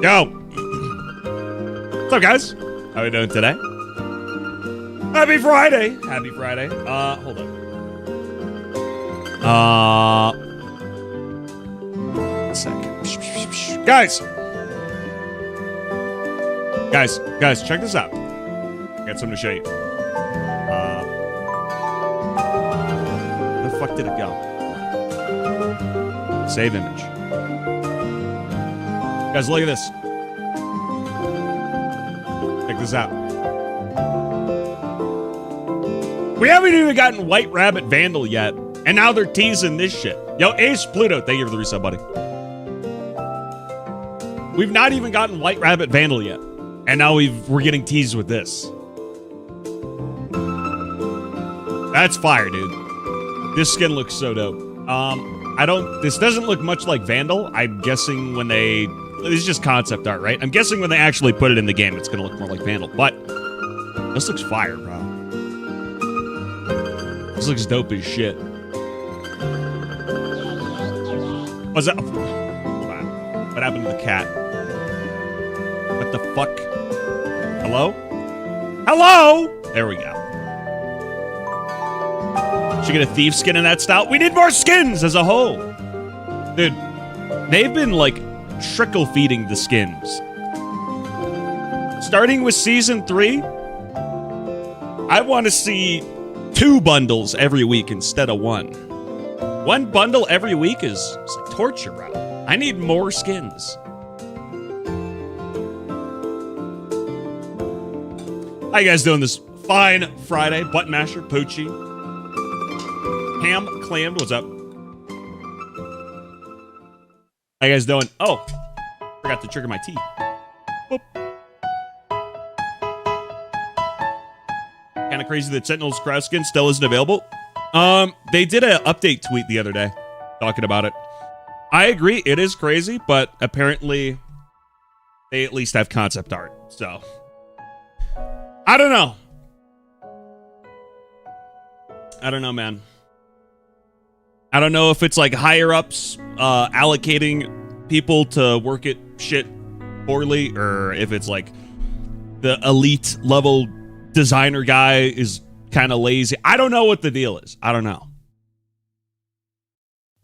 Yo! What's up, guys? How are we doing today? Happy Friday! Happy Friday. Hold on. A sec. Guys! Guys, check this out. I got something to show you. Where the fuck did it go? Save image. Guys, look at this. Check this out. We haven't even gotten White Rabbit Vandal yet, and now they're teasing this shit. Yo, Ace Pluto, thank you for the resub, buddy. We've not even gotten White Rabbit Vandal yet, and now we're getting teased with this. That's fire, dude. This skin looks so dope. This doesn't look much like Vandal. I'm guessing when this is just concept art, right? I'm guessing when they actually put it in the game, it's going to look more like Vandal. But this looks fire, bro. This looks dope as shit. What's that? Hold on. What happened to the cat? What the fuck? Hello? Hello? There we go. Should get a thief skin in that style. We need more skins as a whole. Dude, they've been like trickle feeding the skins. Starting with season 3, I want to see 2 bundles every week instead of 1. 1 bundle every week is like torture, bro. I need more skins. How you guys doing this fine Friday? Button Masher, Poochie, Ham Clammed, what's up? How you guys doing? Oh, forgot to trigger my tea. Boop. Kind of crazy that Sentinel's Cross skin still isn't available. They did an update tweet the other day talking about it. I agree, it is crazy, but apparently they at least have concept art. So I don't know. I don't know, man. I don't know if it's like higher ups allocating people to work at shit poorly, or if it's like the elite level designer guy is kind of lazy. I don't know what the deal is. I don't know.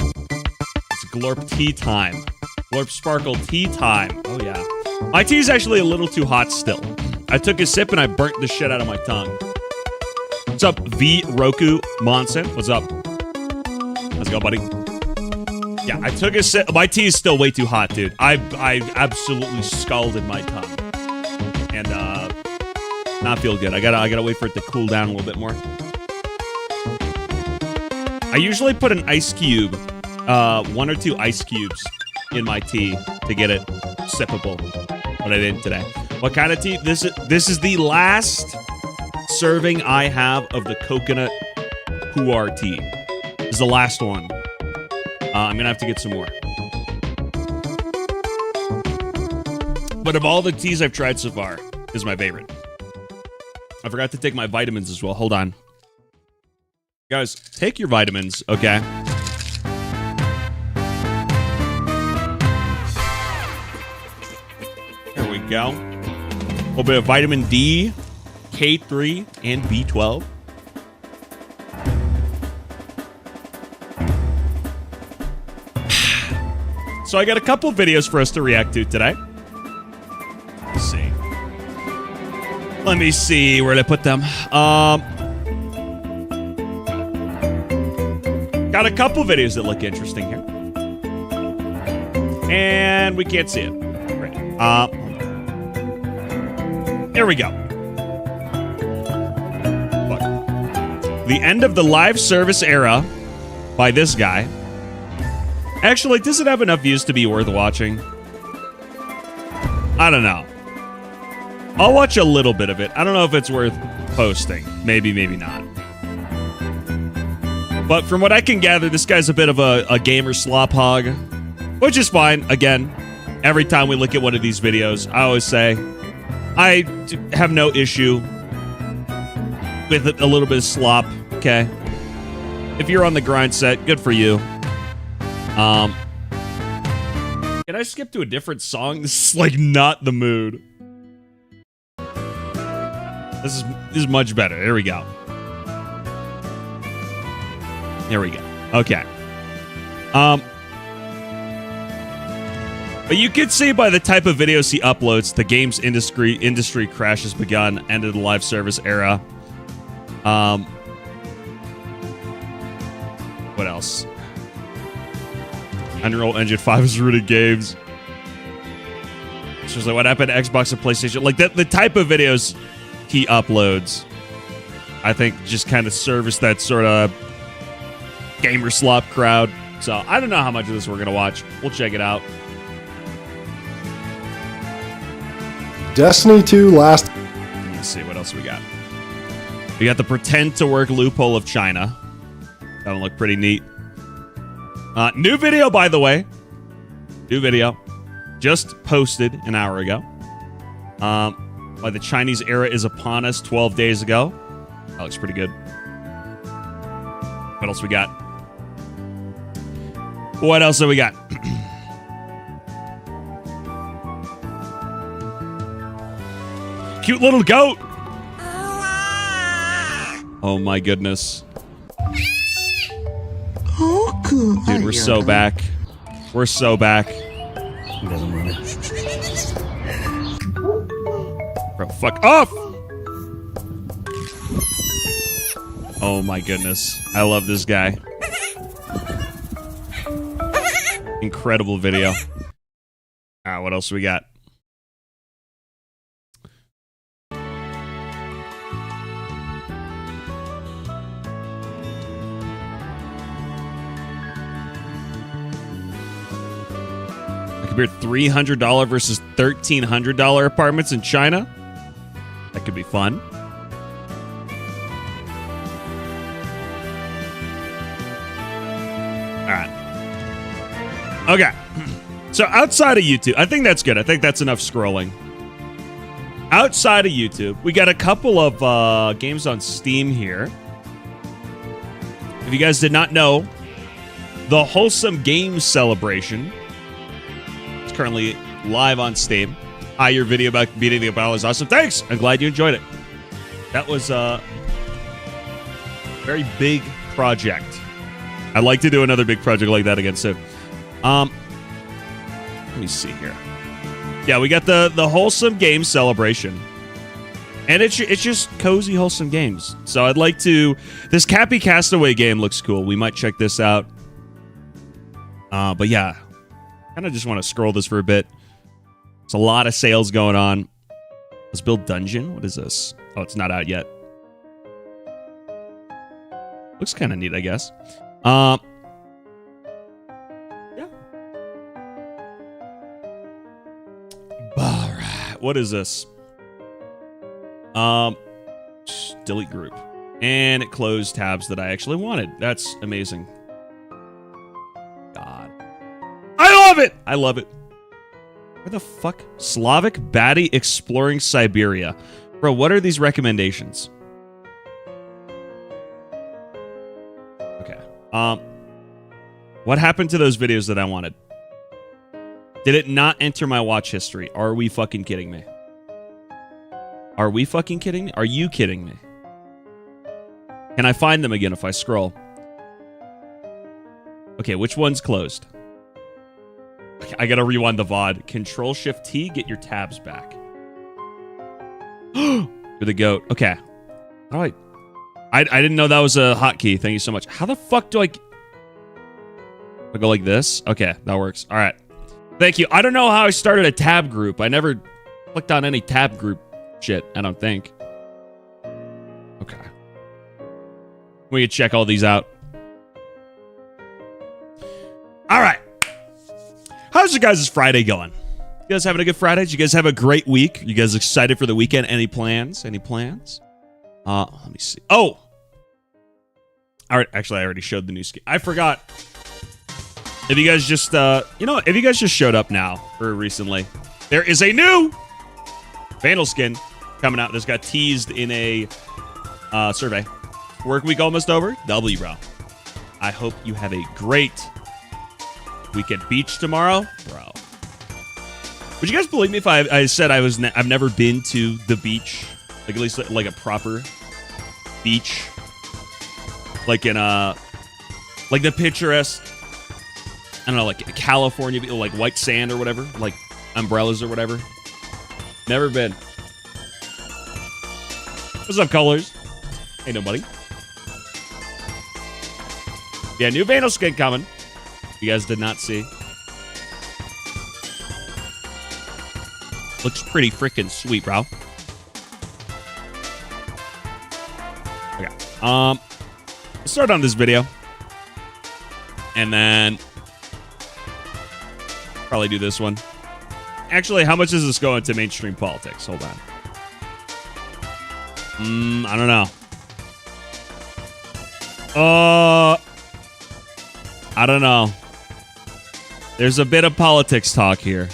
It's Glorp tea time. Glorp Sparkle tea time. Oh yeah. My tea is actually a little too hot still. I took a sip and I burnt the shit out of my tongue. What's up, V Roku Monson? What's up? Let's go, buddy. Yeah, I took a sip. My tea is still way too hot, dude. I absolutely scalded my tongue. And not feel good. I gotta wait for it to cool down a little bit more. I usually put an ice cube, 1 or 2 ice cubes in my tea to get it sippable. But I didn't today. What kind of tea? This is the last serving I have of the coconut pu'er tea. This is the last one. I'm gonna have to get some more. But of all the teas I've tried so far, this is my favorite. I forgot to take my vitamins as well. Hold on. Guys, take your vitamins, okay? There we go. A little bit of vitamin D, K3, and B12. So I got a couple videos for us to react to today. Let's see. Let me see where to put them. Got a couple videos that look interesting here. And we can't see it. Great. Here we go. Look. The end of the live service era by this guy. Actually, does it have enough views to be worth watching? I don't know. I'll watch a little bit of it. I don't know if it's worth posting. Maybe, maybe not. But from what I can gather, this guy's a bit of a gamer slop hog, which is fine. Again, every time we look at one of these videos, I always say, I have no issue with a little bit of slop, okay? If you're on the grind set, good for you. Can I skip to a different song? This is like not the mood. This is much better. There we go. There we go. Okay. But you can see by the type of videos he uploads, the games industry crash has begun. End of the live service era. What else? Unreal Engine 5 is rooted games. It's just like what happened to Xbox and PlayStation. Like the type of videos he uploads, I think just kind of service that sort of gamer slop crowd. So I don't know how much of this we're gonna watch. We'll check it out. Destiny 2 last. Let's see what else we got. We got the pretend to work loophole of China. That'll look pretty neat. New video, by the way. New video. Just posted an hour ago. By the Chinese era is upon us 12 days ago. That looks pretty good. What else we got? What else have we got? Cute little goat. Oh my goodness. Dude, we're so back. We're so back. Bro, fuck off! Oh my goodness. I love this guy. Incredible video. Alright, what else we got? Compared $300 versus $1,300 apartments in China. That could be fun. All right. Okay. So outside of YouTube, I think that's good. I think that's enough scrolling. Outside of YouTube, we got a couple of games on Steam here. If you guys did not know, the Wholesome Games Celebration currently live on Steam. Hi, your video about beating the battle is awesome. Thanks! I'm glad you enjoyed it. That was a very big project. I'd like to do another big project like that again soon. Let me see here. Yeah, we got the Wholesome Games Celebration. And it's just cozy, wholesome games. So I'd like to... This Cappy Castaway game looks cool. We might check this out. But yeah. Kind of just want to scroll this for a bit. There's a lot of sales going on. Let's build dungeon. What is this? Oh, it's not out yet. Looks kind of neat, I guess. Yeah. All right. What is this? Delete group. And it closed tabs that I actually wanted. That's amazing. God. I love it! I love it. Where the fuck? Slavic Baddie Exploring Siberia. Bro, what are these recommendations? Okay. What happened to those videos that I wanted? Did it not enter my watch history? Are we fucking kidding me? Are we fucking kidding me? Are you kidding me? Can I find them again if I scroll? Okay, which one's closed? I gotta rewind the VOD. Control-Shift-T, get your tabs back. You're the goat. Okay. All right. I didn't know that was a hotkey. Thank you so much. How the fuck do I go like this? Okay, that works. All right. Thank you. I don't know how I started a tab group. I never clicked on any tab group shit, I don't think. Okay. We can check all these out. All right. How's your guys' Friday going? You guys having a good Friday? Did you guys have a great week? You guys excited for the weekend? Any plans? Any plans? Let me see. Oh! All right, actually, I already showed the new skin. I forgot. If you guys just, if you guys just showed up now or recently, there is a new Vandal skin coming out. This got teased in a survey. Work week almost over. W, bro. I hope you have a great weekend. Beach tomorrow, bro. Would you guys believe me if I said I've never been to the beach, like at least like a proper beach, like in like the picturesque, I don't know, like California, like white sand or whatever, like umbrellas or whatever. Never been. What's up, colors? Hey, nobody. Yeah, new Vandal skin coming. You guys did not see. Looks pretty freaking sweet, bro. Okay. Let's start on this video. And then probably do this one. Actually, how much is this going to mainstream politics? Hold on. I don't know. I don't know. There's a bit of politics talk here.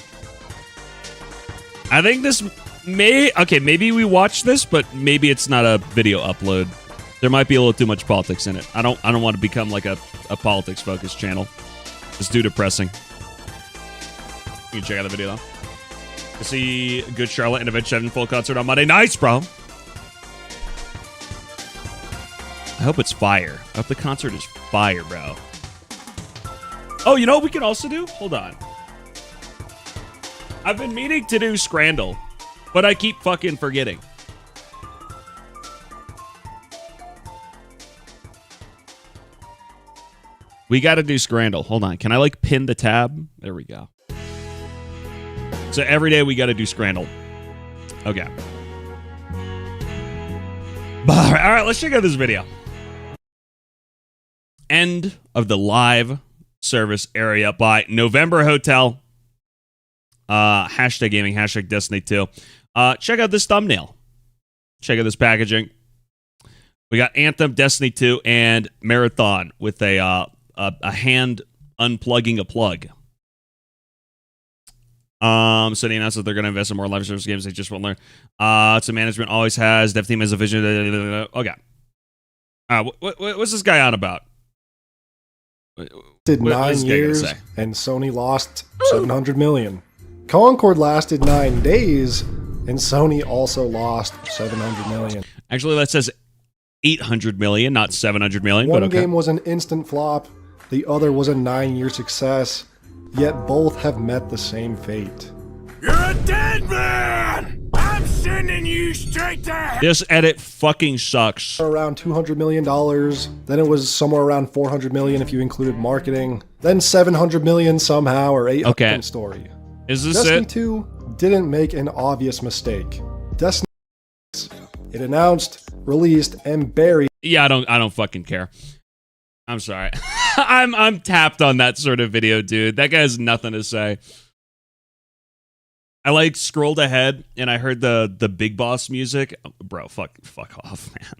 I think this maybe we watch this, but maybe it's not a video upload. There might be a little too much politics in it. I don't want to become like a politics focused channel. It's too depressing. You can check out the video though. To see Good Charlotte and Avenged Sevenfold concert on Monday. Nice, bro. I hope it's fire. I hope the concert is fire, bro. Oh, you know what we can also do? Hold on. I've been meaning to do Scrandle, but I keep fucking forgetting. We got to do Scrandle. Hold on. Can I like pin the tab? There we go. So every day we got to do Scrandle. Okay. All right, let's check out this video. End of the live service area by November Hotel. Hashtag gaming, hashtag Destiny 2. Check out this thumbnail. Check out this packaging. We got Anthem, Destiny 2, and Marathon with a hand unplugging a plug. So they announced that they're going to invest in more live service games. They just won't learn. So management always has. Dev team has a vision. Okay. What's this guy on about? Did 9 years and Sony lost 700 million. Concord lasted 9 days and Sony also lost 700 million. Actually, that says 800 million, not 700 million. One but okay. game was an instant flop. The other was a 9-year success. Yet both have met the same fate. You're a dead man! I'm sending you straight to hell! This edit fucking sucks. Around $200 million. Then it was somewhere around 400 million if you included marketing. Then 700 million somehow, or 800 okay. Story. Is this Destiny it? 2 didn't make an obvious mistake. Destiny 6, it announced, released, and buried. Yeah, I don't fucking care. I'm sorry. I'm tapped on that sort of video, dude. That guy has nothing to say. I like scrolled ahead and I heard the Big Boss music. Bro, fuck off, man.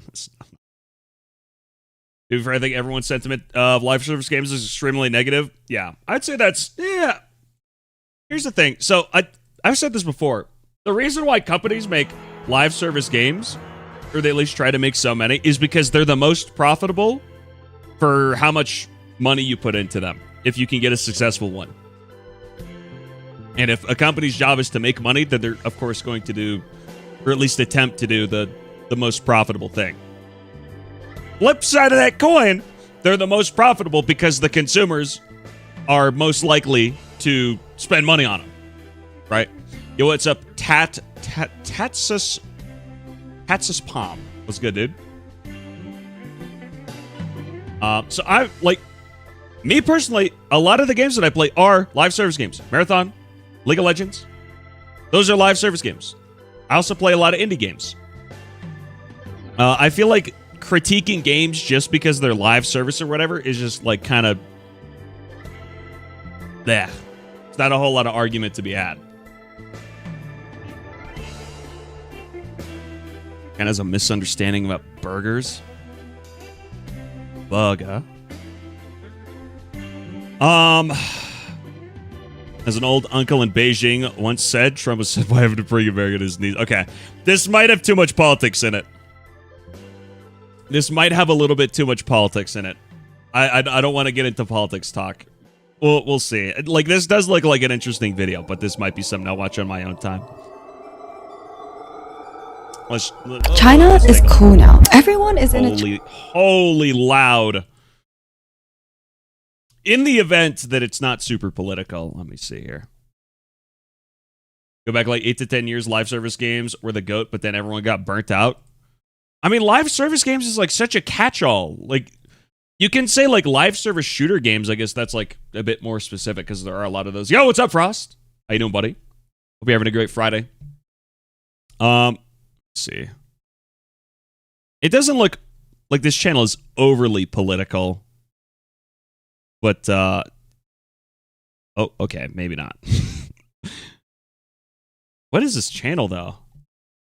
Dude, I think everyone's sentiment of live service games is extremely negative. Yeah, I'd say that's Here's the thing. So I've said this before. The reason why companies make live service games, or they at least try to make so many, is because they're the most profitable for how much money you put into them, if you can get a successful one. And if a company's job is to make money, then they're, of course, going to do, or at least attempt to do, the most profitable thing. Flip side of that coin, they're the most profitable because the consumers are most likely to spend money on them. Right? Yo, what's up? Tatsus Palm. What's good, dude? So I like Me personally, a lot of the games that I play are live service games. Marathon, League of Legends. Those are live service games. I also play a lot of indie games. I feel like critiquing games just because they're live service or whatever is just like kind of... It's not a whole lot of argument to be had. Kind of has a misunderstanding about burgers. Bugger. As an old uncle in Beijing once said, Trump was said, why have to bring America to his knees? Okay. This might have too much politics in it. This might have a little bit too much politics in it. I don't want to get into politics talk. We'll see. Like, this does look like an interesting video, but this might be something I'll watch on my own time. China is cool now. Everyone is in a... Holy loud. In the event that it's not super political, let me see here. Go back like 8 to 10 years, live service games were the GOAT, but then everyone got burnt out. I mean, live service games is like such a catch-all. Like, you can say like live service shooter games. I guess that's like a bit more specific because there are a lot of those. Yo, what's up, Frost? How you doing, buddy? Hope you're having a great Friday. Let's see. It doesn't look like this channel is overly political. But, oh, okay, maybe not. What is this channel, though?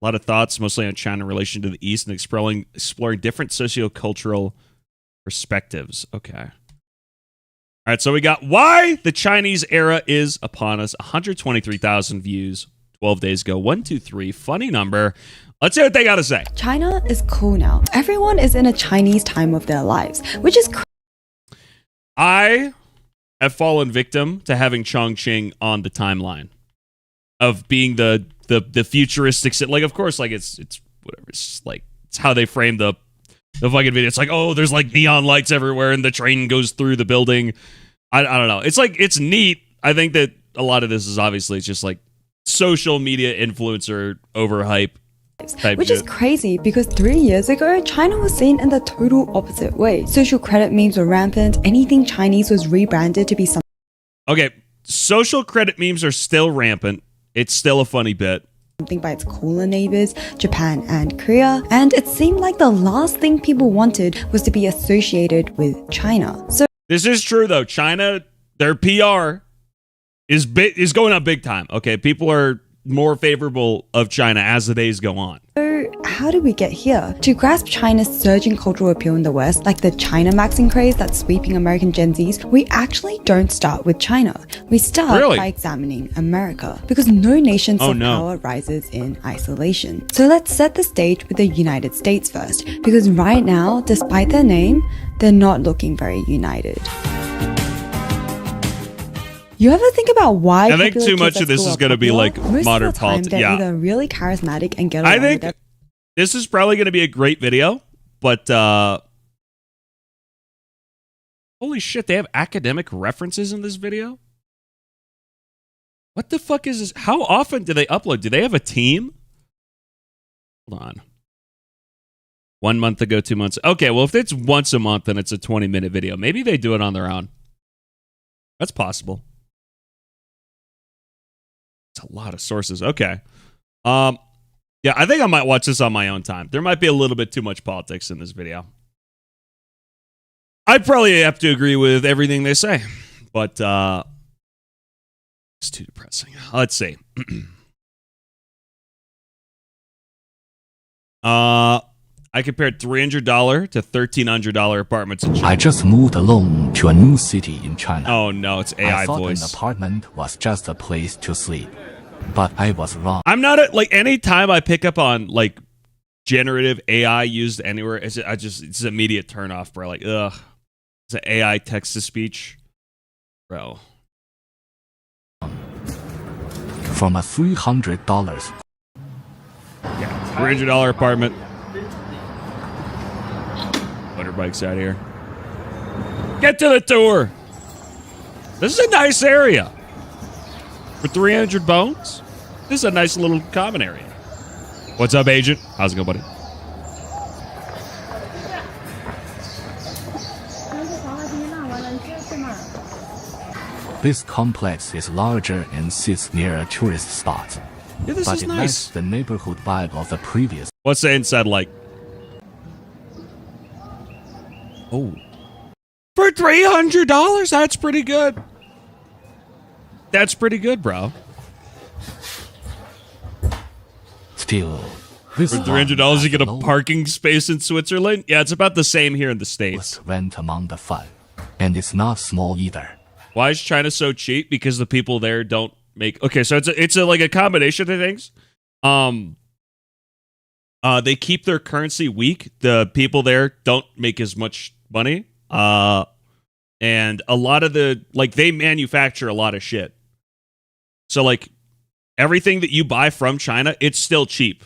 A lot of thoughts, mostly on China in relation to the East and exploring different sociocultural perspectives. Okay. All right, so we got why the Chinese era is upon us. 123,000 views 12 days ago. 123, funny number. Let's see what they got to say. China is cool now. Everyone is in a Chinese time of their lives, which is I have fallen victim to having Chongqing on the timeline of being the futuristic, like, of course, like it's whatever, it's like it's how they frame the fucking video. It's like, oh, there's like neon lights everywhere and the train goes through the building. I don't know. It's like, it's neat. I think that a lot of this is obviously it's just like social media influencer overhype. Which is crazy because 3 years ago, China was seen in the total opposite way. Social credit memes were rampant. Anything Chinese was rebranded to be something. Okay, social credit memes are still rampant. It's still a funny bit. Something by its cooler neighbors, Japan and Korea. And it seemed like the last thing people wanted was to be associated with China. So this is true though. China, their PR is going up big time. Okay, people are more favorable of China as the days go on. So how did we get here? To grasp China's surging cultural appeal in the West, like the China maxing craze that's sweeping American Gen Zs, we actually don't start with China. We start by examining America, because no nation power rises in isolation. So let's set the stage with the United States first, because right now, despite their name, they're not looking very united. You ever think about why? I think too much of this is going to be like modern politics. They're either really charismatic and get along I think this is probably going to be a great video, but holy shit, they have academic references in this video? What the fuck is this? How often do they upload? Do they have a team? Hold on. 1 month ago, 2 months. Okay, well, if it's once a month and it's a 20-minute video, maybe they do it on their own. That's possible. A lot of sources. Okay. Yeah, I think I might watch this on my own time. There might be a little bit too much politics in this video. I'd probably have to agree with everything they say, but it's too depressing. Let's see. I compared $300 to $1,300 apartments in China. I just moved alone to a new city in China. Oh no, it's AI I thought voice. an apartment was just a place to sleep, but I was wrong. I'm not like any time I pick up on like generative AI used anywhere, it's an immediate turn off, bro. Like, ugh, it's an AI text to speech, bro. From a $300. Yeah, $300 apartment. Motorbikes out here. Get to the tour. This is a nice area. For 300 bones, this is a nice little common area. What's up, agent? How's it going, buddy? This complex is larger and sits near a tourist spot. Yeah, this but is it nice. lacks the neighborhood vibe of the previous. What's the inside like? Oh. For $300? That's pretty good. That's pretty good, bro. Still, this For $300 you get a parking space in Switzerland? Yeah, it's about the same here in the States. Rent among the fun. And it's not small either. Why is China so cheap? Because the people there don't make... Okay, so it's like a combination of things. They keep their currency weak. The people there don't make as much money. And a lot of the... Like, they manufacture a lot of shit. So, like, everything that you buy from China, it's still cheap.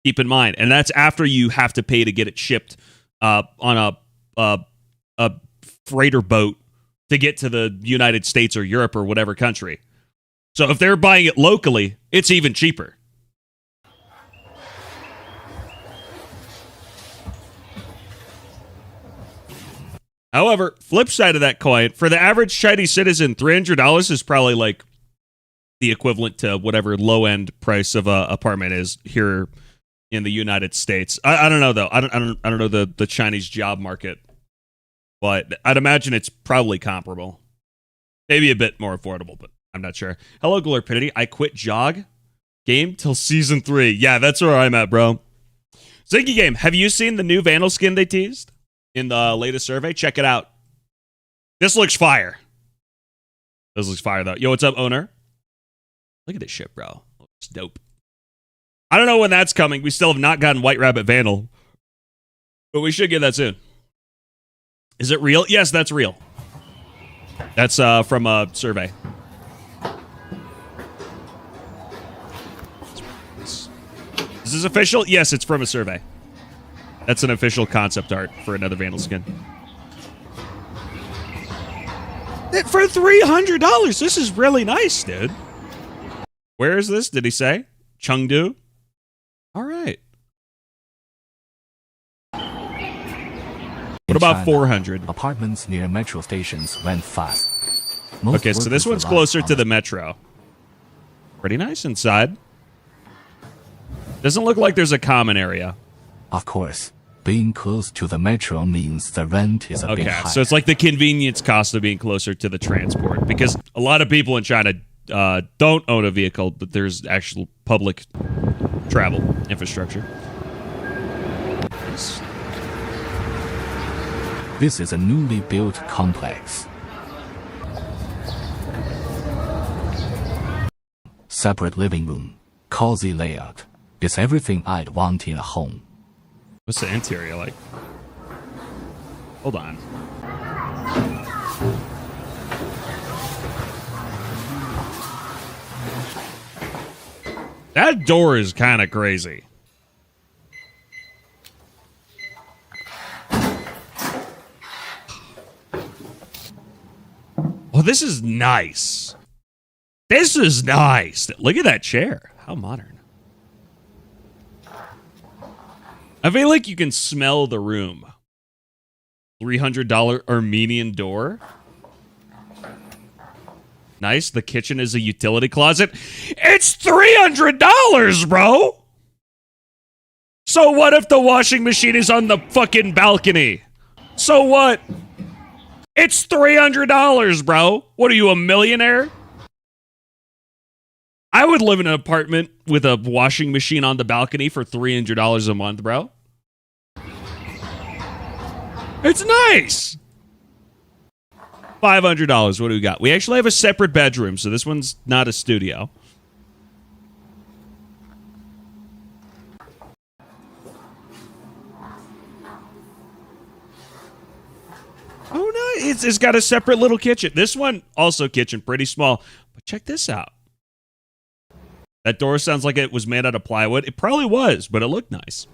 Keep in mind. And that's after you have to pay to get it shipped on a freighter boat to get to the United States or Europe or whatever country. So if they're buying it locally, it's even cheaper. However, flip side of that coin, for the average Chinese citizen, $300 is probably like the equivalent to whatever low-end price of a apartment is here in the United States. I don't know though. I don't know the Chinese job market, but I'd imagine it's probably comparable. Maybe a bit more affordable, but I'm not sure. Hello, Glorpidity. I quit jog game till season 3. Yeah, that's where I'm at, bro. Ziggy Game, have you seen the new Vandal skin they teased in the latest survey? Check it out. This looks fire. This looks fire, though. Yo, what's up, owner? Look at this shit, bro. Looks dope. I don't know when that's coming. We still have not gotten White Rabbit Vandal, but we should get that soon. Is it real? Yes, that's real. That's from a survey. Is this official? Yes, it's from a survey. That's an official concept art for another Vandal skin. For $300, this is really nice, dude. Where is this? Did he say? Chengdu? All right. What about 400? Apartments near metro stations went fast. Okay, so this one's closer to the metro. Pretty nice inside. Doesn't look like there's a common area. Of course, being close to the metro means the rent is a bit higher. Okay, so it's like the convenience cost of being closer to the transport. Because a lot of people in China don't own a vehicle, but there's actual public travel infrastructure. This is a newly built complex. Separate living room, cozy layout. It's everything I'd want in a home. What's the interior like? Hold on. That door is kind of crazy. Oh, this is nice. This is nice. Look at that chair. How modern. I feel like you can smell the room. $300 Armenian door. Nice. The kitchen is a utility closet. It's $300, bro. So what if the washing machine is on the fucking balcony? So what? It's $300, bro. What are you, a millionaire? I would live in an apartment with a washing machine on the balcony for $300 a month, bro. It's nice. $500. What do we got? We actually have a separate bedroom, so this one's not a studio. Oh, no. It's got a separate little kitchen. This one, also kitchen, pretty small. But check this out. That door sounds like it was made out of plywood. It probably was, but it looked nice.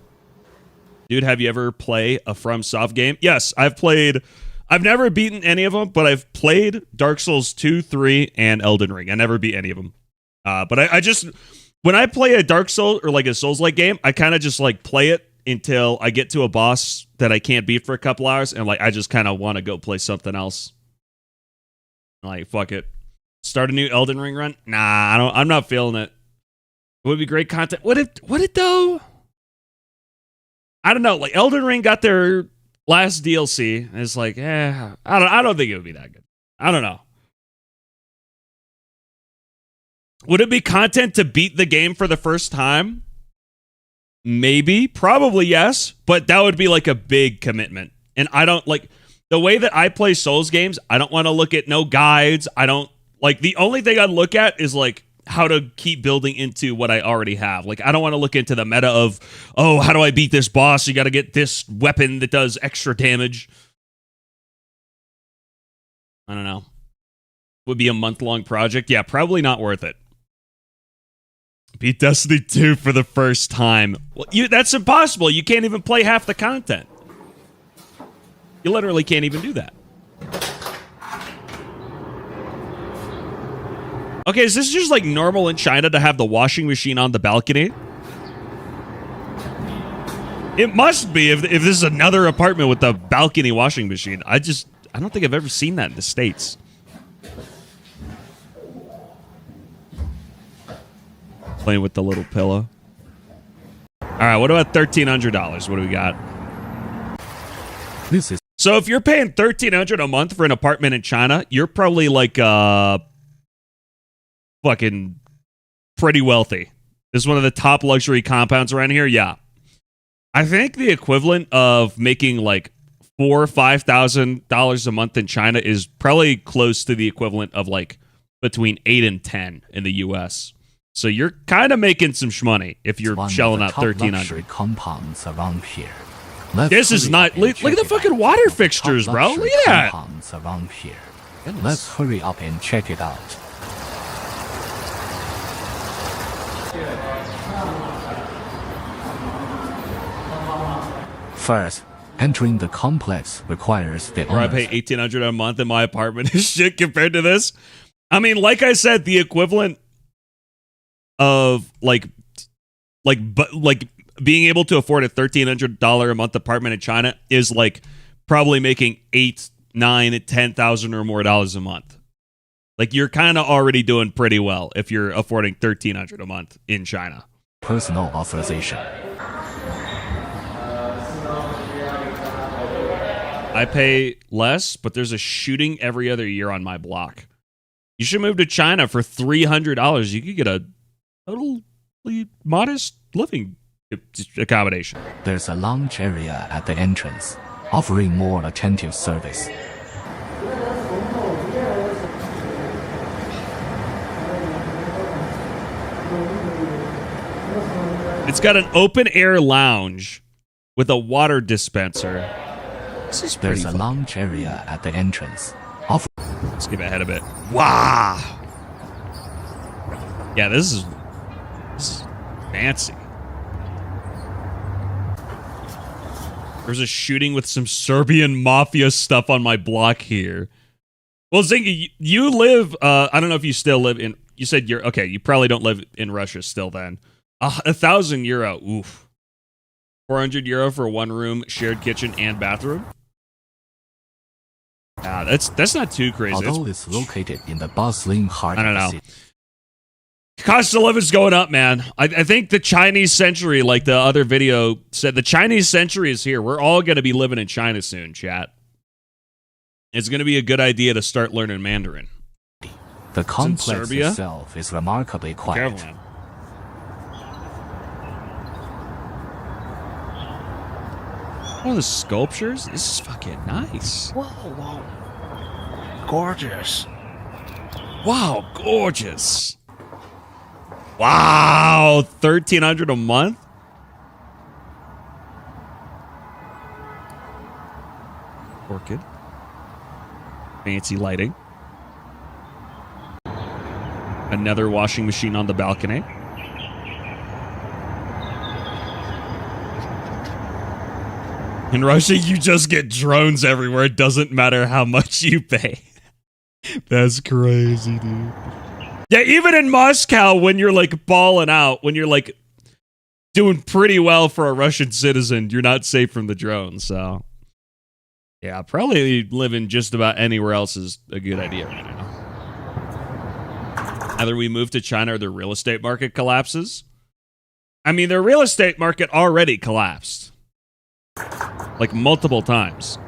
Dude, have you ever played a FromSoft game? Yes, I've played. I've never beaten any of them, but I've played Dark Souls 2, 3, and Elden Ring. I never beat any of them. But I just, when I play a Dark Souls or like a Souls-like game, I kind of just like play it until I get to a boss that I can't beat for a couple hours, and like I just kind of want to go play something else. Like, fuck it. Start a new Elden Ring run? Nah, I'm not feeling it. It would be great content. Would it though? I don't know. Like Elden Ring got their last DLC. And it's like, I don't think it would be that good. I don't know. Would it be content to beat the game for the first time? Maybe, probably yes, but that would be like a big commitment. And I don't like the way that I play Souls games. I don't want to look at no guides. I don't like the only thing I'd look at is like how to keep building into what I already have. Like I don't want to look into the meta of, oh, how do I beat this boss? You got to get this weapon that does extra damage. I don't know. Would be a month-long project. Yeah, probably not worth it. Beat Destiny 2 for the first time. Well, that's impossible. You can't even play half the content. You literally can't even do that. Okay, is this just like normal in China to have the washing machine on the balcony? It must be if this is another apartment with a balcony washing machine. I don't think I've ever seen that in the States. Playing with the little pillow. All right, what about $1,300? What do we got? This is So if you're paying $1,300 a month for an apartment in China, you're probably like fucking pretty wealthy. This is one of the top luxury compounds around here. Yeah, I think the equivalent of making like $4,000 or $5,000 a month in China is probably close to the equivalent of like between 8 and 10 in the U.S. So you're kind of making some shmoney if you're shelling out $1,300. Compounds around here. This is not. Look at the fucking water fixtures, bro. Look at that. Compounds around here. Let's hurry up and check it out. First, entering the complex requires the Or I pay $1,800 a month in my apartment is shit compared to this. I mean, like I said, the equivalent of like being able to afford a $1,300 a month apartment in China is like probably making $8,000, $9,000, $10,000 or more dollars a month. Like you're kind of already doing pretty well if you're affording $1,300 a month in China. Personal authorization. I pay less, but there's a shooting every other year on my block. You should move to China for $300. You could get a totally modest living accommodation. There's a lounge area at the entrance, offering more attentive service. It's got an open air lounge with a water dispenser. This is There's a lounge area at the entrance. Let's skip ahead a bit. Wow. Yeah, this is fancy. There's a shooting with some Serbian mafia stuff on my block here. Well, Zingy, you live, I don't know if you still live in, you said okay, you probably don't live in Russia still then. €1,000, oof. €400 for one room, shared kitchen, and bathroom? That's not too crazy. Although it's located in the bustling heart I don't of know. the city. Cost of living's going up, man. I think the Chinese century, like the other video said, the Chinese century is here. We're all going to be living in China soon, chat. It's going to be a good idea to start learning Mandarin. The complex itself is remarkably quiet. Careful, man. Oh, the sculptures? This is fucking nice. Whoa. Gorgeous. Wow, gorgeous. Wow, $1,300 a month? Orchid. Fancy lighting. Another washing machine on the balcony. In Russia, you just get drones everywhere. It doesn't matter how much you pay. That's crazy, dude. Yeah, even in Moscow, when you're like balling out, when you're like doing pretty well for a Russian citizen, you're not safe from the drones. So, yeah, probably living just about anywhere else is a good idea right now. Either we move to China or the real estate market collapses. I mean, their real estate market already collapsed. Like multiple times.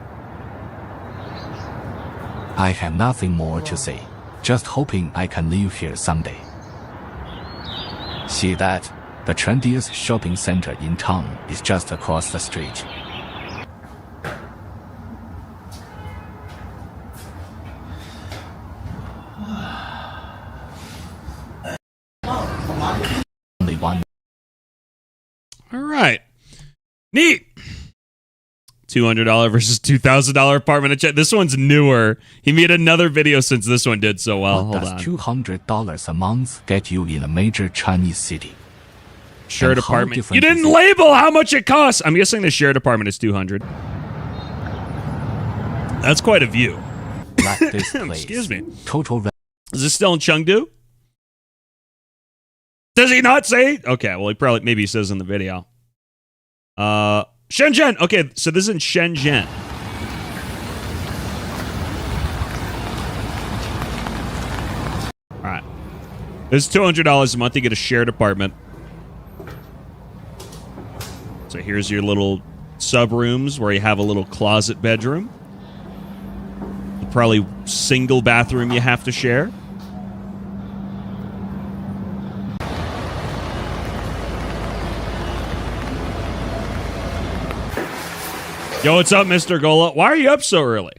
I have nothing more to say. Just hoping I can live here someday. See that? The trendiest shopping center in town is just across the street. Only one. All right. Neat. $200 versus $2,000 apartment. This one's newer. He made another video since this one did so well. What Hold does on. $200 a month get you in a major Chinese city? Shared And how apartment. different You didn't is it? label how much it costs. I'm guessing the shared apartment is $200. That's quite a view. Like this place. Excuse me. Total. Is this still in Chengdu? Does he not say? Okay, well, maybe he says in the video. Shenzhen. Okay, so this is in Shenzhen. All right. This is $200 a month. You get a shared apartment. So here's your little sub rooms where you have a little closet bedroom. Probably single bathroom you have to share. Yo, what's up, Mr. Gola? Why are you up so early?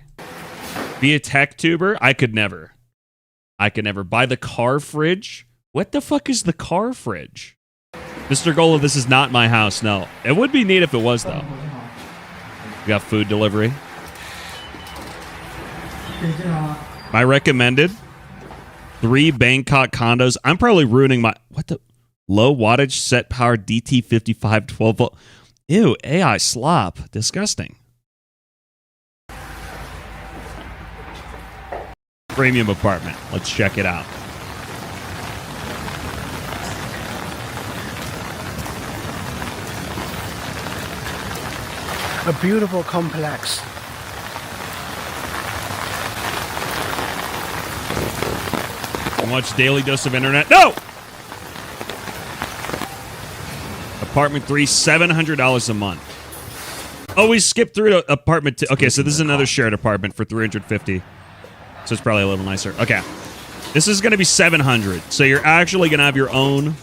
Be a tech tuber? I could never. Buy the car fridge? What the fuck is the car fridge? Mr. Gola, this is not my house, no. It would be neat if it was, though. We got food delivery. My recommended 3 Bangkok condos. I'm probably ruining my... What the... Low wattage set power DT55 12 volt. Ew, AI slop. Disgusting. Premium apartment. Let's check it out. A beautiful complex. Watch Daily Dose of Internet. No! Apartment 3, $700 a month. Oh, we skipped through to apartment 2. Okay, so this is another shared apartment for $350. So it's probably a little nicer. Okay. This is going to be $700. So you're actually going to have your own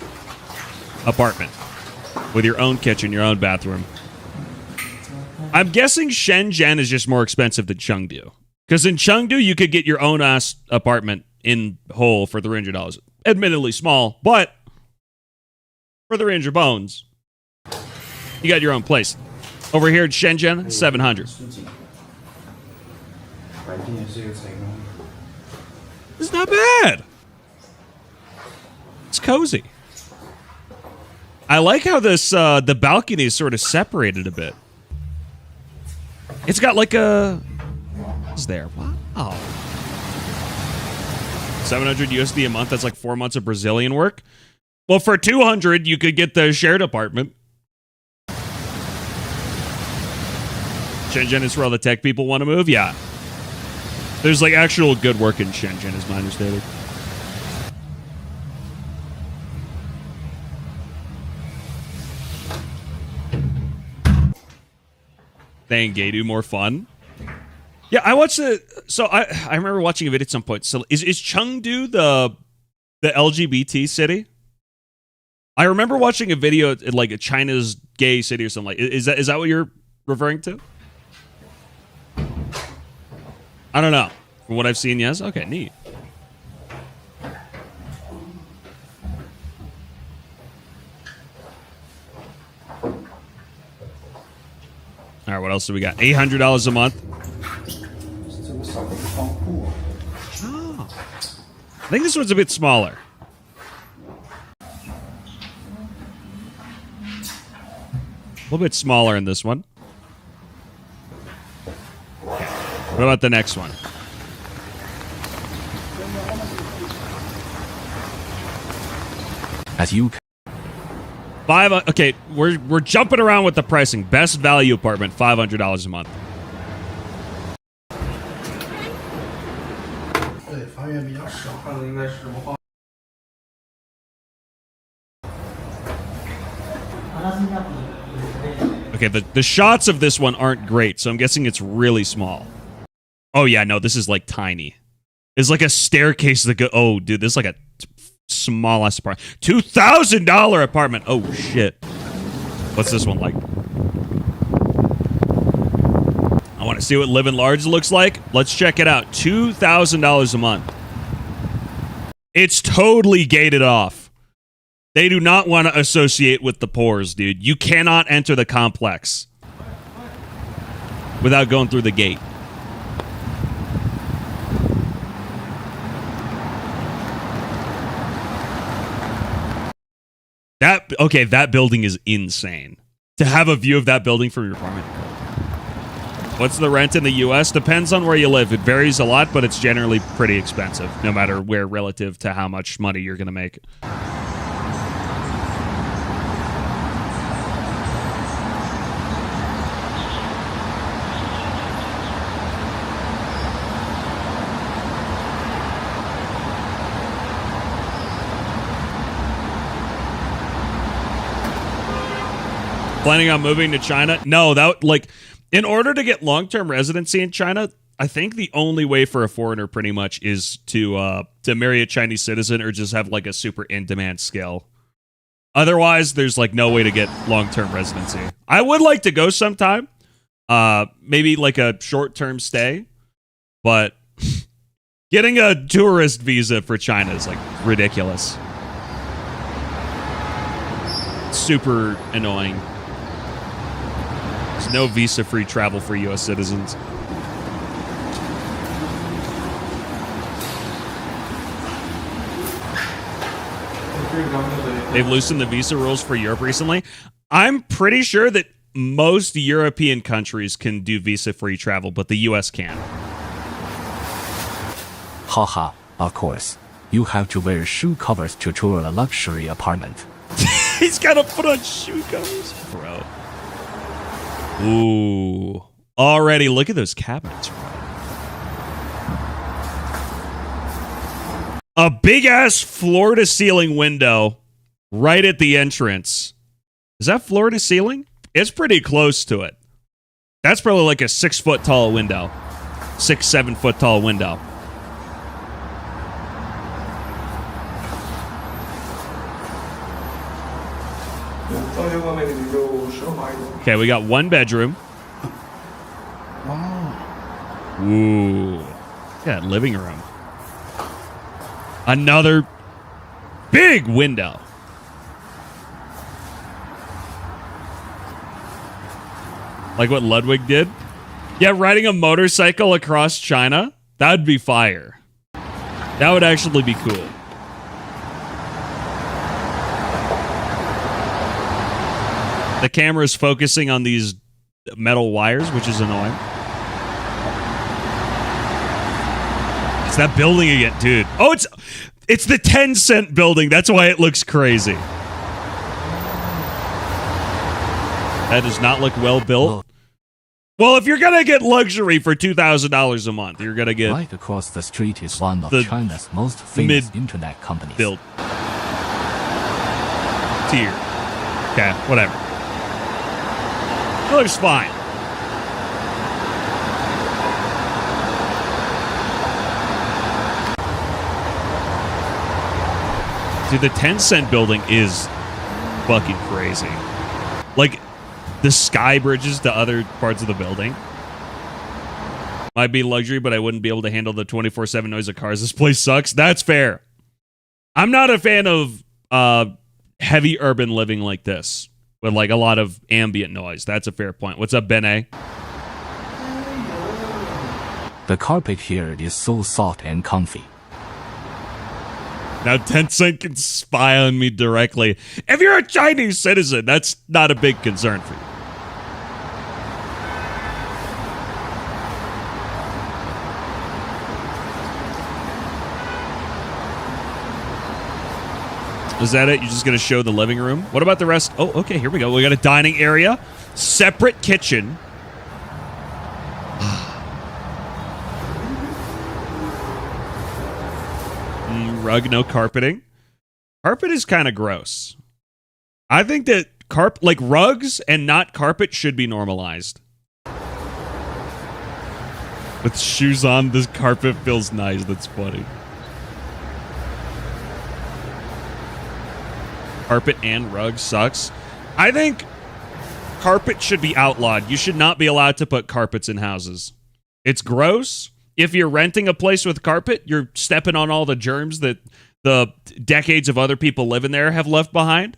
apartment with your own kitchen, your own bathroom. I'm guessing Shenzhen is just more expensive than Chengdu. Because in Chengdu, you could get your own ass apartment in whole for $300. Admittedly small, but for $300 bones, you got your own place. Over here in Shenzhen, $700. It's not bad. It's cozy. I like how this the balcony is sort of separated a bit. It's got like a... What's there? Wow. 700 USD a month. That's like 4 months of Brazilian work. Well, for 200, you could get the shared apartment. Shenzhen is where all the tech people want to move? Yeah. There's like actual good work in Shenzhen, is my understanding. Dang, Gadu, more fun. Yeah, I watched the... So I remember watching a video at some point. So is Chengdu the LGBT city? I remember watching a video at like a China's gay city or something like. Is that what you're referring to? I don't know. From what I've seen, yes. Okay, neat. All right, what else do we got? $800 a month. Oh. I think this one's a bit smaller. A little bit smaller in this one. What about the next one? As you Five. Okay, we're jumping around with the pricing. Best value apartment, $500 a month. Okay, the shots of this one aren't great, so I'm guessing it's really small. Oh yeah, no, this is like tiny. It's like a staircase that go. Oh, dude, this is like a small ass apartment. $2,000 apartment. Oh shit. What's this one like? I want to see what living large looks like. Let's check it out. $2,000 a month. It's totally gated off. They do not want to associate with the poors, dude. You cannot enter the complex without going through the gate. That building is insane. To have a view of that building from your apartment. What's the rent in the US? Depends on where you live. It varies a lot, but it's generally pretty expensive, no matter where relative to how much money you're going to make. Planning on moving to China? No, in order to get long-term residency in China, I think the only way for a foreigner pretty much is to marry a Chinese citizen or just have like a super in-demand skill. Otherwise, there's like no way to get long-term residency. I would like to go sometime, maybe like a short-term stay, but getting a tourist visa for China is like ridiculous. Super annoying. There's no visa-free travel for U.S. citizens. They've loosened the visa rules for Europe recently. I'm pretty sure that most European countries can do visa-free travel, but the U.S. can't. Haha, of course. You have to wear shoe covers to tour a luxury apartment. He's got to put on shoe covers. Bro. Ooh. Already, look at those cabinets, bro. A big-ass floor-to-ceiling window right at the entrance. Is that floor-to-ceiling? It's pretty close to it. That's probably like a 6-foot-tall window. 6-7-foot-tall window. Okay, we got one bedroom. Wow. Ooh. Look at that living room. Another big window. Like what Ludwig did? Yeah, riding a motorcycle across China? That'd be fire. That would actually be cool. The camera's focusing on these metal wires, which is annoying. It's that building again, dude. Oh, it's the 10-cent building. That's why it looks crazy. That does not look well built. Well, if you're gonna get luxury for $2,000 a month, you're gonna get right across the street is one of China's most famous internet companies. Built tier. Okay, whatever. It looks fine. Dude, the 10-cent building is fucking crazy. Like, the sky bridges to other parts of the building might be luxury, but I wouldn't be able to handle the 24/7 noise of cars. This place sucks. That's fair. I'm not a fan of heavy urban living like this with like a lot of ambient noise. That's a fair point. What's up, Ben-A? The carpet here is so soft and comfy. Now Tencent can spy on me directly. If you're a Chinese citizen, that's not a big concern for you. Is that it? You're just going to show the living room? What about the rest? Oh, okay, here we go. We got a dining area, separate kitchen. Rug, no carpeting. Carpet is kind of gross. I think that like rugs and not carpet should be normalized. With shoes on, this carpet feels nice. That's funny. Carpet and rug sucks. I think carpet should be outlawed. You should not be allowed to put carpets in houses. It's gross. If you're renting a place with carpet, you're stepping on all the germs that the decades of other people living there have left behind.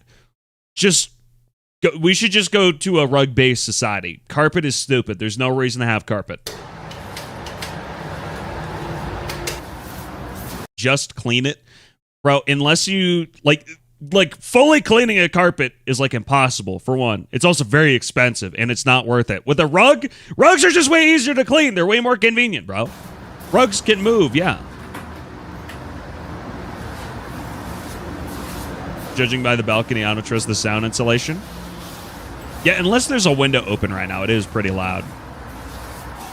We should just go to a rug-based society. Carpet is stupid. There's no reason to have carpet. Just clean it. Bro, unless you, like fully cleaning a carpet is, like, impossible, for one. It's also very expensive, and it's not worth it. With a rug, rugs are just way easier to clean. They're way more convenient, bro. Rugs can move, yeah. Judging by the balcony, I don't trust the sound insulation. Yeah, unless there's a window open right now, it is pretty loud.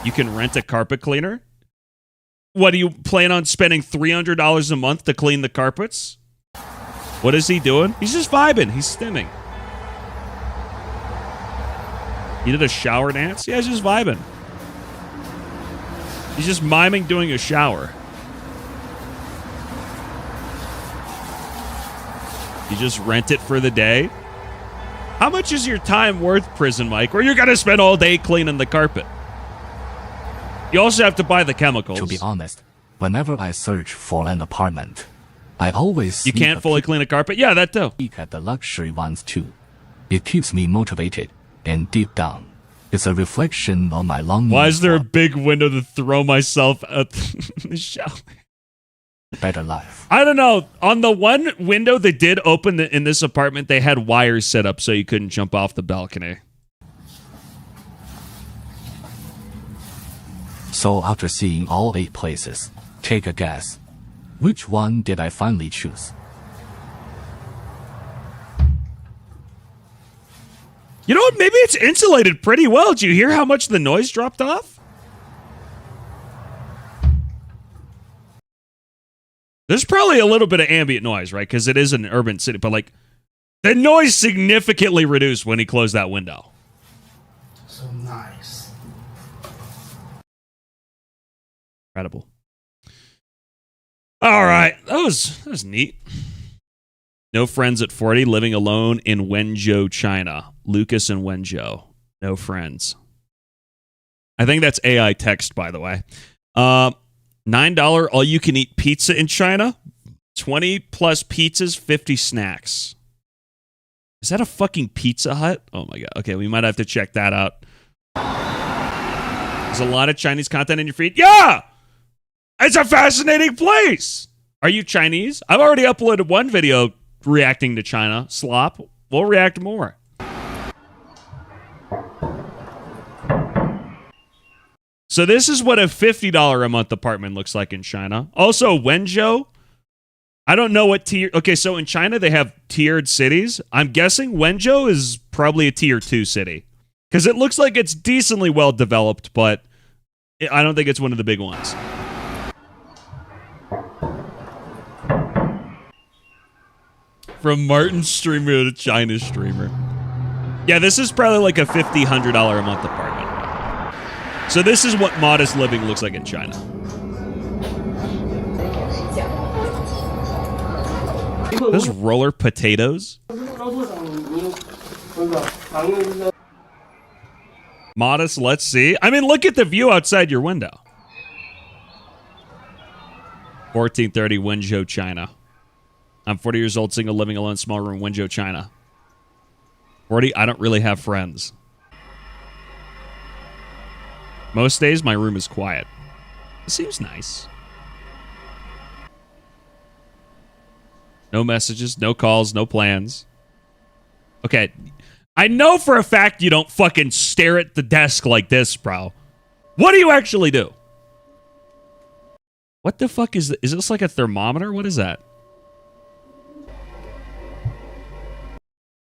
You can rent a carpet cleaner? What, do you plan on spending $300 a month to clean the carpets? What is he doing? He's just vibing. He's stimming. He did a shower dance? Yeah, he's just vibing. He's just miming doing a shower. You just rent it for the day? How much is your time worth, Prison Mike, or you're going to spend all day cleaning the carpet? You also have to buy the chemicals. To be honest, whenever I search for an apartment, I always You can't fully clean a carpet? Yeah, that too. Look at the luxury ones too. It keeps me motivated, and deep down, it's a reflection on my long. Why is there a big window to throw myself at the shower? Better life. I don't know. On the one window that did open in this apartment, they had wires set up so you couldn't jump off the balcony. So after seeing all 8 places, take a guess. Which one did I finally choose? You know what? Maybe it's insulated pretty well. Did you hear how much the noise dropped off? There's probably a little bit of ambient noise, right? Because it is an urban city. But, like, the noise significantly reduced when he closed that window. So nice. Incredible. All right. That was neat. No friends at 40, living alone in Wenzhou, China. Lucas and Wenzhou. No friends. I think that's AI text, by the way. $9 all-you-can-eat pizza in China. 20 plus pizzas, 50 snacks. Is that a fucking Pizza Hut? Oh, my God. Okay, we might have to check that out. There's a lot of Chinese content in your feed. Yeah! It's a fascinating place. Are you Chinese? I've already uploaded one video reacting to China. Slop. We'll react more. So this is what a $50 a month apartment looks like in China. Also, Wenzhou. I don't know what tier. Okay, so in China, they have tiered cities. I'm guessing Wenzhou is probably a tier 2 city. Because it looks like it's decently well developed, but I don't think it's one of the big ones. From Martin streamer to China streamer. Yeah, this is probably like a $50, $100 a month apartment. So this is what modest living looks like in China. Those roller potatoes? Modest, let's see. I mean, look at the view outside your window. 1430 Wenzhou, China. I'm 40 years old, single, living alone, small room, Wenzhou, China. 40, I don't really have friends. Most days, my room is quiet. It seems nice. No messages, no calls, no plans. Okay, I know for a fact you don't fucking stare at the desk like this, bro. What do you actually do? What the fuck is this? Is this like a thermometer? What is that?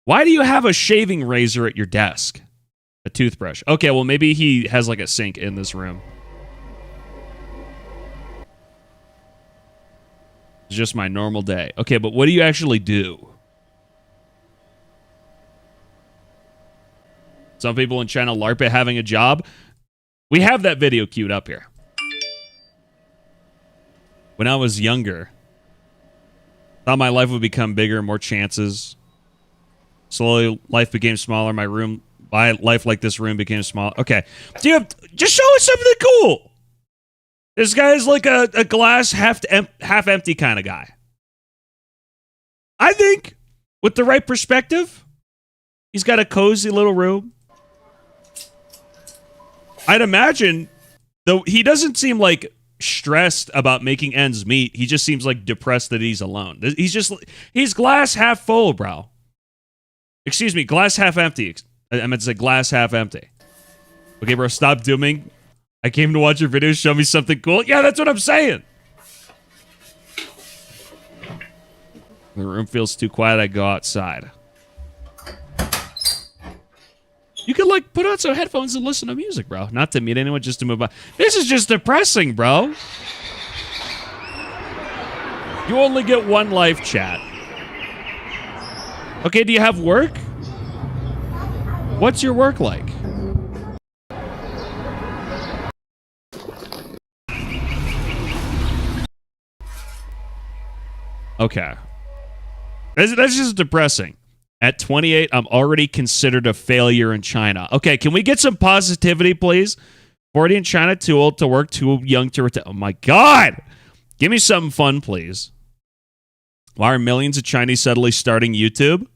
Why do you have a shaving razor at your desk? A toothbrush. Okay, well, maybe he has like a sink in this room. It's just my normal day. Okay, but what do you actually do? Some people in China LARP at having a job. We have that video queued up here. When I was younger, thought my life would become bigger, more chances. Slowly, life became smaller. My life like this room became smaller. Okay. Just show us something cool. This guy's like a glass half empty kind of guy. I think with the right perspective, he's got a cozy little room. I'd imagine, though, he doesn't seem like stressed about making ends meet. He just seems like depressed that he's alone. He's glass half full, bro. Excuse me, glass half empty. I meant to say glass half empty. Okay, bro, stop dooming. I came to watch your videos. Show me something cool. Yeah, that's what I'm saying. The room feels too quiet. I go outside. You could, like, put on some headphones and listen to music, bro. Not to meet anyone, just to move on. This is just depressing, bro. You only get one life, chat. Okay, do you have work? What's your work like? Okay. That's just depressing. At 28, I'm already considered a failure in China. Okay, can we get some positivity, please? 40 in China, too old to work, too young to retire. Oh, my God. Give me something fun, please. Why are millions of Chinese suddenly starting YouTube?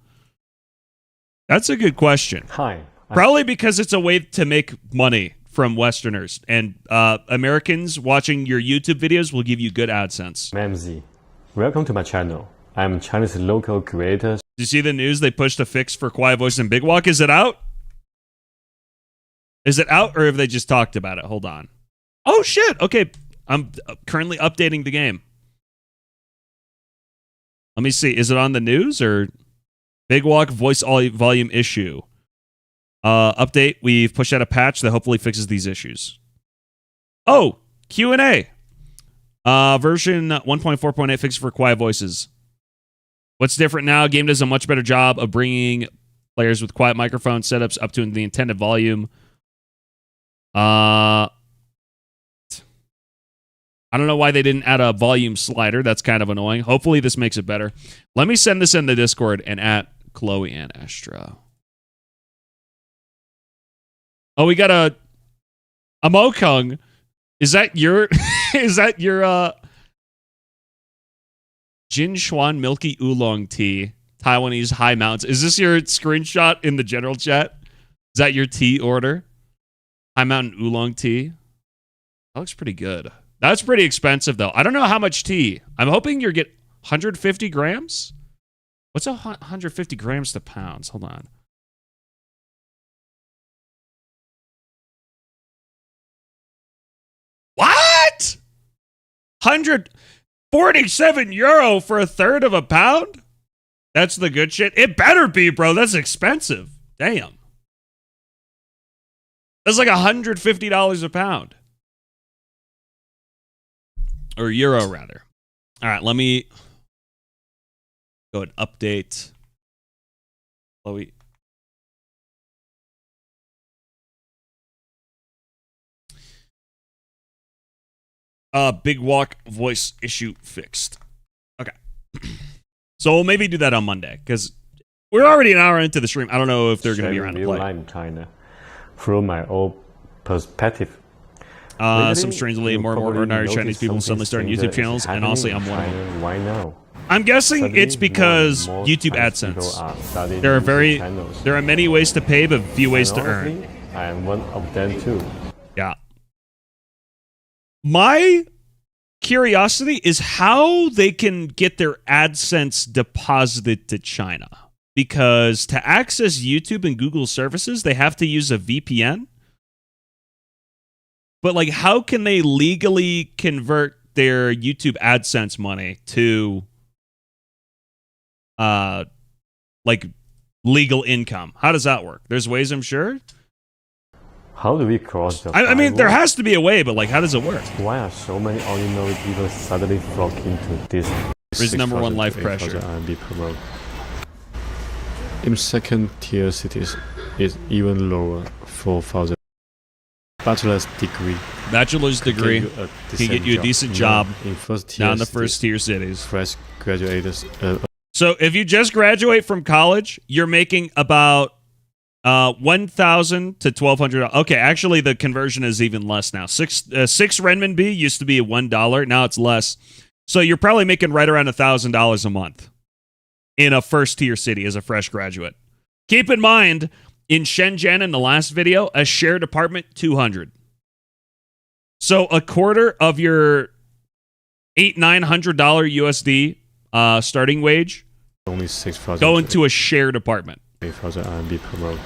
That's a good question. Hi. Probably because it's a way to make money from Westerners. And Americans watching your YouTube videos will give you good AdSense. MZ. Welcome to my channel. I'm Chinese local creator. Did you see the news? They pushed a fix for Quiet Voice and Big Walk. Is it out? Is it out, or have they just talked about it? Hold on. Oh, shit. Okay. I'm currently updating the game. Let me see. Is it on the news, or Big Walk voice volume issue? Update. We've pushed out a patch that hopefully fixes these issues. Oh, Q&A. Version 1.4.8 fix for quiet voices. What's different now? Game does a much better job of bringing players with quiet microphone setups up to the intended volume. I don't know why they didn't add a volume slider. That's kind of annoying. Hopefully this makes it better. Let me send this in the Discord and at Chloe and Astra. Oh, we got a Mokung. Is that your Jin Xuan Milky Oolong Tea, Taiwanese High Mountains? Is this your screenshot in the general chat? Is that your tea order? High Mountain Oolong Tea? That looks pretty good. That's pretty expensive, though. I don't know how much tea. I'm hoping you get 150 grams? What's 150 grams to pounds? Hold on. What? 147 euro for a third of a pound? That's the good shit. It better be, bro. That's expensive. Damn. That's like $150 a pound. Or euro, rather. All right, let me go and update. Chloe. Big Walk voice issue fixed. Okay. So we'll maybe do that on Monday, because we're already an hour into the stream. I don't know if they're going to be around to play. In China, from my own perspective. Some strangely more and more ordinary Chinese people suddenly starting YouTube channels, and honestly, I'm one of them. Why now? I'm guessing suddenly it's because YouTube AdSense. There are many ways to pay, but few ways to earn. I am one of them too. Yeah. My curiosity is how they can get their AdSense deposited to China. Because to access YouTube and Google services, they have to use a VPN. But, like, how can they legally convert their YouTube AdSense money to, like, legal income? How does that work? There's ways, I'm sure. How do we cross the I mean, there has to be a way, but, like, how does it work? Why are so many ordinary people suddenly flocking to this? There's number one life pressure. In second-tier cities, it's even lower, 4,000. Bachelor's degree. Bachelor's degree can get you a decent job in first-tier now in the first-tier cities. Fresh graduates. So if you just graduate from college, you're making about $1,000 to $1,200. Okay, actually, the conversion is even less now. Six renminbi used to be $1. Now it's less. So you're probably making right around $1,000 a month in a first-tier city as a fresh graduate. Keep in mind, in Shenzhen, in the last video, a shared apartment, $200. So a quarter of your $900 USD starting wage only 6,000 go into a shared apartment. 8,000 RMB per month.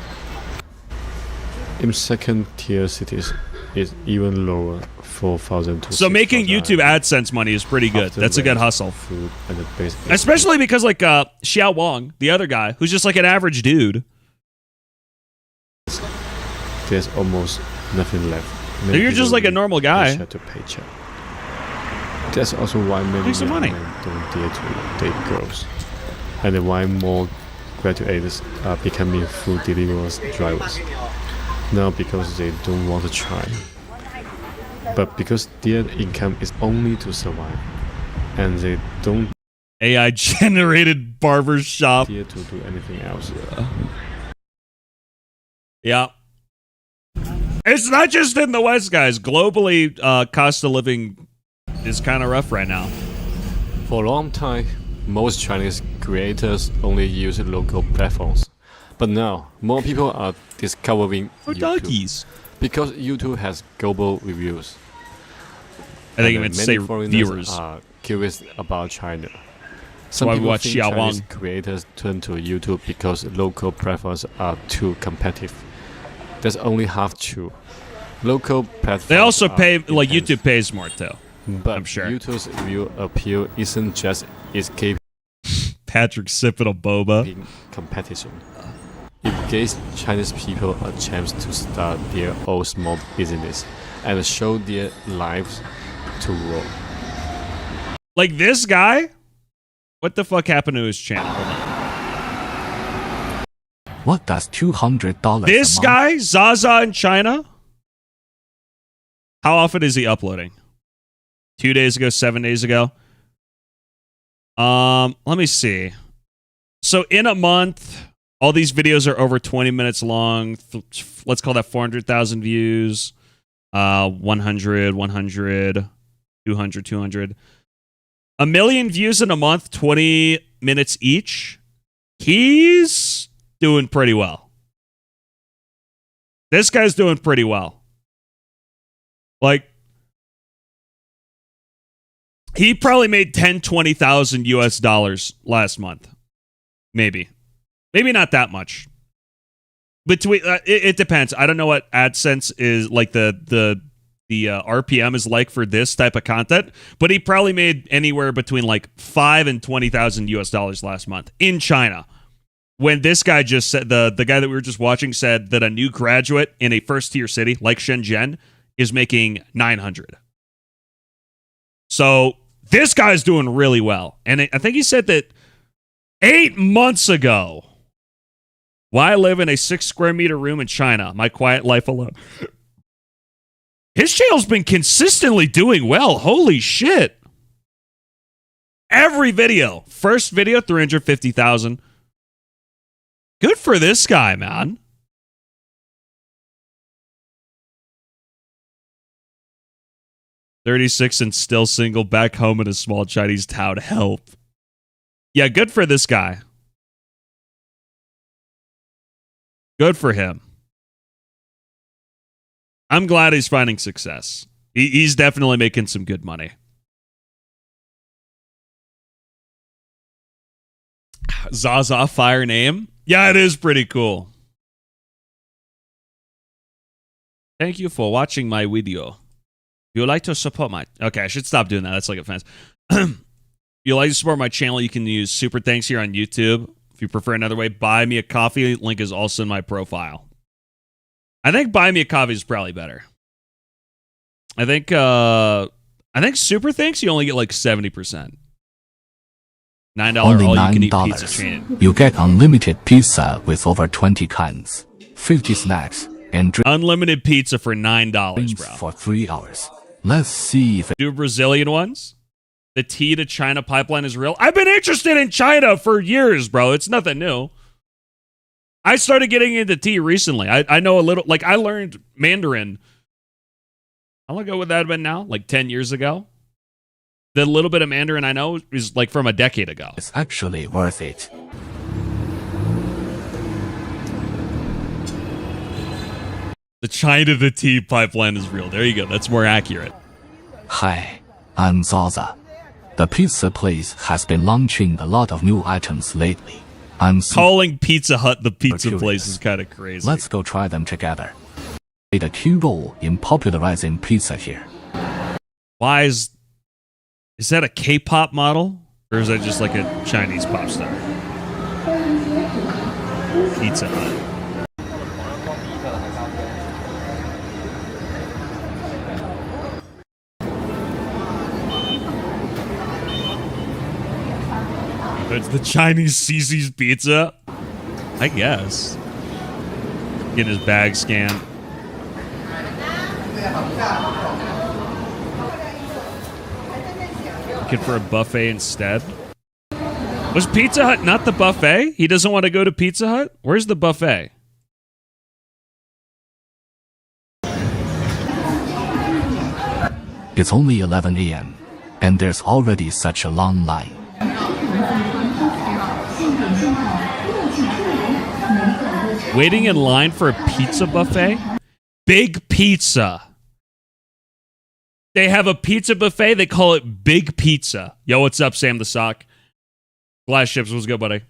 In second-tier cities, it's even lower, 4,000 to. So making YouTube AdSense money is pretty good. That's a good hustle. Food and the base. Especially because like Xiaowang, the other guy, who's just like an average dude. There's almost nothing left. So you're just like a normal guy. Paycheck to paycheck. That's also why many some money. men don't dare to date girls, and why more graduates are becoming food deliverers drivers. Not because they don't want to try, but because their income is only to survive, and they don't AI generated barber shop. dare to do anything else. Yeah. It's not just in the West, guys. Globally, cost of living is kind of rough right now. For a long time, most Chinese creators only use local platforms. But now, more people are discovering For YouTube donkeys. because YouTube has global reviews. I think it And meant to many say foreigners viewers. are curious about China. That's why we people watch think Chinese Xiaowang. creators turn to YouTube because local platforms are too competitive. That's only half true. Local platforms. They also are pay, like intense, YouTube pays more too. but I'm sure. YouTube's view appeal isn't just escaping Patrick sipping a boba. competition. It gives Chinese people a chance to start their own small business and show their lives to world. Like this guy? What the fuck happened to his channel? Hold on. What does $200 This a month guy, Zaza in China? How often is he uploading? 2 days ago, 7 days ago? Let me see. So in a month, all these videos are over 20 minutes long. Let's call that 400,000 views. 100, 100, 200, 200. 1 million views in a month, 20 minutes each. He's doing pretty well. This guy's doing pretty well. Like, he probably made 10, 20,000 US dollars last month. Maybe not that much. Between it depends. I don't know what AdSense is like. The RPM is like for this type of content, but he probably made anywhere between like 5 and 20,000 US dollars last month in China. When this guy just said, the guy that we were just watching said that a new graduate in a first tier city like Shenzhen is making 900. So this guy's doing really well. And I think he said that 8 months ago, why live in a 6 square meter room in China? My quiet life alone. His channel's been consistently doing well. Holy shit. Every video. First video, 350,000. Good for this guy, man. "36 and still single, back home in a small Chinese town. Help." Yeah, good for this guy. Good for him. I'm glad he's finding success. He's definitely making some good money. Zaza fire name? Yeah, it is pretty cool. Thank you for watching my video. If you would like to support my... Okay, I should stop doing that. That's like offense. If you'd like to support my channel, you can use super thanks here on YouTube. If you prefer another way, buy me a coffee. Link is also in my profile. I think buy me a coffee is probably better. I think super thanks you only get like 70%. $9 Only all-you-can-eat pizza chain. $9. You get unlimited pizza with over 20 kinds, 50 snacks, and unlimited pizza for $9, bro. For 3 hours. Let's see if do Brazilian ones. The tea to China pipeline is real. I've been interested in China for years, bro. It's nothing new. I started getting into tea recently. I know a little, like I learned Mandarin. How long ago would that have been now? Like 10 years ago? The little bit of Mandarin I know is like from a decade ago. it's actually worth it. The China to tea pipeline is real. There you go. That's more accurate. Hi, I'm Zaza. The pizza place has been launching a lot of new items lately. I'm calling Pizza Hut the pizza curious. place is kind of crazy. Let's go try them together. Played a key role in popularizing pizza here. Why is that a K-pop model? Or is that just like a Chinese pop star? Pizza Hut. It's the Chinese CC's pizza? I guess. Getting his bag scanned. Looking for a buffet instead. Was Pizza Hut not the buffet? He doesn't want to go to Pizza Hut? Where's the buffet? It's only 11 a.m. and there's already such a long line. Waiting in line for a pizza buffet? Big Pizza. They have a pizza buffet. They call it Big Pizza. Yo, what's up, Sam the Sock? Glass Ships, what's good, buddy?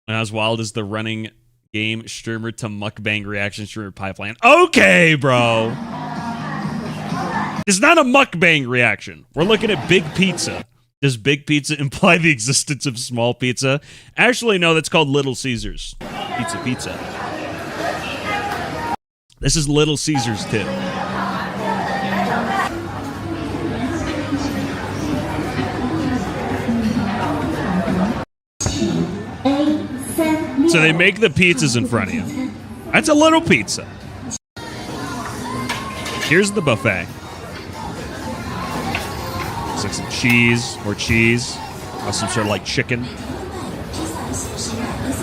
And as wild as the running game streamer to mukbang reaction streamer pipeline. Okay, bro. It's not a mukbang reaction. We're looking at Big Pizza. Does Big Pizza imply the existence of small pizza? Actually, no, that's called Little Caesars. Pizza. This is Little Caesars too. So they make the pizzas in front of you. That's a little pizza. Here's the buffet. Looks like some cheese or cheese. Or some sort of like chicken.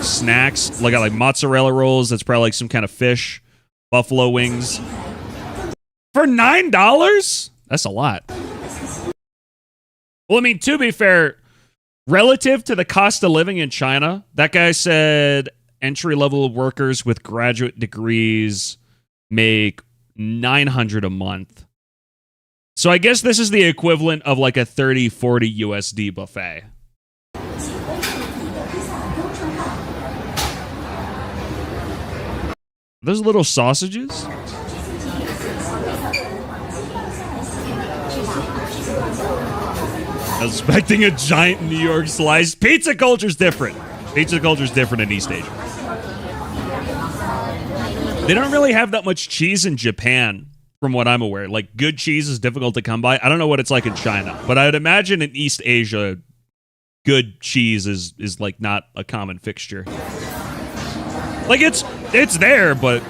Snacks. Like got like mozzarella rolls. That's probably like some kind of fish. Buffalo wings. For $9? That's a lot. Well, I mean, to be fair, relative to the cost of living in China, that guy said entry-level workers with graduate degrees make $900 a month. So I guess this is the equivalent of like a 30, 40 USD buffet. Those little sausages? I was expecting a giant New York slice. Pizza culture's different. Pizza culture's different in East Asia. They don't really have that much cheese in Japan, from what I'm aware. Like, good cheese is difficult to come by. I don't know what it's like in China, but I would imagine in East Asia, good cheese is like not a common fixture. Like, it's there, but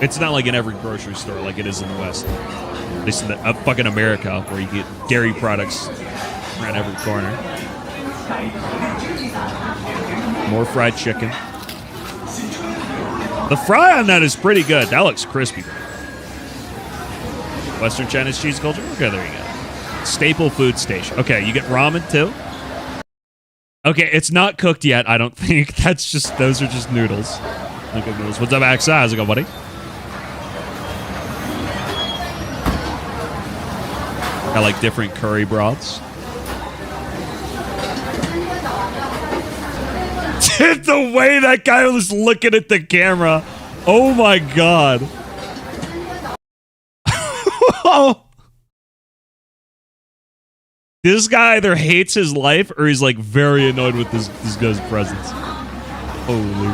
it's not like in every grocery store like it is in the West. At least in fucking America, where you get dairy products around every corner. More fried chicken. The fry on that is pretty good. That looks crispy. Western China's cheese culture? Okay, there you go. Staple food station. Okay, you get ramen too? Okay, it's not cooked yet, I don't think. Those are just noodles. Uncooked noodles. What's up, Axa? How's it going, buddy? Got like different curry broths. The way that guy was looking at the camera. Oh my god. This guy either hates his life or he's like very annoyed with this guy's presence. Holy.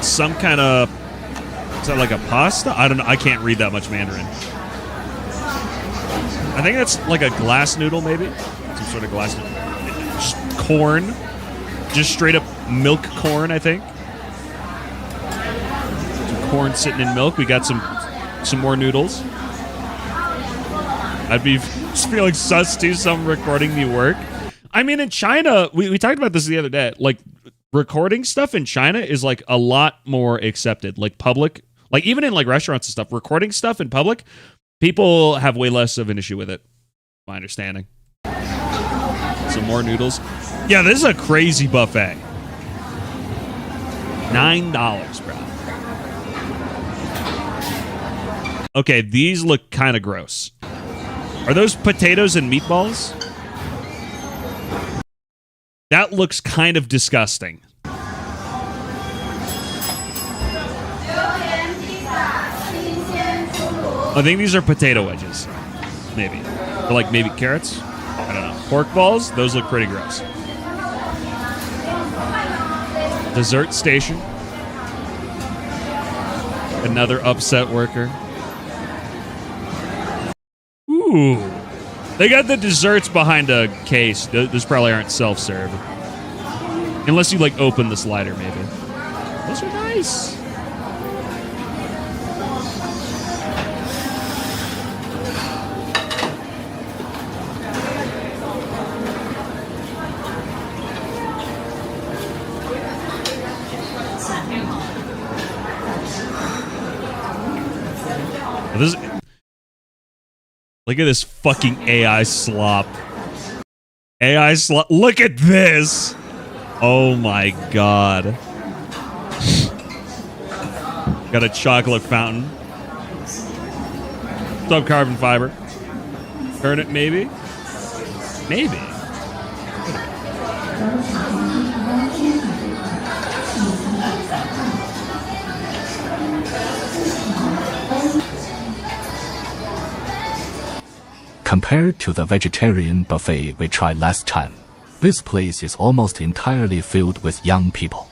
Some kind of... Is that like a pasta? I don't know. I can't read that much Mandarin. I think that's like a glass noodle, maybe. Some sort of glass noodle. Just corn. Just straight up milk corn, I think. Some corn sitting in milk. We got some more noodles. I'd be just feeling sus to some recording me work. I mean, in China, we talked about this the other day. Like, recording stuff in China is like a lot more accepted. Like public, like even in like restaurants and stuff, recording stuff in public, people have way less of an issue with it. My understanding. Some more noodles. Yeah, this is a crazy buffet. $9, bro. Okay, these look kind of gross. Are those potatoes and meatballs? That looks kind of disgusting. I think these are potato wedges. Maybe. Or like maybe carrots? I don't know. Pork balls? Those look pretty gross. Dessert station. Another upset worker. Ooh. They got the desserts behind a case. Those probably aren't self-serve. Unless you, like, open the slider, maybe. Those are nice. Look at this fucking AI slop. AI slop. Look at this. Oh my god. Got a chocolate fountain. Some carbon fiber. Turn it, maybe? Maybe. Compared to the vegetarian buffet we tried last time, this place is almost entirely filled with young people.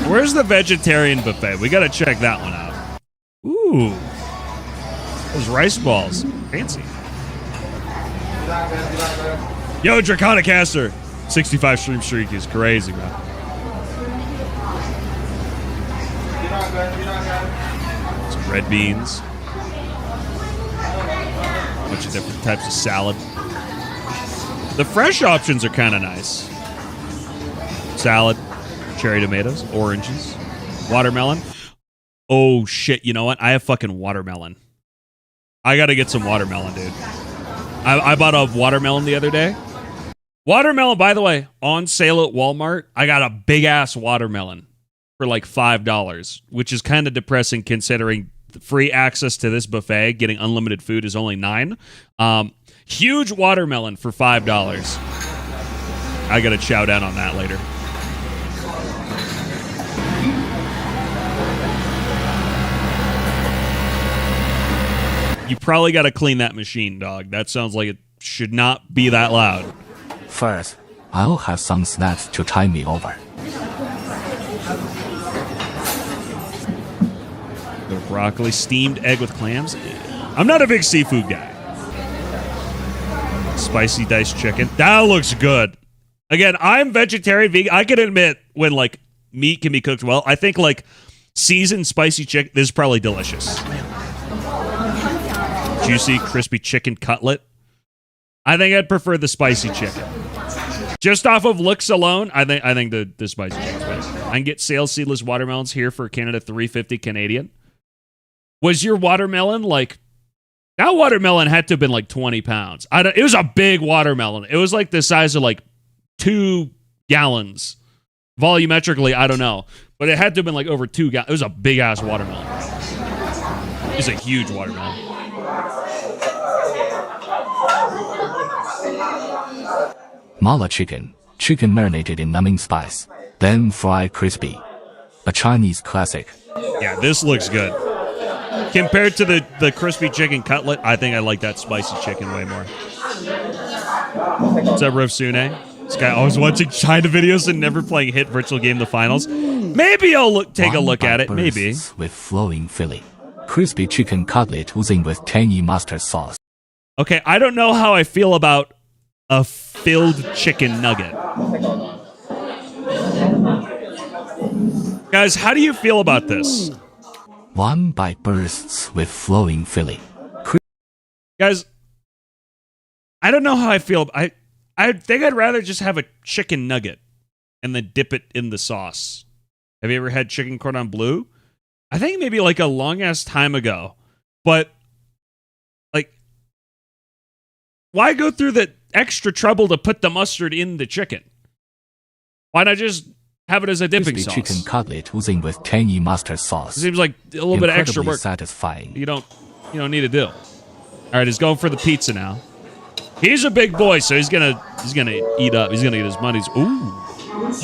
Where's the vegetarian buffet? We gotta check that one out. Ooh. Those rice balls. Fancy. Yo, Draconicaster. 65 stream streak is crazy, bro. Some red beans. Bunch of different types of salad. The fresh options are kind of nice. Salad, cherry tomatoes, oranges, watermelon. Oh shit, you know what? I have fucking watermelon. I gotta get some watermelon, dude. I bought a watermelon the other day. Watermelon, by the way, on sale at Walmart. I got a big ass watermelon for like $5, which is kind of depressing considering free access to this buffet, getting unlimited food is only $9. Huge watermelon for $5. I gotta chow down on that later. You probably gotta clean that machine, dog. That sounds like it should not be that loud. First, I'll have some snacks to tide me over. The broccoli, steamed egg with clams. I'm not a big seafood guy. Spicy diced chicken. That looks good. Again, I'm vegetarian, vegan. I can admit when like meat can be cooked well. I think like seasoned spicy chicken, this is probably delicious. Juicy, crispy chicken cutlet. I think I'd prefer the spicy chicken. Just off of looks alone, I think the spicy chicken's best. I can get sales seedless watermelons here for Canada, $3.50 Canadian. Was your watermelon like... That watermelon had to have been like 20 pounds. It was a big watermelon. It was like the size of like 2 gallons. Volumetrically, I don't know. But it had to have been like over 2 gallons. It was a big-ass watermelon. It was a huge watermelon. Mala chicken, chicken marinated in numbing spice, then fried crispy. A Chinese classic. Yeah, this looks good. Compared to the crispy chicken cutlet, I think I like that spicy chicken way more. What's up, Rofsune? This guy always watching China videos and never playing hit virtual game the finals. Maybe I'll take a look at it. Maybe. With flowing filling, Crispy chicken cutlet oozing with tangy mustard sauce. Okay, I don't know how I feel about a filled chicken nugget. Guys, how do you feel about this? One bite bursts with flowing filling. Guys, I don't know how I feel. I think I'd rather just have a chicken nugget and then dip it in the sauce. Have you ever had chicken cordon bleu? I think maybe like a long-ass time ago. But, like, why go through the extra trouble to put the mustard in the chicken? Why not just have it as a dipping Crispy sauce? Chicken cutlet oozing with tangy mustard sauce. It seems like a little bit of extra work. Satisfying. You don't need to do. All right, he's going for the pizza now. He's a big boy, so he's gonna eat up. He's gonna eat his money's. Ooh,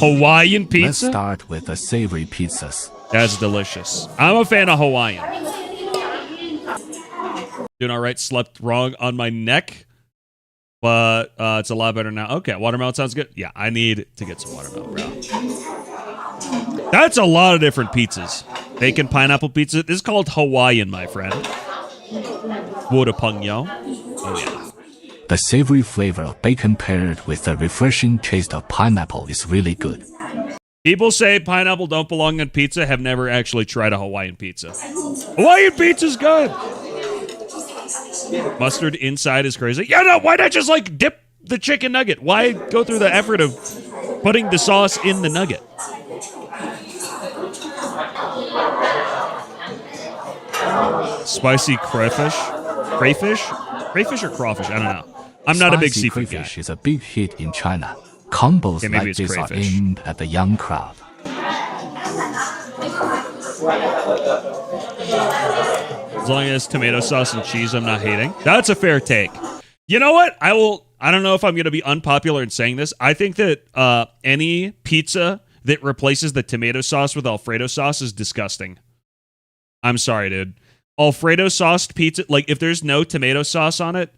Hawaiian pizza. Let's start with the savory pizzas. That's delicious. I'm a fan of Hawaiian. Doing all right. Slept wrong on my neck, but it's a lot better now. Okay, watermelon sounds good. Yeah, I need to get some watermelon, bro. That's a lot of different pizzas. Bacon pineapple pizza. This is called Hawaiian, my friend. Wodapungyo. Oh yeah. The savory flavor of bacon paired with the refreshing taste of pineapple is really good. People say pineapple don't belong on pizza, have never actually tried a Hawaiian pizza. Hawaiian pizza's good! Mustard inside is crazy. Yeah, no, why not just, like, dip the chicken nugget? Why go through the effort of putting the sauce in the nugget? Spicy crayfish? Crayfish? Crayfish or crawfish? I don't know. I'm not a big seafood guy. Crayfish is a big hit in China. Combos yeah, like this crayfish. are aimed at the young crowd. As long as tomato sauce and cheese, I'm not hating. That's a fair take. You know what? I don't know if I'm going to be unpopular in saying this. I think that any pizza that replaces the tomato sauce with Alfredo sauce is disgusting. I'm sorry, dude. Alfredo sauced pizza, like if there's no tomato sauce on it,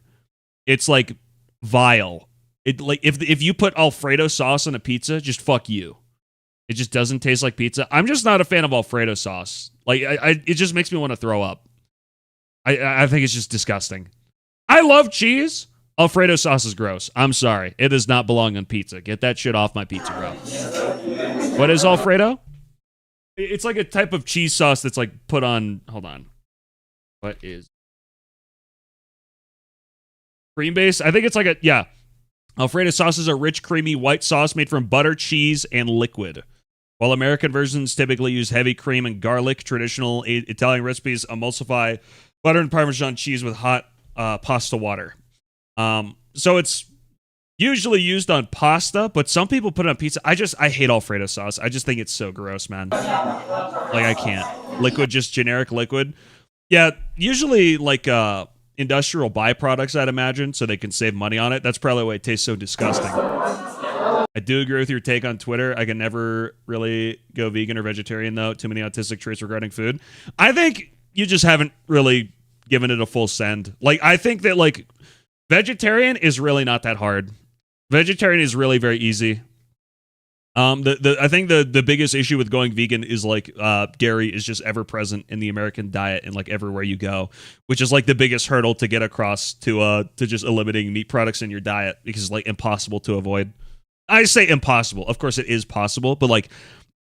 it's like vile. It like if you put Alfredo sauce on a pizza, just fuck you. It just doesn't taste like pizza. I'm just not a fan of Alfredo sauce. Like it just makes me want to throw up. I think it's just disgusting. I love cheese. Alfredo sauce is gross. I'm sorry. It does not belong on pizza. Get that shit off my pizza, bro. What is Alfredo? It's like a type of cheese sauce that's like put on. Hold on. What is cream base? I think it's like a yeah. Alfredo sauce is a rich, creamy white sauce made from butter, cheese, and liquid. While American versions typically use heavy cream and garlic, traditional Italian recipes emulsify butter and Parmesan cheese with hot pasta water. So it's usually used on pasta, but some people put it on pizza. I hate Alfredo sauce. I just think it's so gross, man. Like I can't. Liquid, just generic liquid. Yeah, usually like industrial byproducts, I'd imagine, so they can save money on it. That's probably why it tastes so disgusting. I do agree with your take on Twitter. I can never really go vegan or vegetarian, though. Too many autistic traits regarding food. I think you just haven't really given it a full send. Like, I think that, like, vegetarian is really not that hard. Vegetarian is really very easy. I think the biggest issue with going vegan is like dairy is just ever present in the American diet and like everywhere you go, which is like the biggest hurdle to get across to just eliminating meat products in your diet because it's like impossible to avoid. I say impossible. Of course it is possible, but like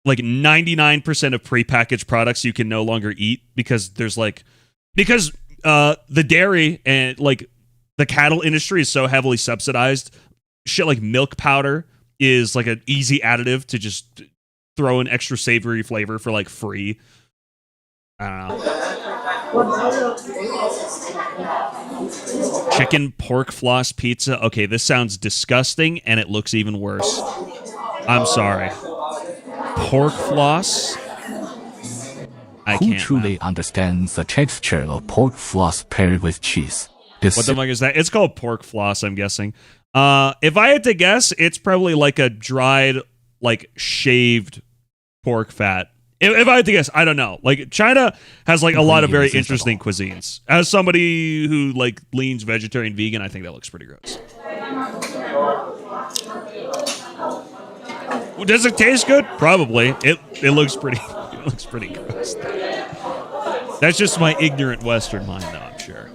99% of prepackaged products you can no longer eat because the dairy and like the cattle industry is so heavily subsidized. Shit like milk powder is like an easy additive to just throw an extra savory flavor for like free. I don't know. Chicken pork floss pizza. Okay, this sounds disgusting and it looks even worse. I'm sorry. Pork floss? Who truly understands the texture of pork floss paired with cheese? What the fuck is that? It's called pork floss, I'm guessing. If I had to guess, it's probably like a dried, like shaved pork fat. If I had to guess, I don't know. Like China has like a lot of very interesting cuisines. As somebody who like leans vegetarian vegan, I think that looks pretty gross. Does it taste good? Probably. It looks pretty. It looks pretty gross. That's just my ignorant Western mind, though, I'm sure.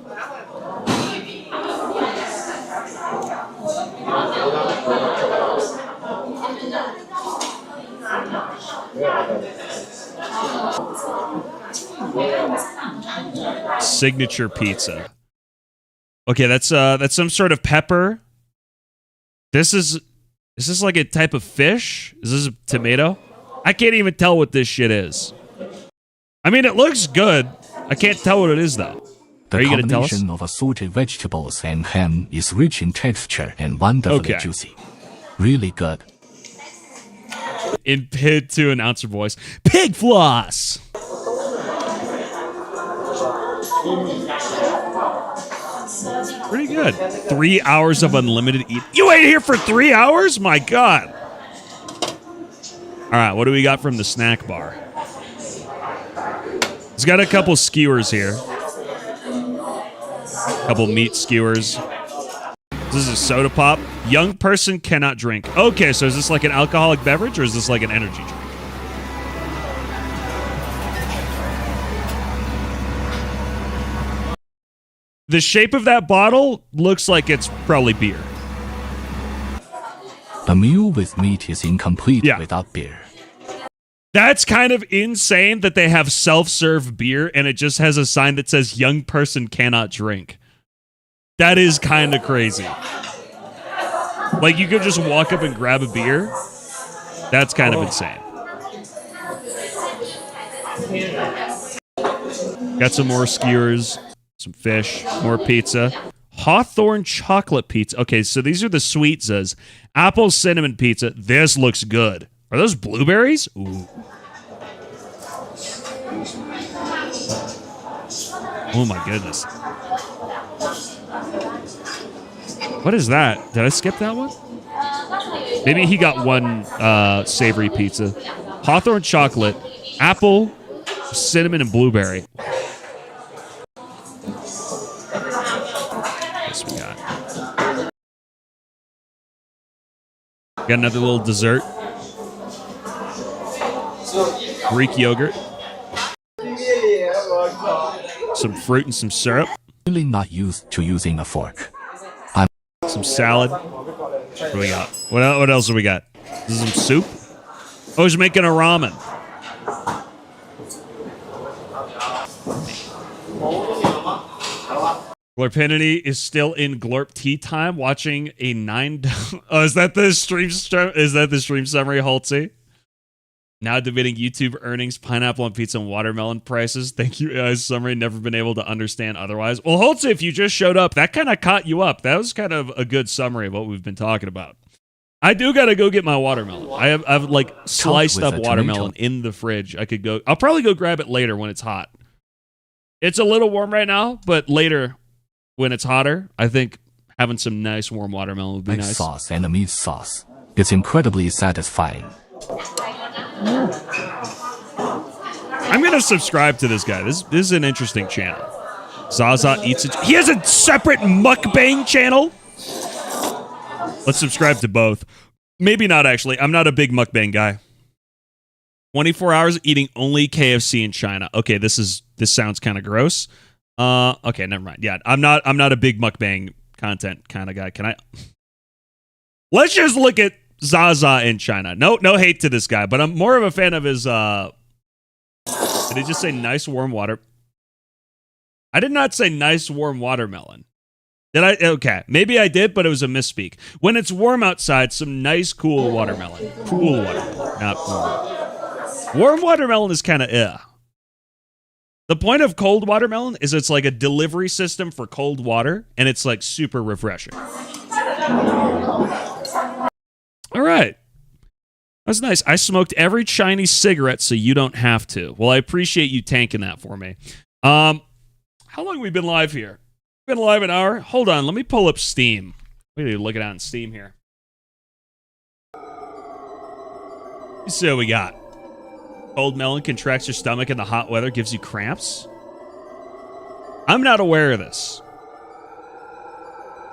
Signature pizza. Okay, that's some sort of pepper. Is this like a type of fish? Is this a tomato? I can't even tell what this shit is. I mean, it looks good. I can't tell what it is, though. The Are you going to tell us? combination of assorted vegetables and ham is rich in texture and wonderfully juicy. Really good. In Pid 2 announcer voice, pig floss! Pretty good. 3 hours of unlimited eat. You ate here for 3 hours? My God. All right, what do we got from the snack bar? It's got a couple skewers here. Couple meat skewers. This is a soda pop. Young person cannot drink. Okay, so is this like an alcoholic beverage or is this like an energy drink? The shape of that bottle looks like it's probably beer. A meal with meat is incomplete without beer. That's kind of insane that they have self-serve beer and it just has a sign that says young person cannot drink. That is kind of crazy. Like, you could just walk up and grab a beer. That's kind of insane. Got some more skewers, some fish, more pizza. Hawthorne chocolate pizza. Okay, so these are the sweetzas. Apple cinnamon pizza. This looks good. Are those blueberries? Ooh. Oh my goodness. What is that? Did I skip that one? Maybe he got one savory pizza. Hawthorne chocolate, apple, cinnamon, and blueberry. What we got? Got another little dessert. Greek yogurt. Some fruit and some syrup. Really not used to using a fork. Some salad. What do we got? What else do we got? This is some soup. Oh, he's making a ramen. Glorpinity is still in Glorp tea time, watching a 9. Oh, is that the stream? Is that the stream summary, Holtzy? Now debating YouTube earnings, pineapple on pizza, and watermelon prices. Thank you, AI summary. Never been able to understand otherwise. Well, Holtzy, if you just showed up, that kind of caught you up. That was kind of a good summary of what we've been talking about. I do gotta go get my watermelon. I've like sliced up watermelon in the fridge. I'll probably go grab it later when it's hot. It's a little warm right now, but later when it's hotter, I think having some nice warm watermelon would be nice. Sauce and a meat sauce. It's incredibly satisfying. I'm gonna subscribe to this guy. This is an interesting channel. Zaza eats it. He has a separate mukbang channel. Let's subscribe to both. Maybe not, actually. I'm not a big mukbang guy. 24 hours eating only KFC in China. Okay, this sounds kind of gross. Okay, never mind. Yeah, I'm not a big mukbang content kind of guy. Can I? Let's just look at Zaza in China. No hate to this guy, but I'm more of a fan of his. Did he just say nice warm water? I did not say nice warm watermelon. Did I? Okay, maybe I did, but it was a misspeak. When it's warm outside, some nice cool watermelon. Cool watermelon, not warm. Warm watermelon is kind of The point of cold watermelon is it's like a delivery system for cold water, and it's like super refreshing. All right. That's nice. I smoked every Chinese cigarette so you don't have to. Well, I appreciate you tanking that for me. How long have we been live here? Been live an hour? Hold on. Let me pull up Steam. We need to look it out in Steam here. So we got cold melon contracts your stomach in the hot weather, gives you cramps. I'm not aware of this.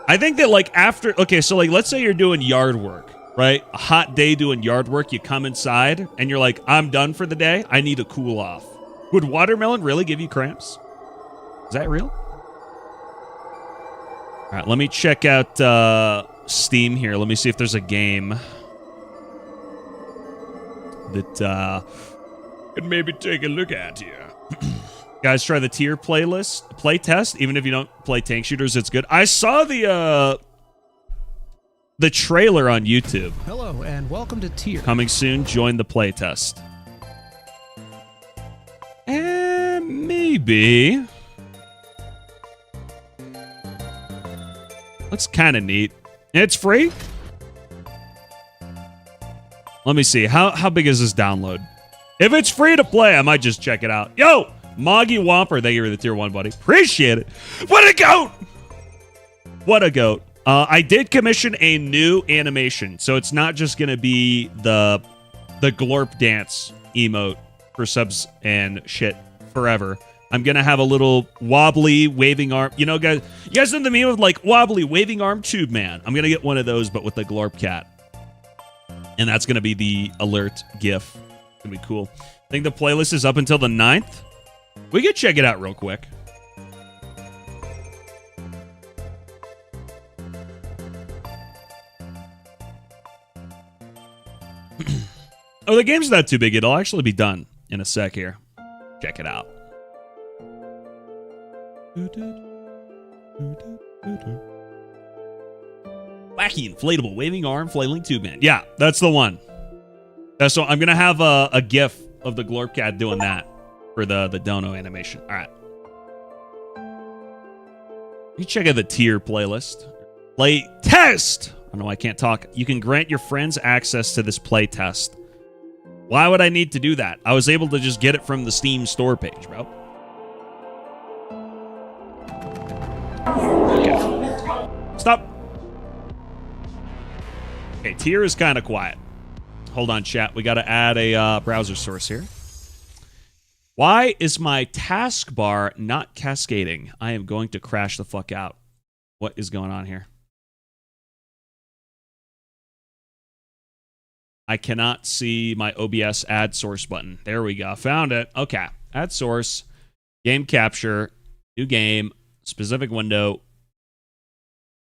I think that like after, okay, so like let's say you're doing yard work, right? A hot day doing yard work, you come inside and you're like, I'm done for the day. I need to cool off. Would watermelon really give you cramps? Is that real? All right, let me check out Steam here. Let me see if there's a game that could maybe take a look at here. Guys, try the tier play test. Even if you don't play tank shooters, it's good. I saw the trailer on YouTube. Hello and welcome to Tier. Coming soon. Join the play test. And maybe. Looks kind of neat. It's free. Let me see. How big is this download? If it's free to play, I might just check it out. Yo, Moggy Whomper, thank you for the tier 1, buddy. Appreciate it. What a goat! What a goat. I did commission a new animation, so it's not just going to be the glorp dance emote for subs and shit forever. I'm going to have a little wobbly waving arm. You know, guys, you guys know the meme of like wobbly waving arm tube man. I'm going to get one of those, but with the glorp cat. And that's going to be the alert gif. It's going to be cool. I think the playlist is up until the 9th. We could check it out real quick. Oh, the game's not too big. It'll actually be done in a sec here. Check it out. Wacky inflatable waving arm flailing tube man. Yeah, that's the one. So I'm gonna have a GIF of the glorp cat doing that for the dono animation. All right. You check out the tier playlist. Play test. Oh no, I can't talk. You can grant your friends access to this play test. Why would I need to do that? I was able to just get it from the Steam store page, bro. Okay. Stop. Okay, tier is kind of quiet. Hold on, chat. We got to add a browser source here. Why is my taskbar not cascading? I am going to crash the fuck out. What is going on here? I cannot see my OBS add source button. There we go. Found it. Okay. Add source. Game capture. New game. Specific window.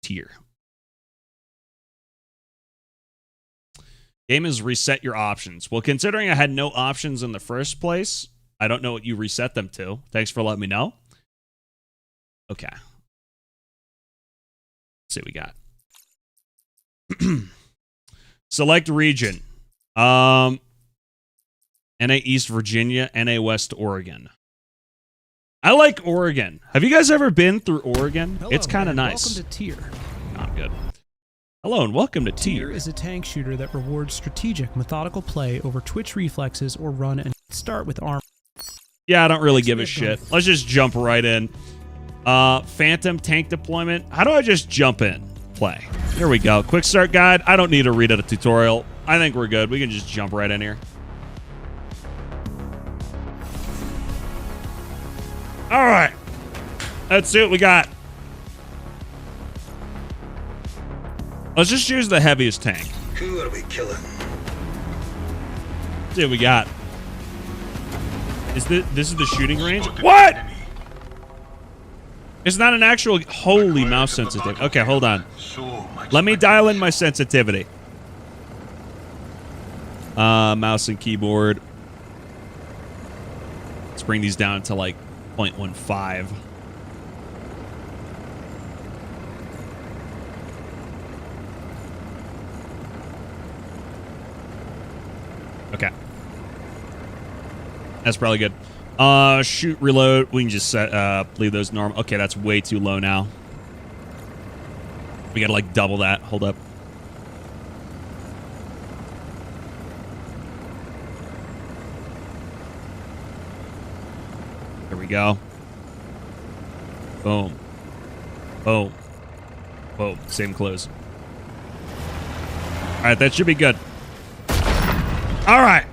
Tier. Game is reset your options. Well, considering I had no options in the first place, I don't know what you reset them to. Thanks for letting me know. Okay. Let's see what we got. Select region. NA East Virginia, NA West Oregon. I like Oregon. Have you guys ever been through Oregon? Hello, it's kind of nice. Welcome to Tier. Not good. Hello and welcome to Tier. Tier is a tank shooter that rewards strategic, methodical play over twitch reflexes or run and start with arm. Yeah, I don't really give a shit. Let's just jump right in. Phantom tank deployment. How do I just jump in? Play. Here we go. Quick start guide. I don't need to read a tutorial. I think we're good. We can just jump right in here. All right. Let's see what we got. Let's just use the heaviest tank. Who are we killing? Let's see what we got. This is the shooting range? What? It's not an actual... Holy mouse sensitivity. Okay, hold on. Let me dial in my sensitivity. Mouse and keyboard. Let's bring these down to like 0.15. Okay. That's probably good. Shoot, reload. We can just set, leave those normal. Okay, that's way too low now. We gotta like double that. Hold up. There we go. Boom. Boom. Boom. Same close. All right, that should be good. All right.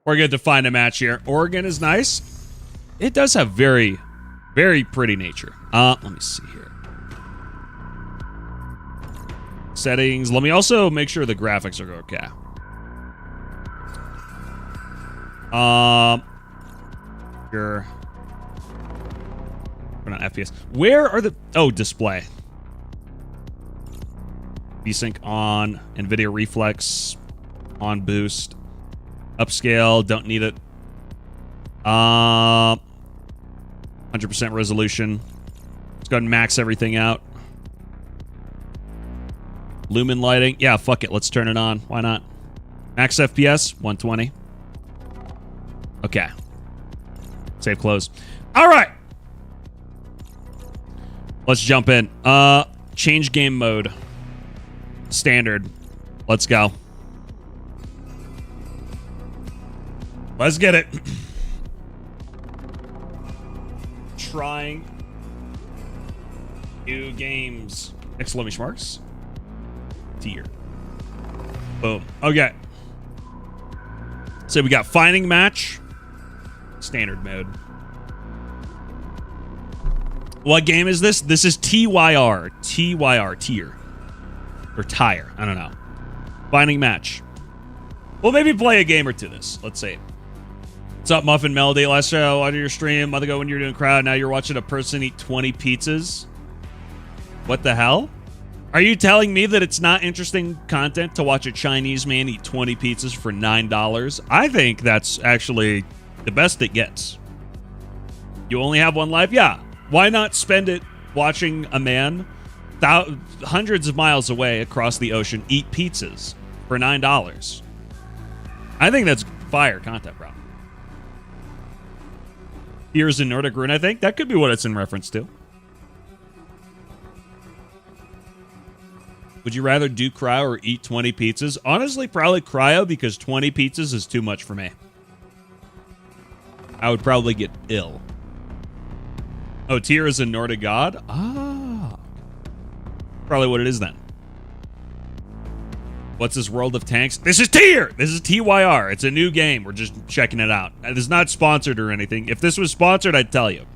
We're good to find a match here. Oregon is nice. It does have very, very pretty nature. Let me see here. Settings. Let me also make sure the graphics are okay. Sure. We're not FPS. Where are the... Oh, display. VSync on. NVIDIA Reflex on boost. Upscale. Don't need it. 100% resolution. Let's go ahead and max everything out. Lumen lighting. Yeah, fuck it. Let's turn it on. Why not? Max FPS, 120. Okay. Save close. All right. Let's jump in. Change game mode. Standard. Let's go. Let's get it. Trying new games. Exclamation marks. Tier. Boom. Okay. So we got finding match. Standard mode. What game is this? This is TYR. TYR. Tier. Or tire. I don't know. Finding match. We'll maybe play a game or two this. Let's see. What's up, Muffin Melody? Last show on your stream, a month ago when you were doing crowd, now you're watching a person eat 20 pizzas. What the hell? Are you telling me that it's not interesting content to watch a Chinese man eat 20 pizzas for $9? I think that's actually the best it gets. You only have one life? Yeah. Why not spend it watching a man hundreds of miles away across the ocean eat pizzas for $9? I think that's fire content, bro. Here's in Nordic Rune, I think. That could be what it's in reference to. Would you rather do cryo or eat 20 pizzas? Honestly, probably cryo, because 20 pizzas is too much for me. I would probably get ill. Oh, Tyr is a Nordic god? Ah. Probably what it is then. What's this World of Tanks? This is Tyr! This is TYR. It's a new game. We're just checking it out. It is not sponsored or anything. If this was sponsored, I'd tell you.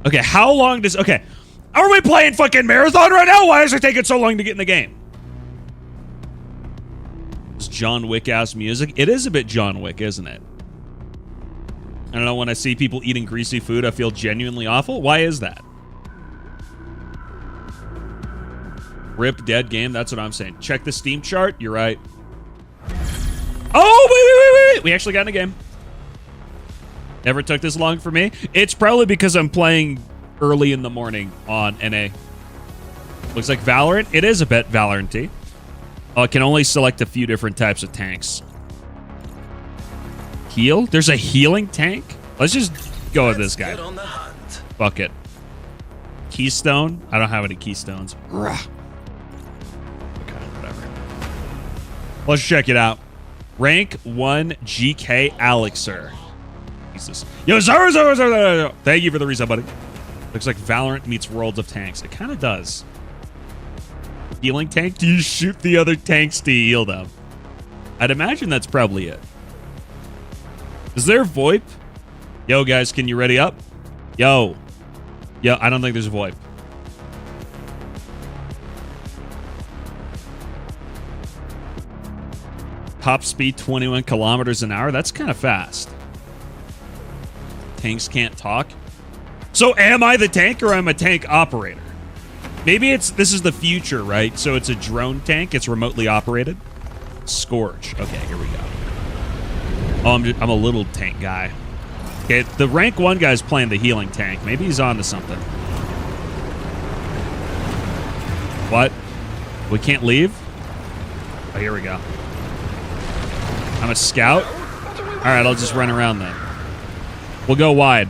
Okay, how long does... Okay, are we playing fucking Marathon right now? Why is it taking so long to get in the game? It's John Wick-ass music. It is a bit John Wick, isn't it? I don't know, when I see people eating greasy food, I feel genuinely awful. Why is that? Rip dead game, that's what I'm saying. Check the Steam chart, you're right. Oh, wait. We actually got in a game. Never took this long for me. It's probably because I'm playing early in the morning on NA. Looks like Valorant. It is a bit Valorant-y. I can only select a few different types of tanks. Heal? There's a healing tank? Let's just go with this guy. Fuck it. Keystone? I don't have any keystones. Okay, whatever. Let's check it out. Rank 1 GK Elixir. Jesus. Yo, Zara. Thank you for the reset, buddy. Looks like Valorant meets World of Tanks. It kind of does. Healing tank? Do you shoot the other tanks to heal them? I'd imagine that's probably it. Is there VoIP? Yo, guys, can you ready up? Yo, I don't think there's VoIP. Top speed 21 kilometers an hour. That's kind of fast. Tanks can't talk. So am I the tank or am I a tank operator? Maybe this is the future, right? So it's a drone tank. It's remotely operated. Scorch. Okay, here we go. Oh, I'm a little tank guy. Okay, the rank 1 guy's playing the healing tank. Maybe he's on to something. What? We can't leave? Oh, here we go. I'm a scout? All right, I'll just run around then. We'll go wide.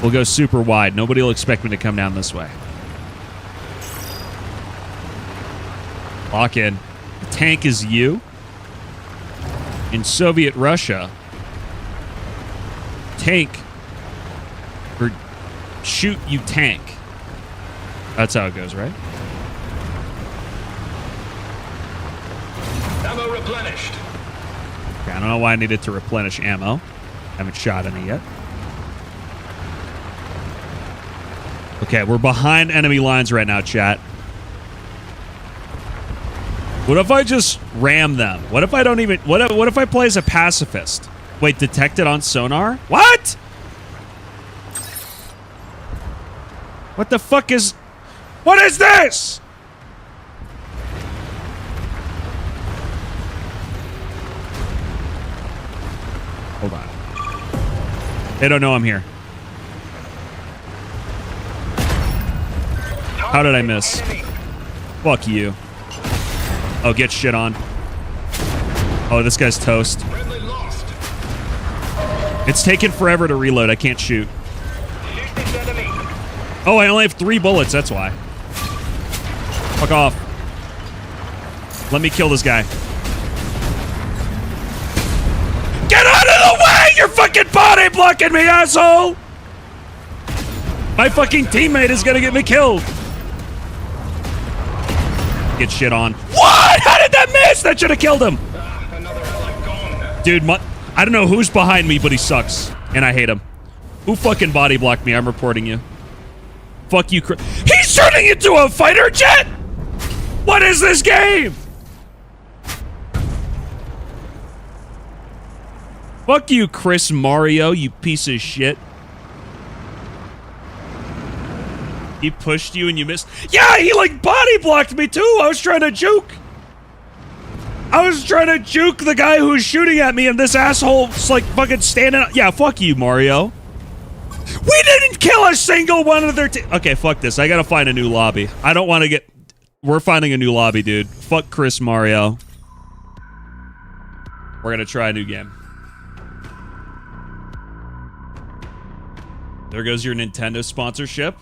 We'll go super wide. Nobody will expect me to come down this way. Lock in. The tank is you. In Soviet Russia, tank or shoot you tank. That's how it goes, right? Ammo replenished. Okay, I don't know why I needed to replenish ammo. Haven't shot any yet. Okay, we're behind enemy lines right now, chat. What if I just ram them? What if I don't even... What if I play as a pacifist? Wait, detected on sonar? What? What the fuck is... What is this? Hold on. They don't know I'm here. How did I miss? Fuck you. Oh, get shit on. Oh, this guy's toast. It's taken forever to reload. I can't shoot. Oh, I only have 3 bullets. That's why. Fuck off. Let me kill this guy. Get out of the way! You're fucking body blocking me, asshole! My fucking teammate is gonna get me killed. Get shit on. What? How did that miss? That should have killed him. Dude, I don't know who's behind me, but he sucks. And I hate him. Who fucking body blocked me? I'm reporting you. Fuck you, Chris. He's turning into a fighter jet? What is this game? Fuck you, Chris Mario, you piece of shit. He pushed you and you missed. Yeah, he like body blocked me too. I was trying to juke. I was trying to juke the guy who was shooting at me and this asshole's like fucking standing up. Yeah, fuck you, Mario. We didn't kill a single one of their team. Okay, fuck this. I gotta find a new lobby. I don't want to get... We're finding a new lobby, dude. Fuck Chris Mario. We're gonna try a new game. There goes your Nintendo sponsorship.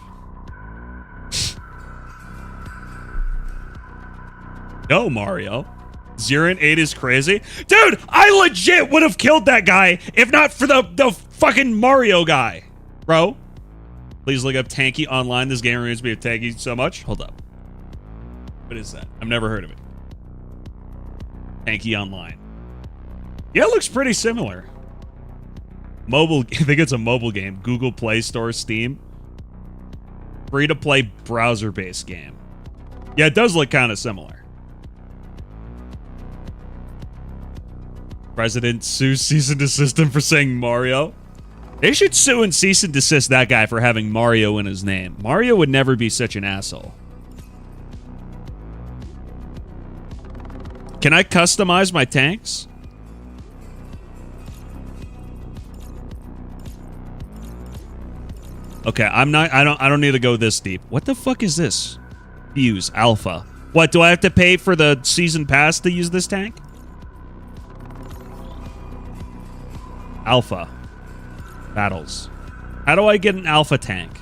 No, Mario. 0 and 8 is crazy. Dude, I legit would have killed that guy if not for the fucking Mario guy. Bro, please look up Tanky online. This game reminds me of Tanky so much. Hold up. What is that? I've never heard of it. Tanky online. Yeah, it looks pretty similar. Mobile, I think it's a mobile game. Google Play Store, Steam. Free-to-play browser-based game. Yeah, it does look kind of similar. President sues cease and desist him for saying Mario. They should sue and cease and desist that guy for having Mario in his name. Mario would never be such an asshole. Can I customize my tanks? Okay, I don't need to go this deep. What the fuck is this? Fuse Alpha. What, do I have to pay for the season pass to use this tank? Alpha. Battles. How do I get an alpha tank?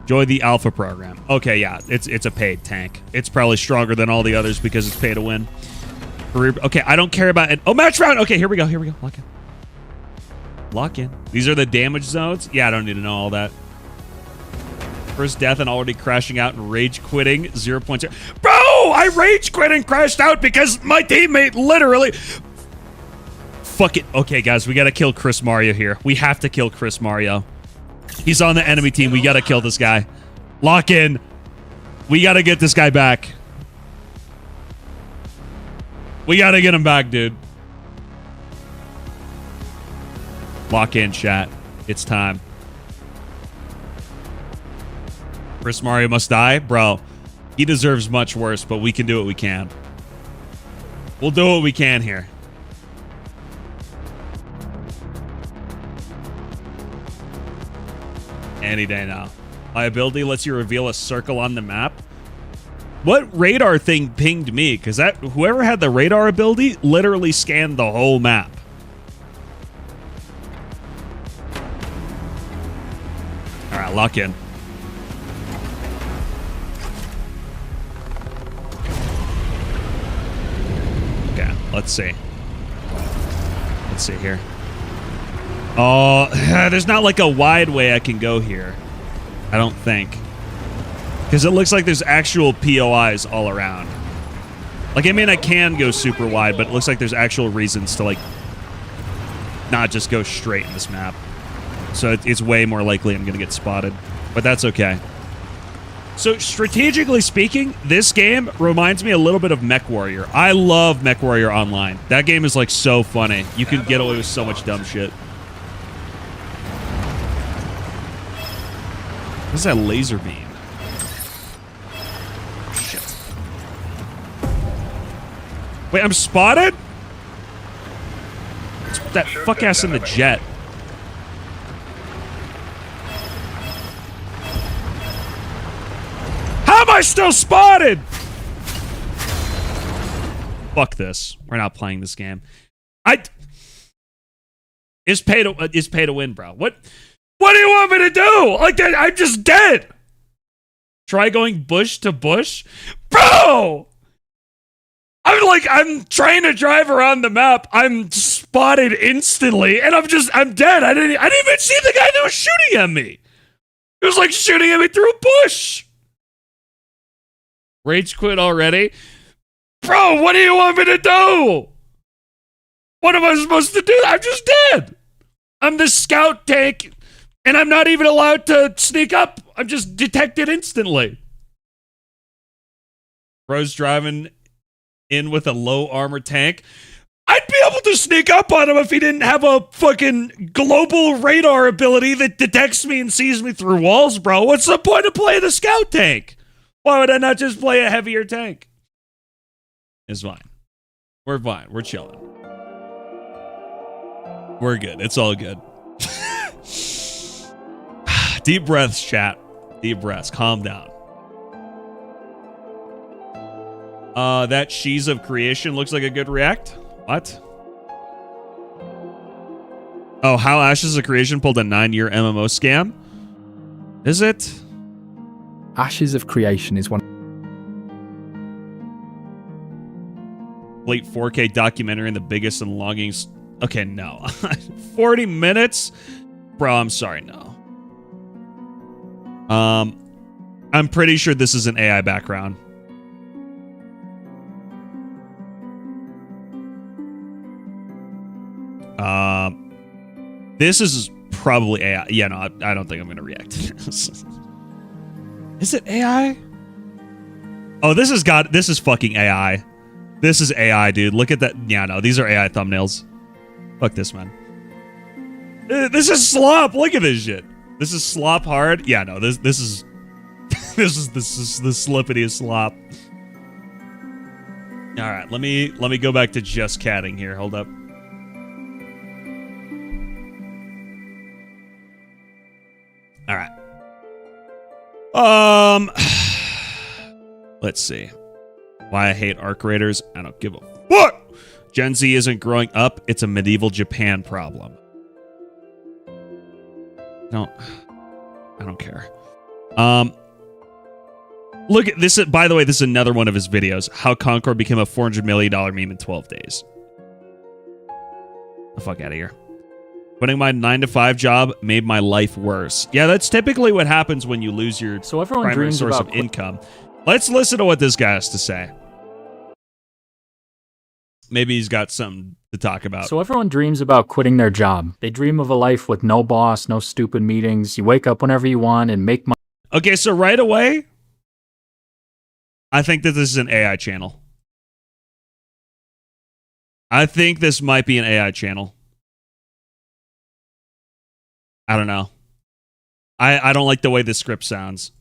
Join the alpha program. Okay, yeah, it's a paid tank. It's probably stronger than all the others because it's pay to win. Okay, I don't care about it. Oh, match round. Okay, here we go. Here we go. Lock in. Lock in. These are the damage zones. Yeah, I don't need to know all that. First death and already crashing out and rage quitting. 0.0. Bro, I rage quit and crashed out because my teammate literally... Fuck it. Okay, guys, we gotta kill Chris Mario here. We have to kill Chris Mario. He's on the enemy team. We gotta kill this guy. Lock in. We gotta get this guy back. We gotta get him back, dude. Lock in, chat. It's time. Chris Mario must die? Bro, he deserves much worse, but we can do what we can. We'll do what we can here. Any day now. My ability lets you reveal a circle on the map. What radar thing pinged me? Because that whoever had the radar ability literally scanned the whole map. All right, lock in. Okay, let's see. Let's see here. Oh, there's not like a wide way I can go here. I don't think. Because it looks like there's actual POIs all around. Like, I mean, I can go super wide, but it looks like there's actual reasons to, like, not just go straight in this map. So it's way more likely I'm going to get spotted. But that's okay. So strategically speaking, this game reminds me a little bit of MechWarrior. I love MechWarrior Online. That game is like so funny. You can get away with so much dumb shit. What is that laser beam? Shit. Wait, I'm spotted? Let's put that fuck ass in the jet. How am I still spotted? Fuck this. We're not playing this game. It's pay to win, bro. What do you want me to do? Like that, I'm just dead. Try going bush to bush? Bro! I'm trying to drive around the map. I'm spotted instantly, and I'm dead. I didn't even see the guy that was shooting at me. He was like shooting at me through a bush. Rage quit already? Bro, what do you want me to do? What am I supposed to do? I'm just dead. I'm the scout tank, and I'm not even allowed to sneak up. I'm just detected instantly. Bro's driving in with a low armor tank. I'd be able to sneak up on him if he didn't have a fucking global radar ability that detects me and sees me through walls, bro. What's the point of playing the scout tank? Why would I not just play a heavier tank? It's fine. We're fine. We're chilling. We're good. It's all good. Deep breaths, chat. Deep breaths. Calm down. That She's of Creation looks like a good react. What? Oh, how Ashes of Creation pulled a 9-year MMO scam? Is it? Ashes of Creation is one. Late 4K documentary and the biggest and longings. Okay, no. 40 minutes? Bro, I'm sorry, no. I'm pretty sure this is an AI background. This is probably AI. Yeah, no, I don't think I'm going to react to this. Is it AI? Oh, this is fucking AI. This is AI, dude. Look at that. Yeah, no, these are AI thumbnails. Fuck this, man. This is slop. Look at this shit. This is slop hard. Yeah, no, this is this is the slippity slop. All right, let me go back to just catting here. Hold up. All right. Let's see. Why I hate arc raiders. I don't give a fuck. Gen Z isn't growing up. It's a medieval Japan problem. I don't care. Look at this. By the way, this is another one of his videos. How Concord became a $400 million meme in 12 days. The fuck out of here. Quitting my 9-to-5 job made my life worse. Yeah, that's typically what happens when you lose your primary source of income. Let's listen to what this guy has to say. Maybe he's got something to talk about. So everyone dreams about quitting their job. They dream of a life with no boss, no stupid meetings. You wake up whenever you want and make money. Okay, so right away, I think that this is an AI channel. I think this might be an AI channel. I don't know. I don't like the way this script sounds.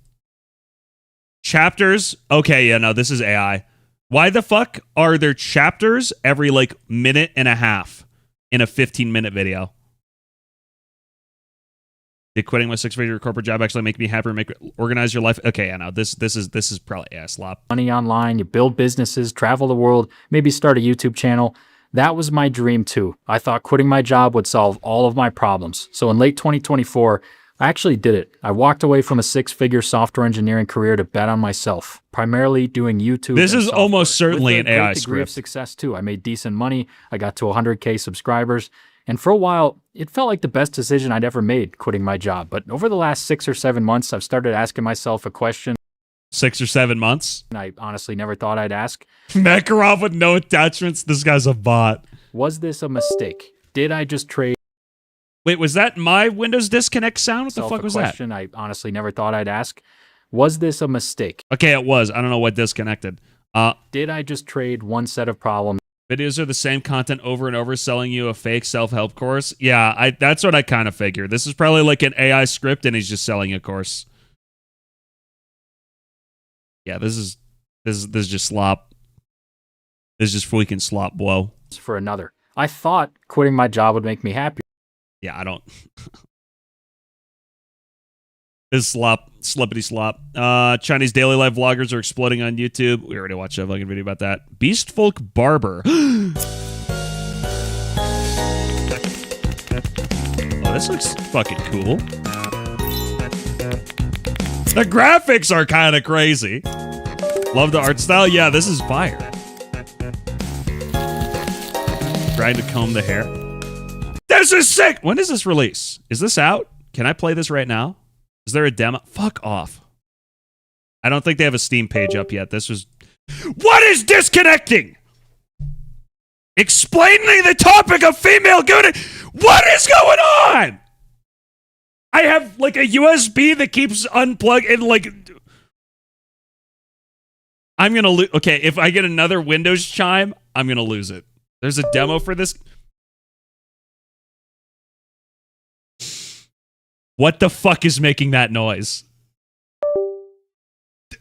Chapters. Okay, yeah, no, this is AI. Why the fuck are there chapters every like minute and a half in a 15-minute video? Did quitting my 6-figure corporate job actually make me happier, organize your life? Okay, yeah, no, this is probably AI slop. Money online, you build businesses, travel the world, maybe start a YouTube channel. That was my dream too. I thought quitting my job would solve all of my problems. So in late 2024, I actually did it. I walked away from a 6-figure software engineering career to bet on myself, primarily doing YouTube. This is almost certainly an AI script. Of success too. I made decent money. I got to 100K subscribers. And for a while, it felt like the best decision I'd ever made, quitting my job. But over the last 6 or 7 months, I've started asking myself a question. 6 or 7 months? I honestly never thought I'd ask. Makarov with no attachments. This guy's a bot. Was this a mistake? Did I just trade? Wait, was that my Windows disconnect sound? What the fuck was that? I honestly never thought I'd ask. Was this a mistake? Okay, it was. I don't know what disconnected. Did I just trade one set of problems? Videos are the same content over and over, selling you a fake self-help course. Yeah, that's what I kind of figured. This is probably like an AI script, and he's just selling a course. Yeah, this is just slop. This is just freaking slop blow. For another. I thought quitting my job would make me happy. Yeah, I don't. This is slop, slippity slop. Chinese daily life vloggers are exploding on YouTube. We already watched a fucking video about that. Beast Folk Barber. Oh, this looks fucking cool. The graphics are kind of crazy. Love the art style. Yeah, this is fire. Trying to comb the hair. This is sick. When does this release? Is this out? Can I play this right now? Is there a demo? Fuck off. I don't think they have a Steam page up yet. This was... What is disconnecting? Explaining the topic of female good. What is going on? I have like a USB that keeps unplugging. Like, I'm gonna lose. Okay, if I get another Windows chime, I'm gonna lose it. There's a demo for this. What the fuck is making that noise?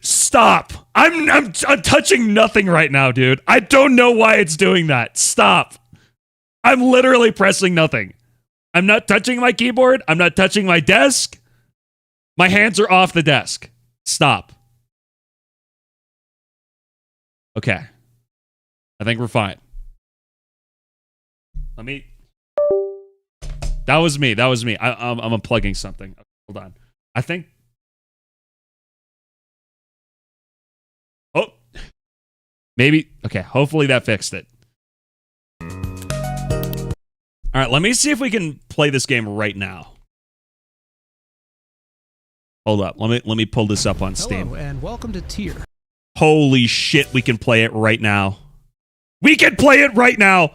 Stop! I'm touching nothing right now, dude. I don't know why it's doing that. Stop! I'm literally pressing nothing. I'm not touching my keyboard. I'm not touching my desk. My hands are off the desk. Stop. Okay. I think we're fine. Let me... That was me. That was me. I'm unplugging something. Hold on. I think... Oh! Maybe... Okay, hopefully that fixed it. Alright, let me see if we can play this game right now. Hold up. Let me pull this up on Steam. Hello, and welcome to Tier. Holy shit, we can play it right now. We can play it right now!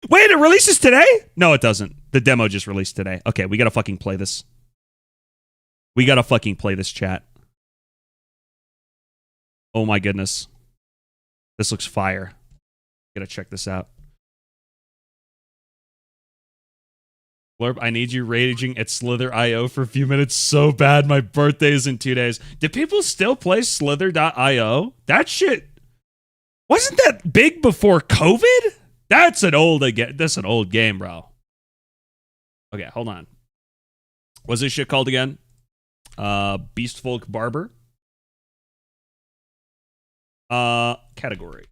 Wait, it releases today? No, it doesn't. The demo just released today. Okay, we gotta fucking play this. We gotta fucking play this, chat. Oh my goodness. This looks fire. Gotta check this out. Blurb, I need you raging at Slither.io for a few minutes so bad. My birthday is in 2 days. Do people still play Slither.io? That shit... Wasn't that big before COVID? That's an old game, bro. Okay, hold on. What's this shit called again? Beast Folk Barber. Category.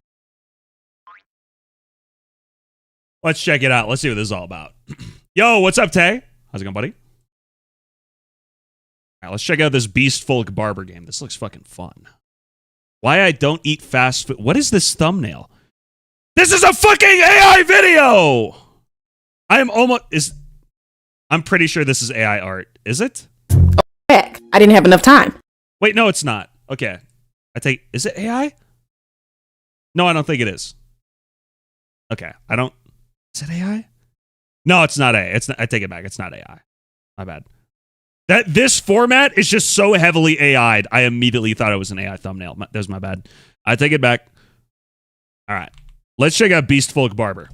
Let's check it out. Let's see what this is all about. Yo, what's up, Tay? How's it going, buddy? All right, let's check out this Beast Folk Barber game. This looks fucking fun. Why I don't eat fast food. What is this thumbnail? This is a fucking AI video! I'm pretty sure this is AI art. Is it? Heck, I didn't have enough time. Wait, no, it's not. Okay. Is it AI? No, I don't think it is. Okay, is it AI? No, it's not AI. I take it back. It's not AI. My bad. This format is just so heavily AI'd, I immediately thought it was an AI thumbnail. That was my bad. I take it back. All right. Let's check out Beast Folk Barber.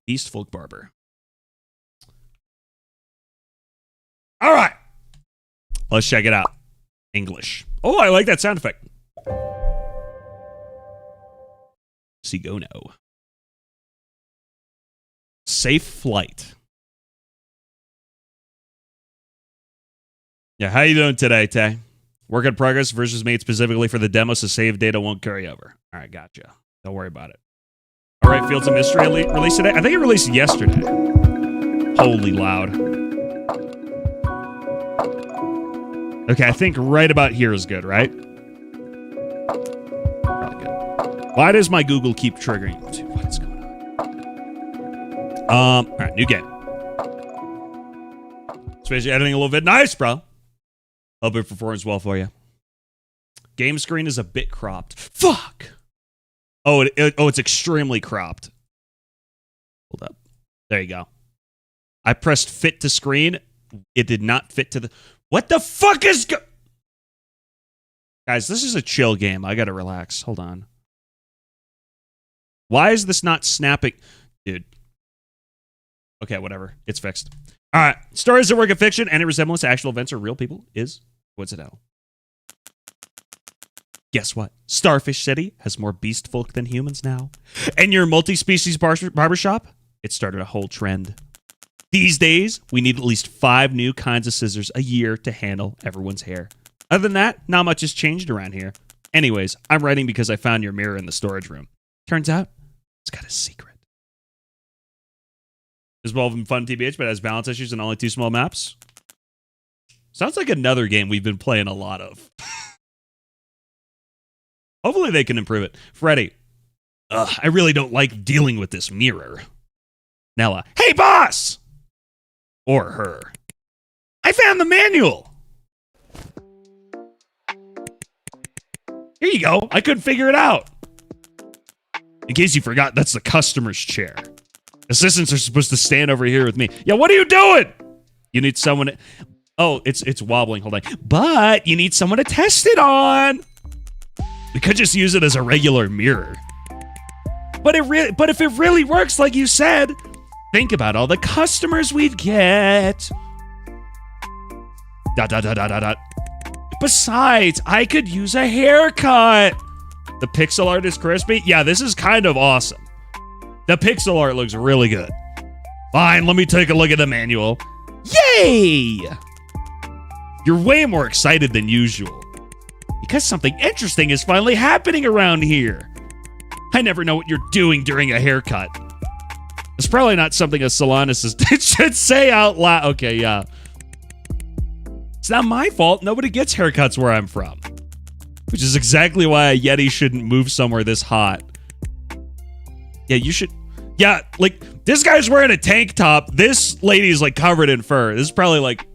Beast Folk Barber. All right. Let's check it out. English. Oh, I like that sound effect. Sigono. Safe flight. Yeah, how you doing today, Tay? Work in progress versus made specifically for the demo, so save data won't carry over. All right, gotcha. Don't worry about it. All right, Fields of Mystery released today. I think it released yesterday. Holy loud. Okay, I think right about here is good, right? Probably good. Why does my Google keep triggering? What is going on? All right, new game. Space editing a little bit. Nice, bro. Hope it performs well for you. Game screen is a bit cropped. Fuck. Oh, it's extremely cropped. Hold up. There you go. I pressed fit to screen. It did not fit to the... What the fuck is... Guys, this is a chill game. I gotta relax. Hold on. Why is this not snapping? Dude. Okay, whatever. It's fixed. All right. Stories are work of fiction. Any resemblance to actual events or real people is coincidental. Guess what? Starfish City has more beast folk than humans now. And your multi-species barbershop? It started a whole trend. These days, we need at least 5 new kinds of scissors a year to handle everyone's hair. Other than that, not much has changed around here. Anyways, I'm writing because I found your mirror in the storage room. Turns out, it's got a secret. It's well fun TBH, but has balance issues and only 2 small maps. Sounds like another game we've been playing a lot of. Hopefully they can improve it. Freddy, I really don't like dealing with this mirror. Nella, hey boss! Or her. I found the manual! Here you go. I couldn't figure it out. In case you forgot, that's the customer's chair. Assistants are supposed to stand over here with me. Yeah, what are you doing? You need someone to... Oh, it's wobbling. Hold on. But you need someone to test it on. We could just use it as a regular mirror. But if it really works like you said, think about all the customers we'd get. ... Besides, I could use a haircut. The pixel art is crispy. Yeah, this is kind of awesome. The pixel art looks really good. Fine, let me take a look at the manual. Yay! You're way more excited than usual. Because something interesting is finally happening around here. I never know what you're doing during a haircut. It's probably not something a salonist should say out loud. Okay, yeah. It's not my fault. Nobody gets haircuts where I'm from. Which is exactly why a Yeti shouldn't move somewhere this hot. Yeah, you should... Yeah, like, this guy's wearing a tank top. This lady's, like, covered in fur. This is probably, like,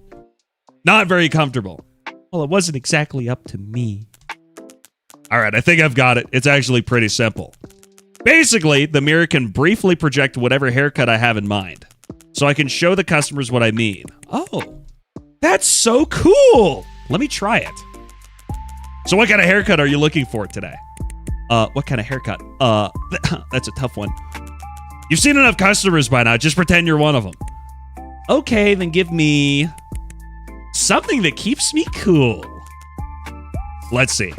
not very comfortable. Well, it wasn't exactly up to me. All right, I think I've got it. It's actually pretty simple. Basically, the mirror can briefly project whatever haircut I have in mind. So I can show the customers what I mean. Oh, that's so cool. Let me try it. So what kind of haircut are you looking for today? What kind of haircut? That's a tough one. You've seen enough customers by now. Just pretend you're one of them. Okay, then give me something that keeps me cool. Let's see.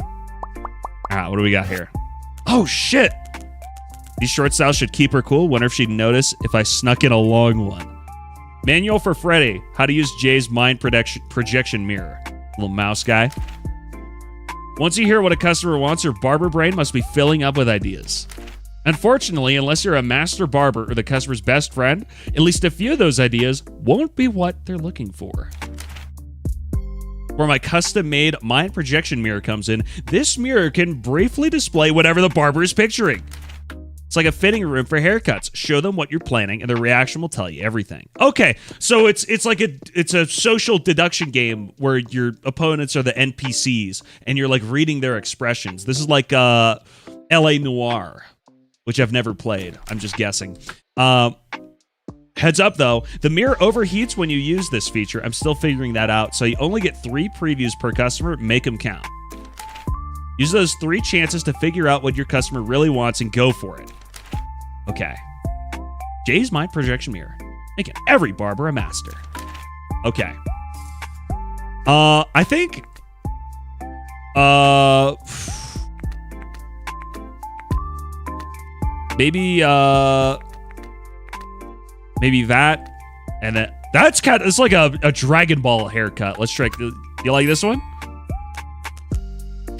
All right, what do we got here? Oh, shit. These short styles should keep her cool. Wonder if she'd notice if I snuck in a long one. Manual for Freddy. How to use Jay's mind projection mirror. Little mouse guy. Once you hear what a customer wants, your barber brain must be filling up with ideas. Unfortunately, unless you're a master barber or the customer's best friend, at least a few of those ideas won't be what they're looking for. Where my custom-made mind projection mirror comes in, this mirror can briefly display whatever the barber is picturing. It's like a fitting room for haircuts. Show them what you're planning, and their reaction will tell you everything. Okay, so it's like it's a social deduction game where your opponents are the NPCs, and you're like reading their expressions. This is like L.A. Noire, which I've never played. I'm just guessing. Heads up, though, the mirror overheats when you use this feature. I'm still figuring that out, so you only get 3 previews per customer. Make them count. Use those 3 chances to figure out what your customer really wants and go for it. Okay. Jay's mind projection mirror. Making every barber a master. Okay. I think... Maybe, maybe that. And then... That's kind of... It's like a Dragon Ball haircut. Let's try... You like this one?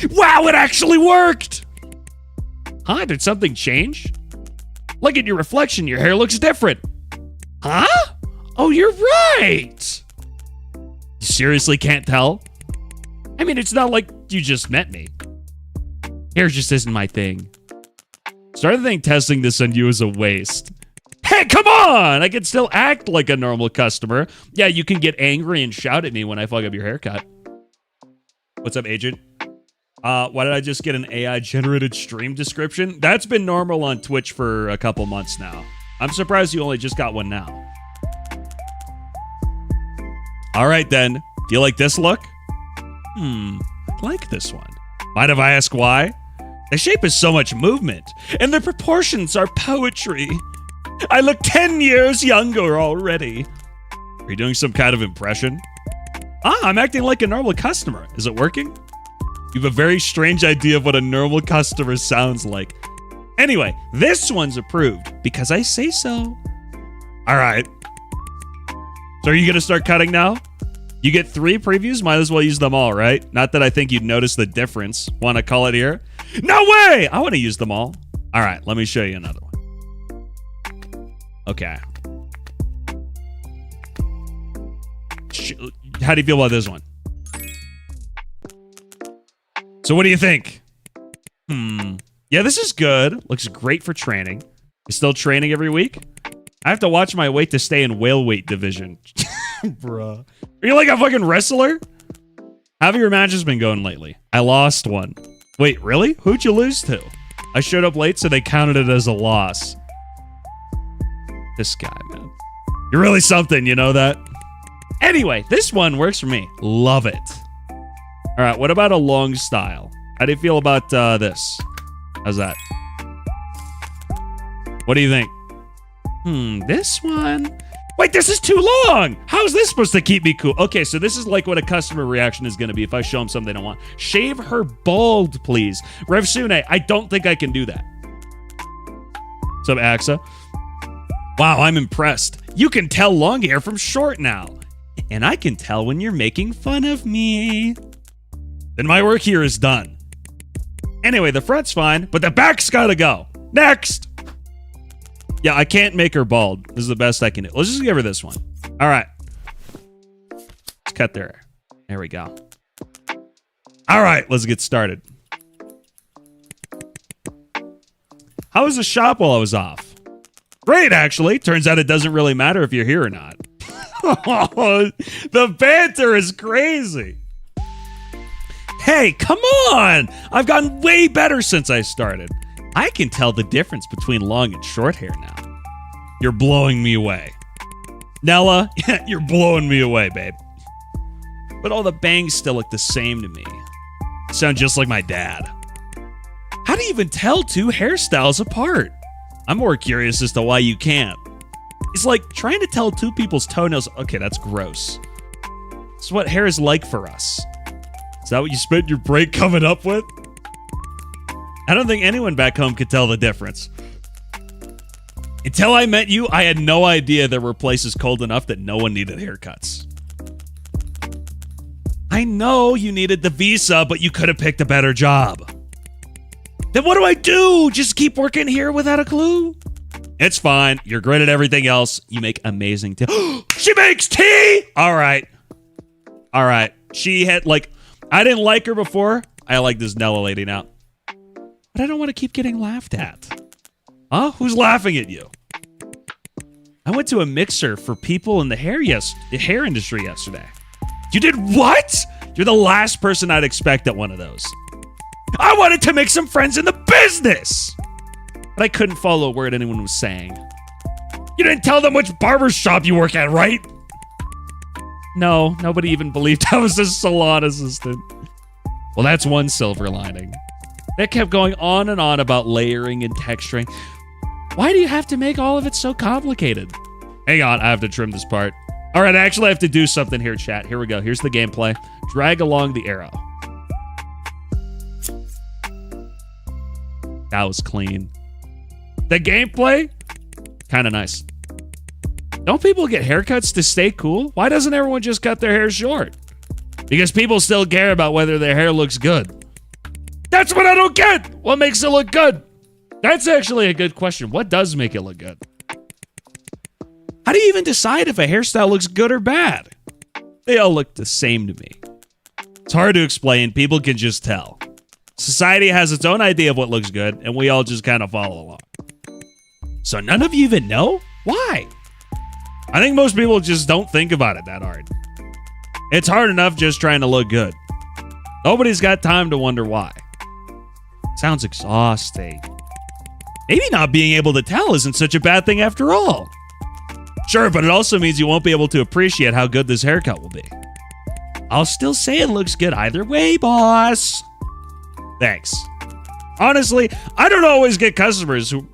Wow, it actually worked! Huh? Did something change? Look at your reflection. Your hair looks different. Huh? Oh, you're right! You seriously can't tell? I mean, it's not like you just met me. Hair just isn't my thing. Started to think testing this on you is a waste. Hey, come on! I can still act like a normal customer. Yeah, you can get angry and shout at me when I fuck up your haircut. What's up, agent? Why did I just get an AI-generated stream description? That's been normal on Twitch for a couple months now. I'm surprised you only just got one now. All right, then. Do you like this look? I like this one. Mind if I ask why? The shape is so much movement, and the proportions are poetry. I look 10 years younger already. Are you doing some kind of impression? I'm acting like a normal customer. Is it working? You have a very strange idea of what a normal customer sounds like. Anyway, this one's approved because I say so. All right. So are you going to start cutting now? You get 3 previews, might as well use them all, right? Not that I think you'd notice the difference. Want to call it here? No way! I want to use them all. All right, let me show you another one. Okay. How do you feel about this one? So what do you think? Yeah, this is good. Looks great for training. You're still training every week? I have to watch my weight to stay in whale weight division. Bruh. Are you like a fucking wrestler? How have your matches been going lately? I lost one. Wait, really? Who'd you lose to? I showed up late, so they counted it as a loss. This guy, man. You're really something, you know that? Anyway, this one works for me. Love it. All right, what about a long style? How do you feel about this? How's that? What do you think? This one... Wait, this is too long! How is this supposed to keep me cool? Okay, so this is like what a customer reaction is going to be if I show them something they don't want. Shave her bald, please. Revsune, I don't think I can do that. What's up, Axa? Wow, I'm impressed. You can tell long hair from short now. And I can tell when you're making fun of me. Then my work here is done. Anyway, the front's fine, but the back's gotta go. Next! Yeah, I can't make her bald. This is the best I can do. Let's just give her this one. All right. Let's cut there. There we go. All right, let's get started. How was the shop while I was off? Great, actually. Turns out it doesn't really matter if you're here or not. The banter is crazy. Hey, come on! I've gotten way better since I started. I can tell the difference between long and short hair now. You're blowing me away. Nella, you're blowing me away, babe. But all the bangs still look the same to me. Sound just like my dad. How do you even tell 2 hairstyles apart? I'm more curious as to why you can't. It's like trying to tell 2 people's toenails. Okay, that's gross. It's what hair is like for us. Is that what you spent your break coming up with? I don't think anyone back home could tell the difference. Until I met you, I had no idea there were places cold enough that no one needed haircuts. I know you needed the visa, but you could have picked a better job. Then what do I do? Just keep working here without a clue? It's fine. You're great at everything else. You make amazing tea. She makes tea! All right. All right. She had, like, I didn't like her before. I like this Nella lady now. But I don't want to keep getting laughed at. Huh? Who's laughing at you? I went to a mixer for people in the hair industry yesterday. You did what? You're the last person I'd expect at one of those. I wanted to make some friends in the business! But I couldn't follow a word anyone was saying. You didn't tell them which barbershop you work at, right? No, nobody even believed I was a salon assistant. Well, that's one silver lining. They kept going on and on about layering and texturing. Why do you have to make all of it so complicated? Hang on, I have to trim this part. All right, actually, I have to do something here, chat. Here we go. Here's the gameplay. Drag along the arrow. That was clean. The gameplay? Kind of nice. Don't people get haircuts to stay cool? Why doesn't everyone just cut their hair short? Because people still care about whether their hair looks good. That's what I don't get! What makes it look good? That's actually a good question. What does make it look good? How do you even decide if a hairstyle looks good or bad? They all look the same to me. It's hard to explain. People can just tell. Society has its own idea of what looks good, and we all just kind of follow along. So none of you even know? Why? I think most people just don't think about it that hard. It's hard enough just trying to look good. Nobody's got time to wonder why. Sounds exhausting. Maybe not being able to tell isn't such a bad thing after all. Sure, but it also means you won't be able to appreciate how good this haircut will be. I'll still say it looks good either way, boss. Thanks. Honestly, I don't always get customers who...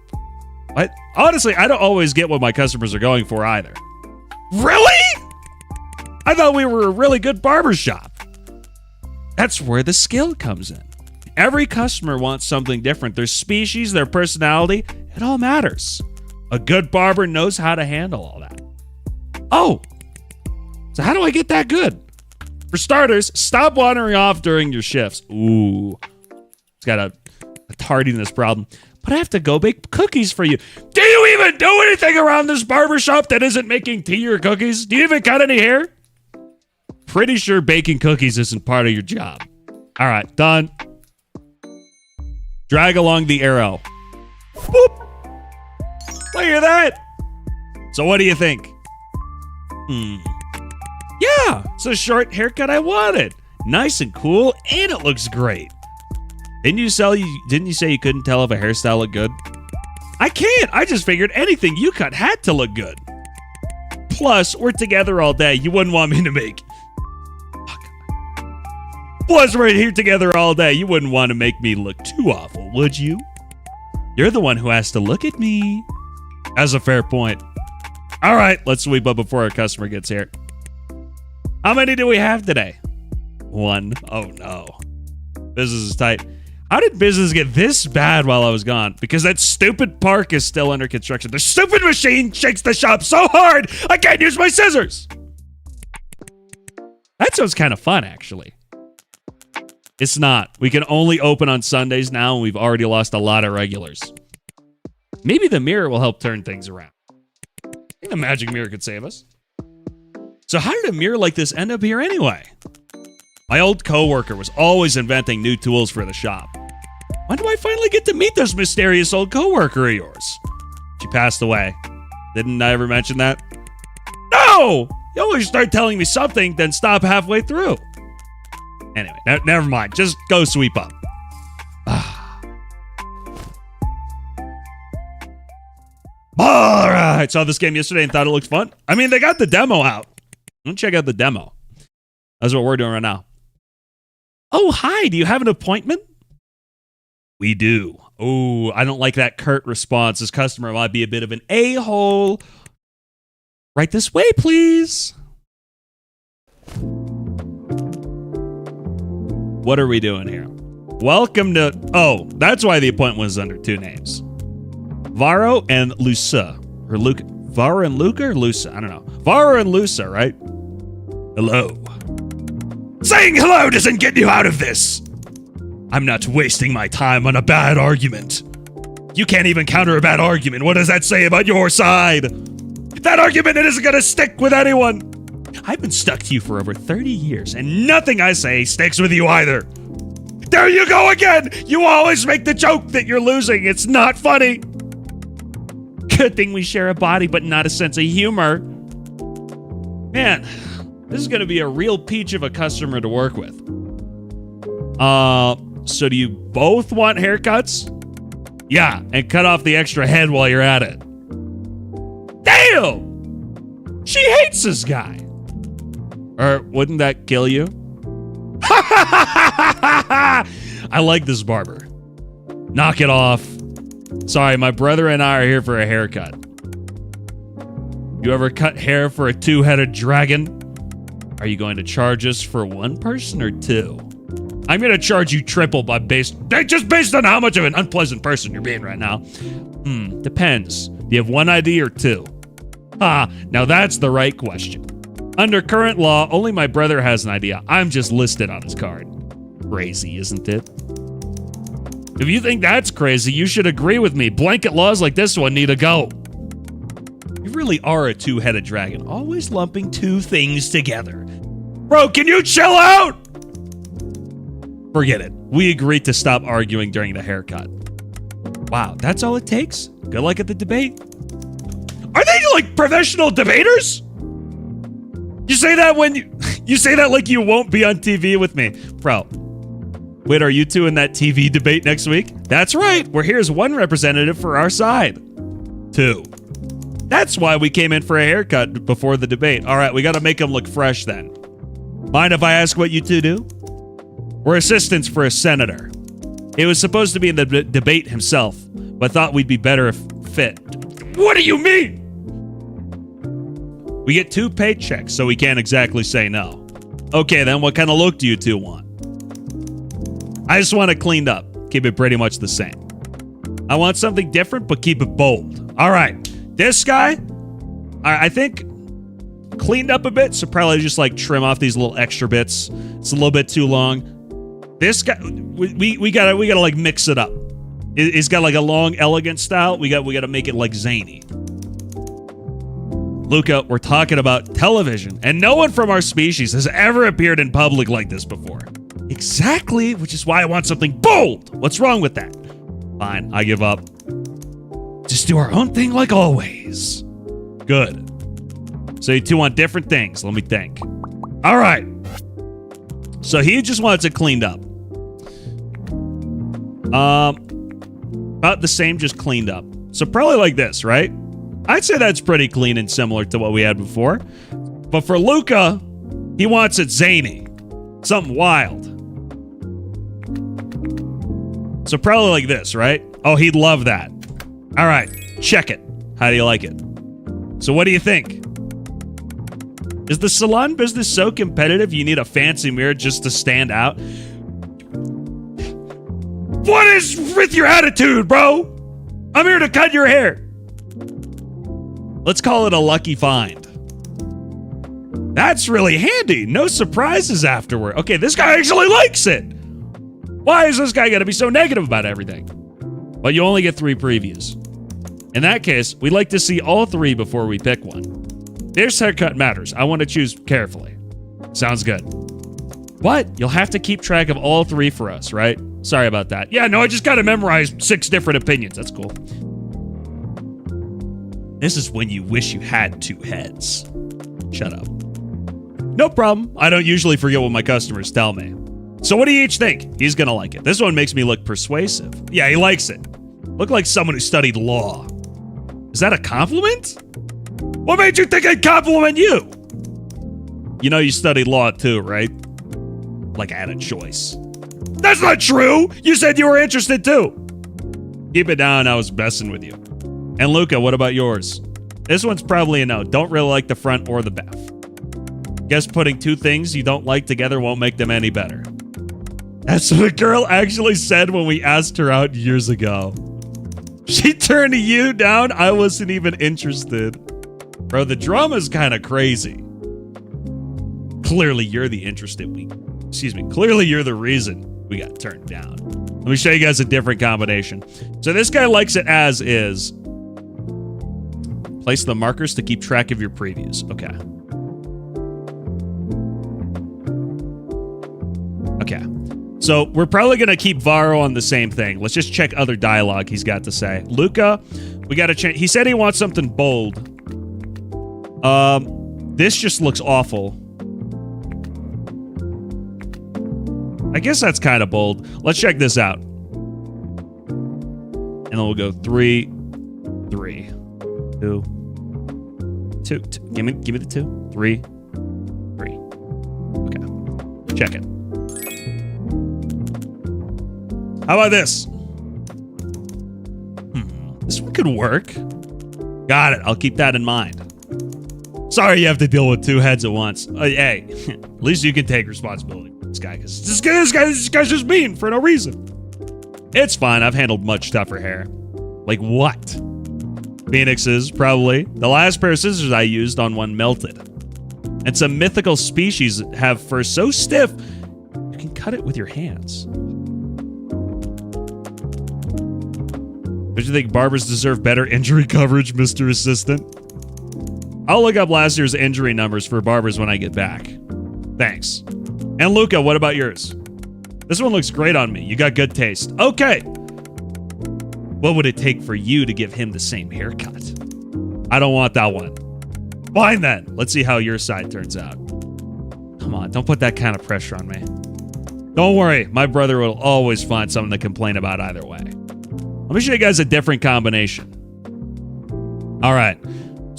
What? Honestly, I don't always get what my customers are going for either. Really? I thought we were a really good barbershop. That's where the skill comes in. Every customer wants something different. Their species, their personality, it all matters. A good barber knows how to handle all that. Oh, so how do I get that good? For starters, stop wandering off during your shifts. Ooh, it's got a tardiness problem. But I have to go bake cookies for you. Do you even do anything around this barbershop that isn't making tea or cookies? Do you even cut any hair? Pretty sure baking cookies isn't part of your job. All right, done. Drag along the arrow. Boop. Look at that. So what do you think? Yeah, it's a short haircut I wanted. Nice and cool, and it looks great. Didn't you say you couldn't tell if a hairstyle looked good? I can't. I just figured anything you cut had to look good. Plus, we're together all day. You wouldn't want me to make... Plus, we're here together all day. You wouldn't want to make me look too awful, would you? You're the one who has to look at me. That's a fair point. All right, let's sweep up before our customer gets here. How many do we have today? 1. Oh, no. Business is tight. How did business get this bad while I was gone? Because that stupid park is still under construction. The stupid machine shakes the shop so hard, I can't use my scissors. That sounds kind of fun, actually. It's not. We can only open on Sundays now, and we've already lost a lot of regulars. Maybe the mirror will help turn things around. I think the magic mirror could save us. So how did a mirror like this end up here anyway? My old coworker was always inventing new tools for the shop. When do I finally get to meet this mysterious old coworker of yours? She passed away. Didn't I ever mention that? No! You always start telling me something, then stop halfway through. Anyway, never mind. Just go sweep up. All right. Saw this game yesterday and thought it looked fun. I mean, they got the demo out. Let's check out the demo. That's what we're doing right now. Oh, hi. Do you have an appointment? We do. Oh, I don't like that curt response. This customer might be a bit of an a-hole. Right this way, please. What are we doing here? Welcome to... Oh, that's why the appointment was under 2 names. Varo and Lusa. Or Luca. Varo and Luca or Lusa? I don't know. Varo and Lusa, right? Hello. Saying hello doesn't get you out of this. I'm not wasting my time on a bad argument. You can't even counter a bad argument. What does that say about your side? That argument isn't going to stick with anyone. I've been stuck to you for over 30 years, and nothing I say sticks with you either. There you go again! You always make the joke that you're losing. It's not funny. Good thing we share a body, but not a sense of humor. Man, this is going to be a real peach of a customer to work with. So do you both want haircuts? Yeah, and cut off the extra head while you're at it. Damn! She hates this guy. Or wouldn't that kill you? I like this barber. Knock it off. Sorry, my brother and I are here for a haircut. You ever cut hair for a 2-headed dragon? Are you going to charge us for 1 person or 2? I'm going to charge you triple just based on how much of an unpleasant person you're being right now. Depends. Do you have 1 ID or 2? Now that's the right question. Under current law, only my brother has an idea. I'm just listed on his card. Crazy, isn't it? If you think that's crazy, you should agree with me. Blanket laws like this one need to go. You really are a 2-headed dragon, always lumping 2 things together. Bro, can you chill out? Forget it. We agreed to stop arguing during the haircut. Wow, that's all it takes? Good luck at the debate. Are they like professional debaters? You say that when you say that like you won't be on TV with me. Bro, wait, are you 2 in that TV debate next week? That's right. Well, here's 1 representative for our side. 2. That's why we came in for a haircut before the debate. All right, we got to make him look fresh then. Mind if I ask what you two do? We're assistants for a senator. He was supposed to be in the debate himself, but thought we'd be better if fit. What do you mean? We get 2 paychecks, so we can't exactly say no. Okay, then what kind of look do you two want? I just want it cleaned up. Keep it pretty much the same. I want something different, but keep it bold. All right. This guy, I think, cleaned up a bit, so probably just like trim off these little extra bits. It's a little bit too long. This guy, we gotta like mix it up. He's got like a long, elegant style. We gotta make it like zany. Luca, we're talking about television, and no one from our species has ever appeared in public like this before. Exactly, which is why I want something bold. What's wrong with that? Fine, I give up. Just do our own thing like always. Good. So you two want different things. Let me think. All right. So he just wants it cleaned up. About the same, just cleaned up. So probably like this, right? I'd say that's pretty clean and similar to what we had before. But for Luca, he wants it zany. Something wild. So probably like this, right? Oh, he'd love that. All right, check it. How do you like it? So what do you think? Is the salon business so competitive you need a fancy mirror just to stand out? What is with your attitude, bro? I'm here to cut your hair. Let's call it a lucky find. That's really handy. No surprises afterward. Okay, this guy actually likes it. Why is this guy going to be so negative about everything? Well, you only get 3 previews. In that case, we'd like to see all 3 before we pick one. This haircut matters. I want to choose carefully. Sounds good. What? You'll have to keep track of all 3 for us, right? Sorry about that. Yeah, no, I just got to memorize 6 different opinions. That's cool. This is when you wish you had 2 heads. Shut up. No problem. I don't usually forget what my customers tell me. So what do you each think? He's gonna like it. This one makes me look persuasive. Yeah, he likes it. Look like someone who studied law. Is that a compliment? What made you think I'd compliment you? You know you studied law too, right? Like I had a choice. That's not true! You said you were interested too! Keep it down, I was messing with you. And Luca, what about yours? This one's probably a no. Don't really like the front or the back. Guess putting 2 things you don't like together won't make them any better. That's what the girl actually said when we asked her out years ago. She turned you down. I wasn't even interested. Bro, the drama's kind of crazy. Clearly, you're the Clearly, you're the reason we got turned down. Let me show you guys a different combination. So this guy likes it as is. Place the markers to keep track of your previews. Okay. Okay. So we're probably going to keep Varro on the same thing. Let's just check other dialogue he's got to say. Luca, we got to change. He said he wants something bold. This just looks awful. I guess that's kind of bold. Let's check this out. And then we'll go 3, 3, 2, 2. Give me the 2. 3, 3. Okay. Check it. How about this? This one could work. Got it. I'll keep that in mind. Sorry you have to deal with 2 heads at once. Hey, at least you can take responsibility for this guy, because this guy's just mean for no reason. It's fine. I've handled much tougher hair. Like what? Phoenixes, probably. The last pair of scissors I used on one melted. And some mythical species have fur so stiff, you can cut it with your hands. Don't you think barbers deserve better injury coverage, Mr. Assistant? I'll look up last year's injury numbers for barbers when I get back. Thanks. And Luca, what about yours? This one looks great on me. You got good taste. Okay. What would it take for you to give him the same haircut? I don't want that one. Fine then. Let's see how your side turns out. Come on, don't put that kind of pressure on me. Don't worry, my brother will always find something to complain about either way. Let me show you guys a different combination. All right.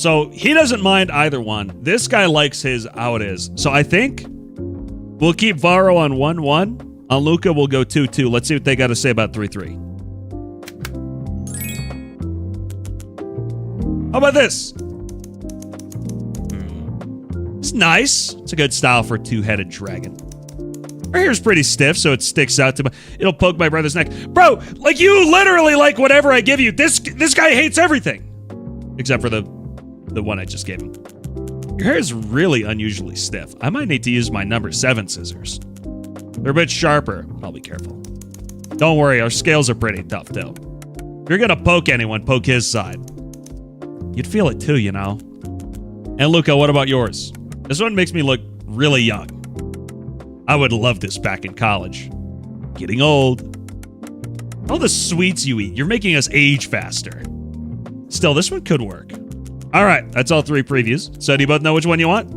So he doesn't mind either one. This guy likes his how it is. So I think we'll keep Varro on 1-1. On Luca, we'll go 2-2. Let's see what they got to say about 3-3. How about this? It's nice. It's a good style for a two-headed dragon. Her hair's pretty stiff, so it sticks out to my... It'll poke my brother's neck. Bro, like, you literally like whatever I give you. This guy hates everything. Except for the one I just gave him. Your hair is really unusually stiff. I might need to use my number 7 scissors. They're a bit sharper. I'll be careful. Don't worry, our scales are pretty tough, too. If you're gonna poke anyone, poke his side. You'd feel it too, you know. And Luca, what about yours? This one makes me look really young. I would love this back in college. Getting old. All the sweets you eat, you're making us age faster. Still, this one could work. All right, that's all 3 previews. So do you both know which one you want?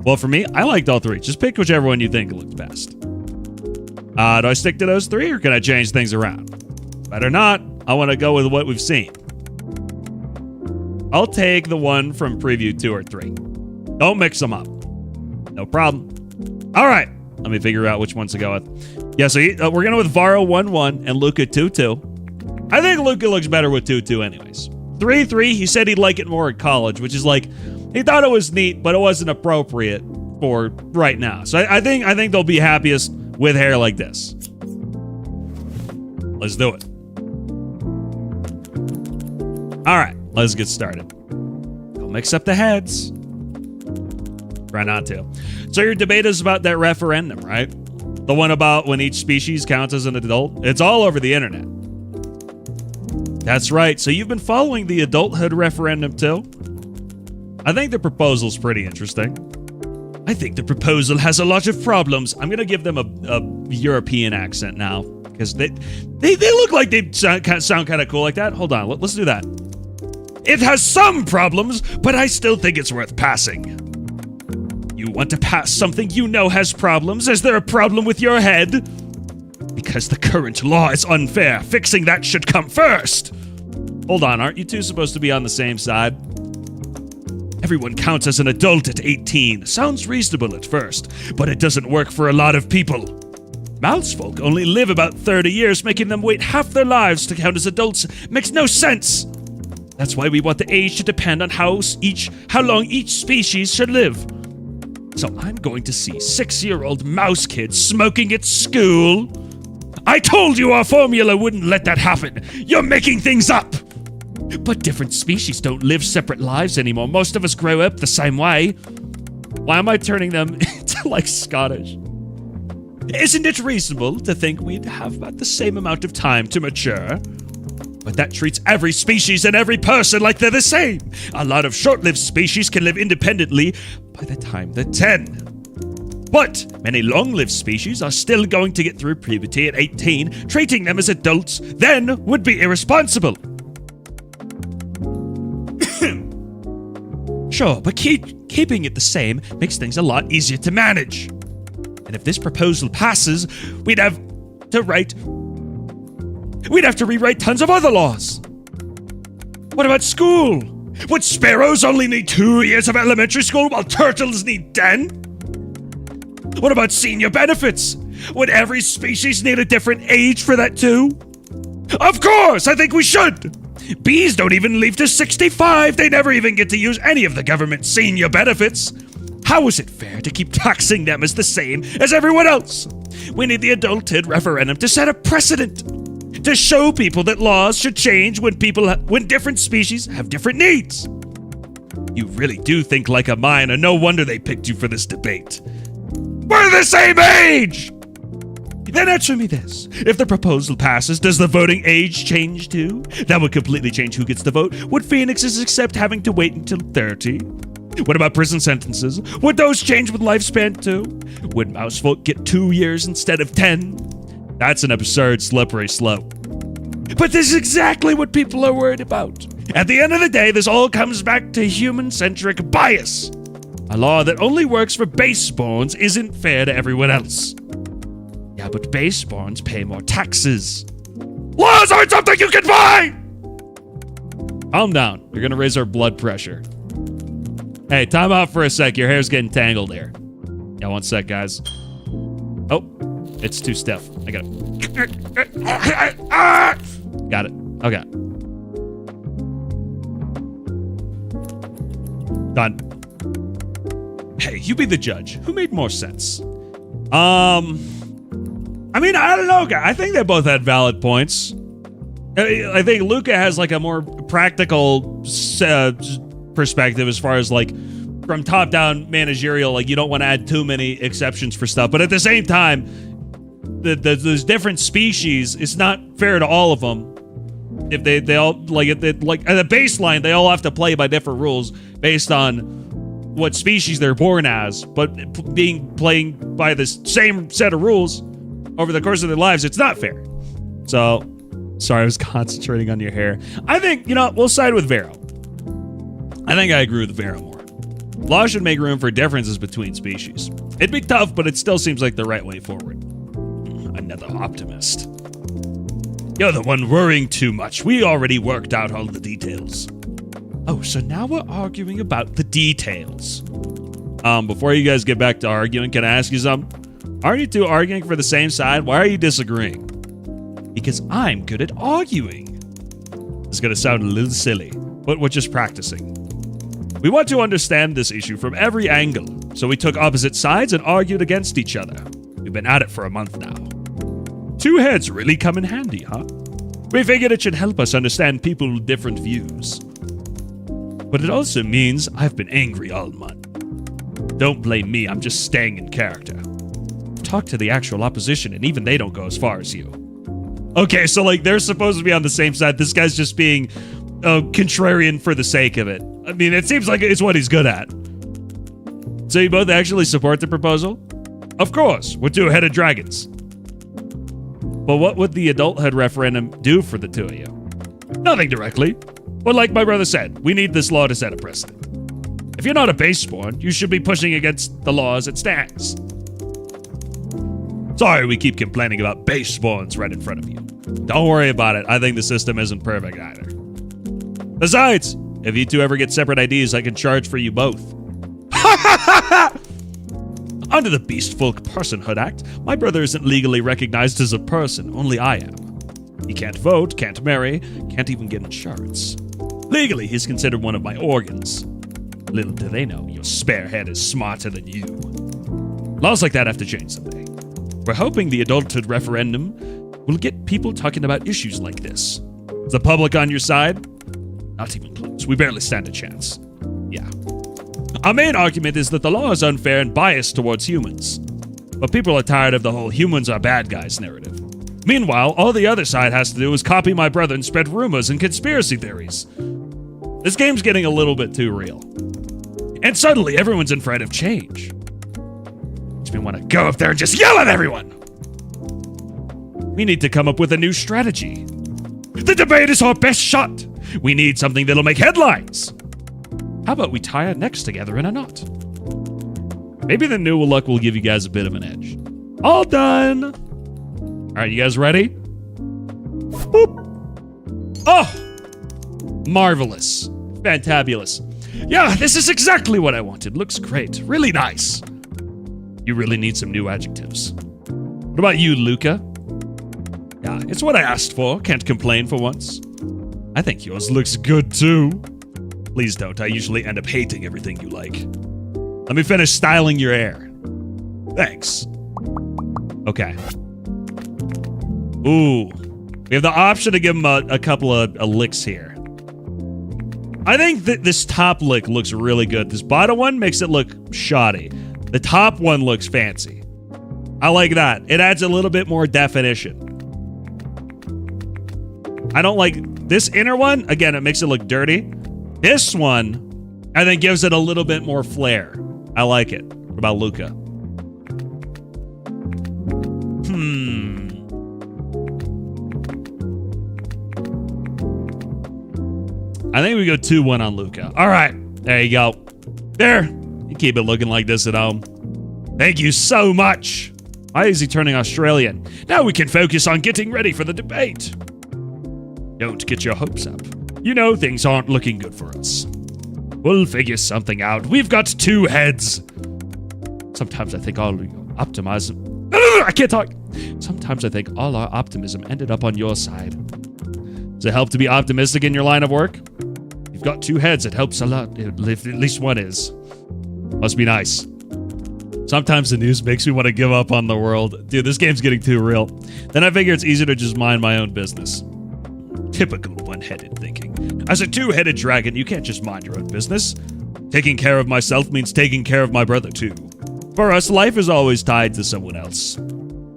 Well, for me, I liked all 3. Just pick whichever one you think looks best. Do I stick to those 3 or can I change things around? Better not. I want to go with what we've seen. I'll take the one from preview 2 or 3. Don't mix them up. No problem. All right. Let me figure out which ones to go with. Yeah, so we're going with Varro 1-1 and Luca 2-2. I think Luca looks better with 2-2 anyways. 3-3, he said he'd like it more in college, which is like, he thought it was neat, but it wasn't appropriate for right now. So I think they'll be happiest with hair like this. Let's do it. All right, let's get started. Don't mix up the heads. Try not to. So your debate is about that referendum, right? The one about when each species counts as an adult? It's all over the internet. That's right. So you've been following the adulthood referendum too? I think the proposal's pretty interesting. I think the proposal has a lot of problems. I'm going to give them a European accent now because they look like they sound kind of cool like that. Hold on. Let's do that. It has some problems, but I still think it's worth passing. You want to pass something you know has problems? Is there a problem with your head? Because the current law is unfair. Fixing that should come first. Hold on, aren't you two supposed to be on the same side? Everyone counts as an adult at 18. Sounds reasonable at first, but it doesn't work for a lot of people. Mouse folk only live about 30 years, making them wait half their lives to count as adults. Makes no sense. That's why we want the age to depend on how long each species should live. So I'm going to see 6-year-old mouse kids smoking at school. I told you our formula wouldn't let that happen. You're making things up. But different species don't live separate lives anymore. Most of us grow up the same way. Why am I turning them into like Scottish? Isn't it reasonable to think we'd have about the same amount of time to mature? But that treats every species and every person like they're the same. A lot of short-lived species can live independently by the time they're 10. But many long-lived species are still going to get through puberty at 18. Treating them as adults then would be irresponsible. Sure, but keeping it the same makes things a lot easier to manage. And if this proposal passes, we'd have to rewrite tons of other laws. What about school? Would sparrows only need 2 years of elementary school while turtles need 10? What about senior benefits? Would every species need a different age for that too? Of course, I think we should. Bees don't even live to 65. They never even get to use any of the government's senior benefits. How is it fair to keep taxing them as the same as everyone else? We need the adulthood referendum to set a precedent. To show people that laws should change when different species have different needs. You really do think like a miner. No wonder they picked you for this debate. We're the same age! Then answer me this. If the proposal passes, does the voting age change too? That would completely change who gets to vote. Would phoenixes accept having to wait until 30? What about prison sentences? Would those change with lifespan too? Would mousefolk get 2 years instead of 10? That's an absurd slippery slope. But this is exactly what people are worried about. At the end of the day, this all comes back to human-centric bias. A law that only works for base-borns isn't fair to everyone else. Yeah, but base-borns pay more taxes. Laws aren't something you can buy! Calm down. You're gonna raise our blood pressure. Hey, time out for a sec. Your hair's getting tangled here. Yeah, one sec, guys. Oh, it's too stiff. I got it. Got it. Okay. Done. Hey, you be the judge. Who made more sense? I mean, I don't know, guy. I think they both had valid points. I think Luca has like a more practical perspective as far as like from top-down managerial. Like you don't want to add too many exceptions for stuff, but at the same time, those different species, it's not fair to all of them. If they all like at the baseline, they all have to play by different rules based on what species they're born as, but playing by the same set of rules over the course of their lives, it's not fair. So, sorry, I was concentrating on your hair. I think, we'll side with Vero. I think I agree with Vero more. Law should make room for differences between species. It'd be tough, but it still seems like the right way forward. Another optimist. You're the one worrying too much. We already worked out all the details. Oh, so now we're arguing about the details. Before you guys get back to arguing, can I ask you something? Aren't you two arguing for the same side? Why are you disagreeing? Because I'm good at arguing. It's gonna sound a little silly, but we're just practicing. We want to understand this issue from every angle, so we took opposite sides and argued against each other. We've been at it for a month now. Two heads really come in handy, huh? We figured it should help us understand people with different views. But it also means I've been angry all month. Don't blame me, I'm just staying in character. Talk to the actual opposition and even they don't go as far as you. Okay, so like they're supposed to be on the same side. This guy's just being contrarian for the sake of it. I mean, it seems like it's what he's good at. So you both actually support the proposal? Of course, we're two-headed dragons. But what would the adulthood referendum do for the two of you? Nothing directly. But like my brother said, we need this law to set a precedent. If you're not a base spawn, you should be pushing against the law as it stands. Sorry we keep complaining about base spawns right in front of you. Don't worry about it. I think the system isn't perfect either. Besides, if you two ever get separate IDs, I can charge for you both. Under the Beastfolk Personhood Act, my brother isn't legally recognized as a person, only I am. He can't vote, can't marry, can't even get insurance. Legally, he's considered one of my organs. Little do they know, your spare head is smarter than you. Laws like that have to change someday. We're hoping the adulthood referendum will get people talking about issues like this. Is the public on your side? Not even close. We barely stand a chance. Yeah. Our main argument is that the law is unfair and biased towards humans. But people are tired of the whole humans are bad guys narrative. Meanwhile, all the other side has to do is copy my brother and spread rumors and conspiracy theories. This game's getting a little bit too real. And suddenly, everyone's in fright of change. Makes me want to go up there and just yell at everyone! We need to come up with a new strategy. The debate is our best shot! We need something that'll make headlines! How about we tie our necks together in a knot? Maybe the new luck will give you guys a bit of an edge. All done! Alright, you guys ready? Boop! Oh! Marvelous. Fantabulous. Yeah, this is exactly what I wanted. Looks great. Really nice. You really need some new adjectives. What about you, Luca? Yeah, it's what I asked for. Can't complain for once. I think yours looks good too. Please don't. I usually end up hating everything you like. Let me finish styling your hair. Thanks. Okay. Ooh. We have the option to give him a couple of licks here. I think that this top lick looks really good. This bottom one makes it look shoddy. The top one looks fancy. I like that. It adds a little bit more definition. I don't like this inner one. Again, it makes it look dirty. This one, I think, gives it a little bit more flair. I like it. What about Luca? I think we go 2-1 on Luca. All right. There you go. There. You keep it looking like this at home. Thank you so much. Why is he turning Australian? Now we can focus on getting ready for the debate. Don't get your hopes up. You know things aren't looking good for us. We'll figure something out. We've got 2 heads. Sometimes I think all optimism... I can't talk. Sometimes I think all our optimism ended up on your side. Does it help to be optimistic in your line of work? You've got 2 heads. It helps a lot. At least one is. Must be nice. Sometimes the news makes me want to give up on the world. Dude, this game's getting too real. Then I figure it's easier to just mind my own business. Typical one-headed thinking. As a 2-headed dragon, you can't just mind your own business. Taking care of myself means taking care of my brother too. For us, life is always tied to someone else.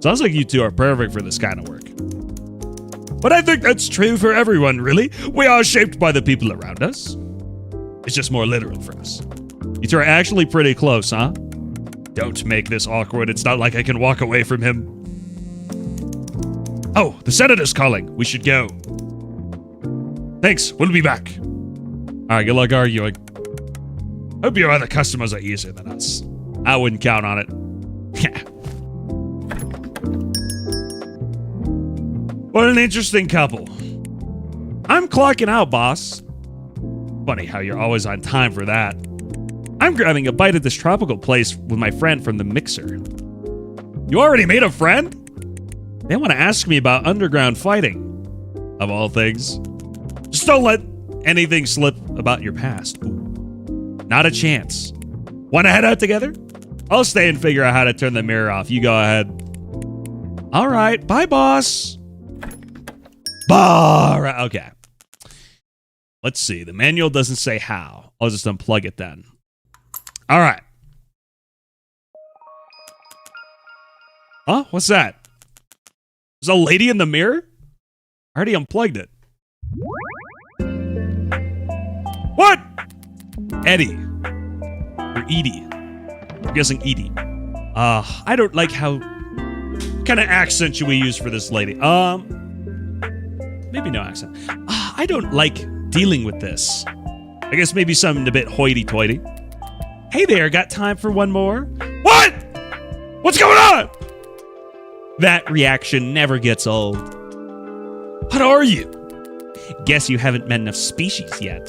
Sounds like you two are perfect for this kind of work. But I think that's true for everyone, really. We are shaped by the people around us. It's just more literal for us. You two are actually pretty close, huh? Don't make this awkward. It's not like I can walk away from him. Oh, the senator's calling. We should go. Thanks. We'll be back. All right, good luck arguing. Hope your other customers are easier than us. I wouldn't count on it. What an interesting couple. I'm clocking out, boss. Funny how you're always on time for that. I'm grabbing a bite at this tropical place with my friend from the mixer. You already made a friend? They want to ask me about underground fighting. Of all things. Just don't let anything slip about your past. Ooh. Not a chance. Want to head out together? I'll stay and figure out how to turn the mirror off. You go ahead. All right. Bye, boss. Bye. Okay. Let's see. The manual doesn't say how. I'll just unplug it then. All right. Huh? What's that? There's a lady in the mirror? I already unplugged it. What? Eddie. Or Edie. I'm guessing Edie. I don't like how... What kind of accent should we use for this lady? Maybe no accent. I don't like dealing with this. I guess maybe something a bit hoity-toity. Hey there, got time for one more? What? What's going on? That reaction never gets old. What are you? Guess you haven't met enough species yet.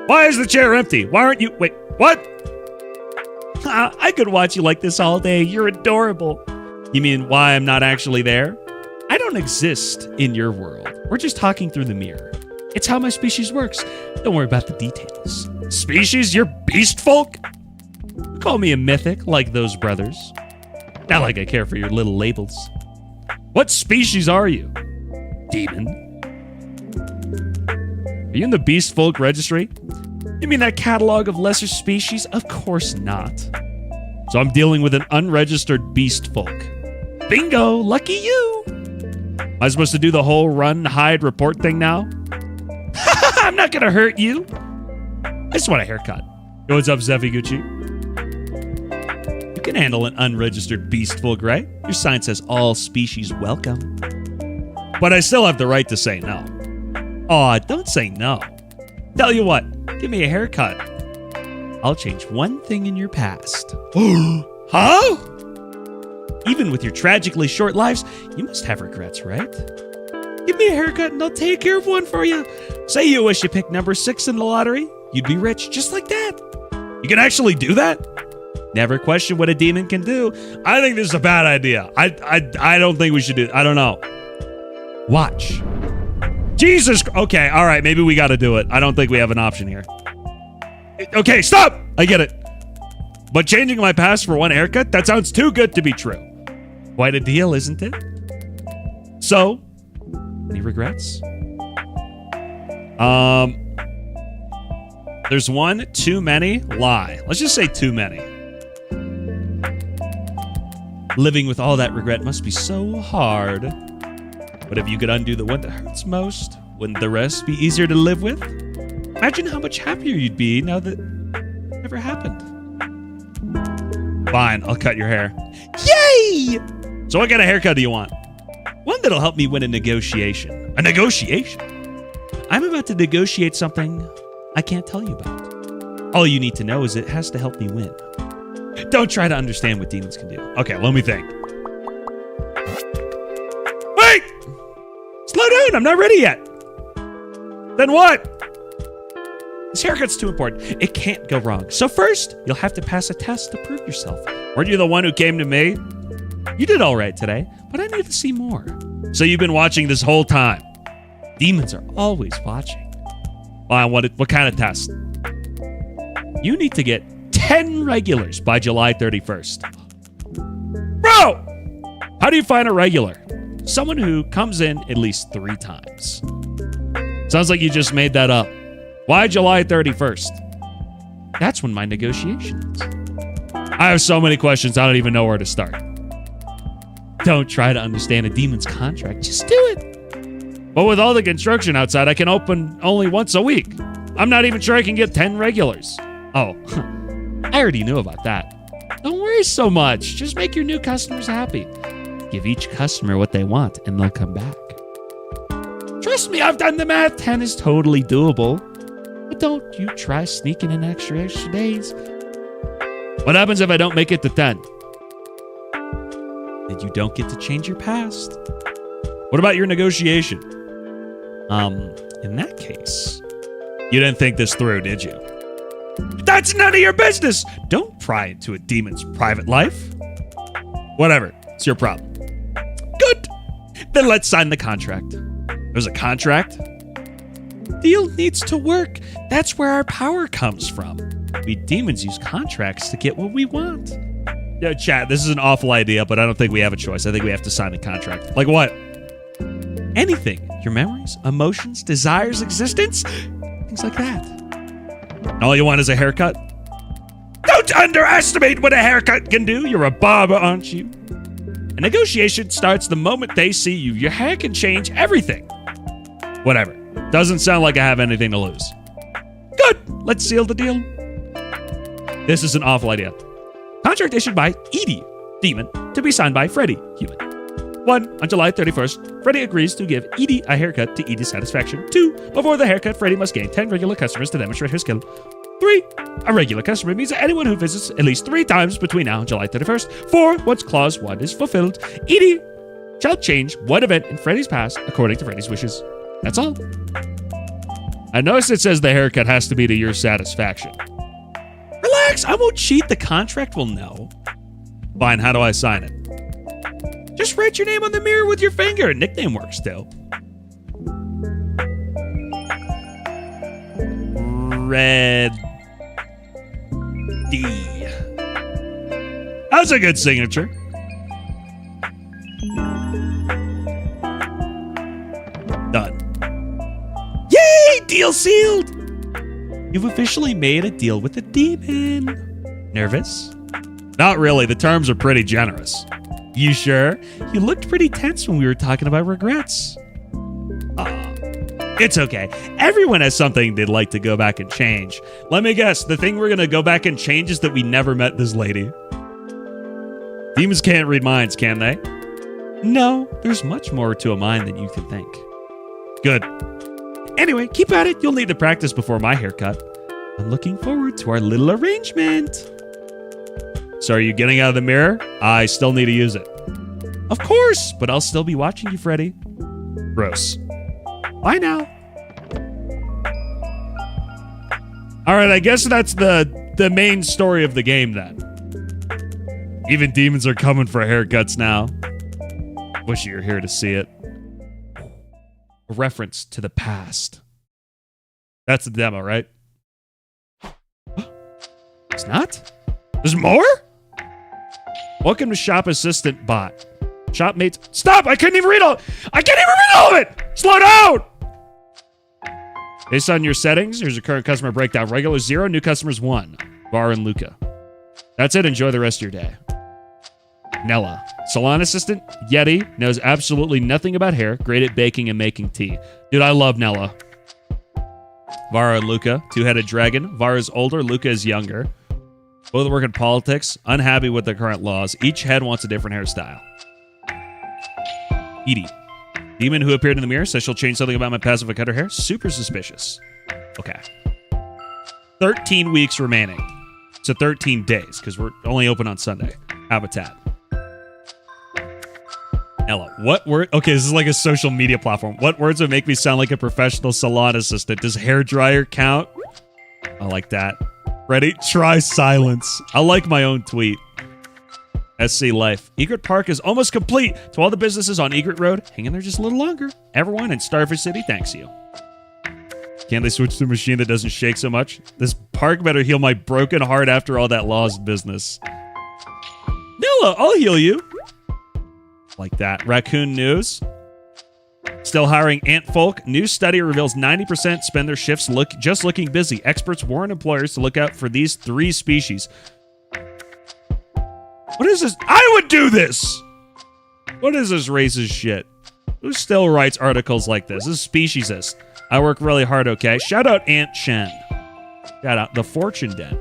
Why is the chair empty? Why aren't you... Wait, what? I could watch you like this all day. You're adorable. You mean why I'm not actually there? I don't exist in your world. We're just talking through the mirror. It's how my species works. Don't worry about the details. Species? You're beast folk? Call me a mythic, like those brothers. Not like I care for your little labels. What species are you? Demon? Are you in the beast folk registry? You mean that catalog of lesser species? Of course not. So I'm dealing with an unregistered beast folk. Bingo! Lucky you! Am I supposed to do the whole run, hide, report thing now? I'm not gonna hurt you. I just want a haircut. Yo, what's up, Zeffiguchi? You can handle an unregistered beast folk, right? Your sign says all species welcome. But I still have the right to say no. Aw, don't say no. Tell you what, give me a haircut. I'll change one thing in your past. Huh? Even with your tragically short lives, you must have regrets, right? Give me a haircut and I'll take care of one for you. Say you wish you picked number 6 in the lottery. You'd be rich just like that. You can actually do that? Never question what a demon can do. I think this is a bad idea. I don't think we should do it. I don't know. Watch. Jesus. Okay, all right. Maybe we got to do it. I don't think we have an option here. Okay, stop. I get it. But changing my past for one haircut? That sounds too good to be true. Quite a deal, isn't it? So, any regrets? There's one too many. Lie. Let's just say too many. Living with all that regret must be so hard. But if you could undo the one that hurts most, wouldn't the rest be easier to live with? Imagine how much happier you'd be now that it never happened. Fine, I'll cut your hair. Yay! So what kind of haircut do you want? One that'll help me win a negotiation. A negotiation? I'm about to negotiate something I can't tell you about. All you need to know is it has to help me win. Don't try to understand what demons can do. Okay, let me think. Wait! Slow down, I'm not ready yet. Then what? This haircut's too important. It can't go wrong. So first, you'll have to pass a test to prove yourself. Weren't you the one who came to me? You did all right today, but I need to see more. So you've been watching this whole time. Demons are always watching. What kind of test? You need to get 10 regulars by July 31st. Bro! How do you find a regular? Someone who comes in at least 3 times. Sounds like you just made that up. Why July 31st? That's when my negotiation is. I have so many questions, I don't even know where to start. Don't try to understand a demon's contract. Just do it. But with all the construction outside, I can open only once a week. I'm not even sure I can get 10 regulars. Oh, I already knew about that. Don't worry so much. Just make your new customers happy. Give each customer what they want, and they'll come back. Trust me, I've done the math. 10 is totally doable. But don't you try sneaking in extra days. What happens if I don't make it to 10? Then you don't get to change your past. What about your negotiation? In that case, you didn't think this through, did you? That's none of your business! Don't pry into a demon's private life. Whatever, it's your problem. Good! Then let's sign the contract. There's a contract? Deal needs to work. That's where our power comes from. We demons use contracts to get what we want. Yo, chat, this is an awful idea, but I don't think we have a choice. I think we have to sign a contract. Like what? Anything. Your memories, emotions, desires, existence, things like that. And all you want is a haircut? Don't underestimate what a haircut can do. You're a barber, aren't you? A negotiation starts the moment they see you. Your hair can change everything. Whatever. Doesn't sound like I have anything to lose. Good. Let's seal the deal. This is an awful idea. Contract issued by Edie, demon, to be signed by Freddy, human. 1. On July 31st, Freddy agrees to give Edie a haircut to Edie's satisfaction. 2. Before the haircut, Freddy must gain 10 regular customers to demonstrate her skill. 3. A regular customer means that anyone who visits at least 3 times between now and July 31st. 4. Once clause 1 is fulfilled, Edie shall change one event in Freddy's past according to Freddy's wishes. That's all. I notice it says the haircut has to be to your satisfaction. Relax, I won't cheat. The contract will know. Fine, how do I sign it? Just write your name on the mirror with your finger. Nickname works too. Red D. That's a good signature. Done. Yay! Deal sealed! You've officially made a deal with a demon. Nervous? Not really. The terms are pretty generous. You sure? You looked pretty tense when we were talking about regrets. It's okay. Everyone has something they'd like to go back and change. Let me guess. The thing we're going to go back and change is that we never met this lady. Demons can't read minds, can they? No, there's much more to a mind than you can think. Good. Anyway, keep at it. You'll need to practice before my haircut. I'm looking forward to our little arrangement. So are you getting out of the mirror? I still need to use it. Of course, but I'll still be watching you, Freddy. Gross. Bye now. All right, I guess that's the main story of the game then. Even demons are coming for haircuts now. Wish you were here to see it. A reference to the past. That's the demo, right? It's not? There's more? Welcome to Shop Assistant Bot. Shopmates. Stop! I can't even read all of it! Slow down! Based on your settings, here's your current customer breakdown. Regular 0, new customers 1. Var and Luca. That's it. Enjoy the rest of your day. Nella. Salon assistant, Yeti, knows absolutely nothing about hair, great at baking and making tea. Dude, I love Nella. Vara and Luca, two-headed dragon. Vara's older, Luca is younger. Both work in politics, unhappy with the current laws. Each head wants a different hairstyle. Edie. Demon who appeared in the mirror says she'll change something about my past if I cut her hair. Super suspicious. Okay. 13 weeks remaining. So 13 days, because we're only open on Sunday. Habitat. Ella, what word? Okay, this is like a social media platform. What words would make me sound like a professional salon assistant? Does hair dryer count? I like that. Ready? Try silence. I like my own tweet. SC Life. Egret Park is almost complete. To all the businesses on Egret Road, hang in there just a little longer. Everyone in Starfish City thanks you. Can't they switch to a machine that doesn't shake so much? This park better heal my broken heart after all that lost business. Nilla, I'll heal you. Like that. Raccoon News. Still hiring ant folk. New study reveals 90% spend their shifts just looking busy. Experts warn employers to look out for these 3 species. What is this? I would do this! What is this racist shit? Who still writes articles like this? This is speciesist. I work really hard, okay? Shout out Aunt Shen. Shout out The Fortune Den.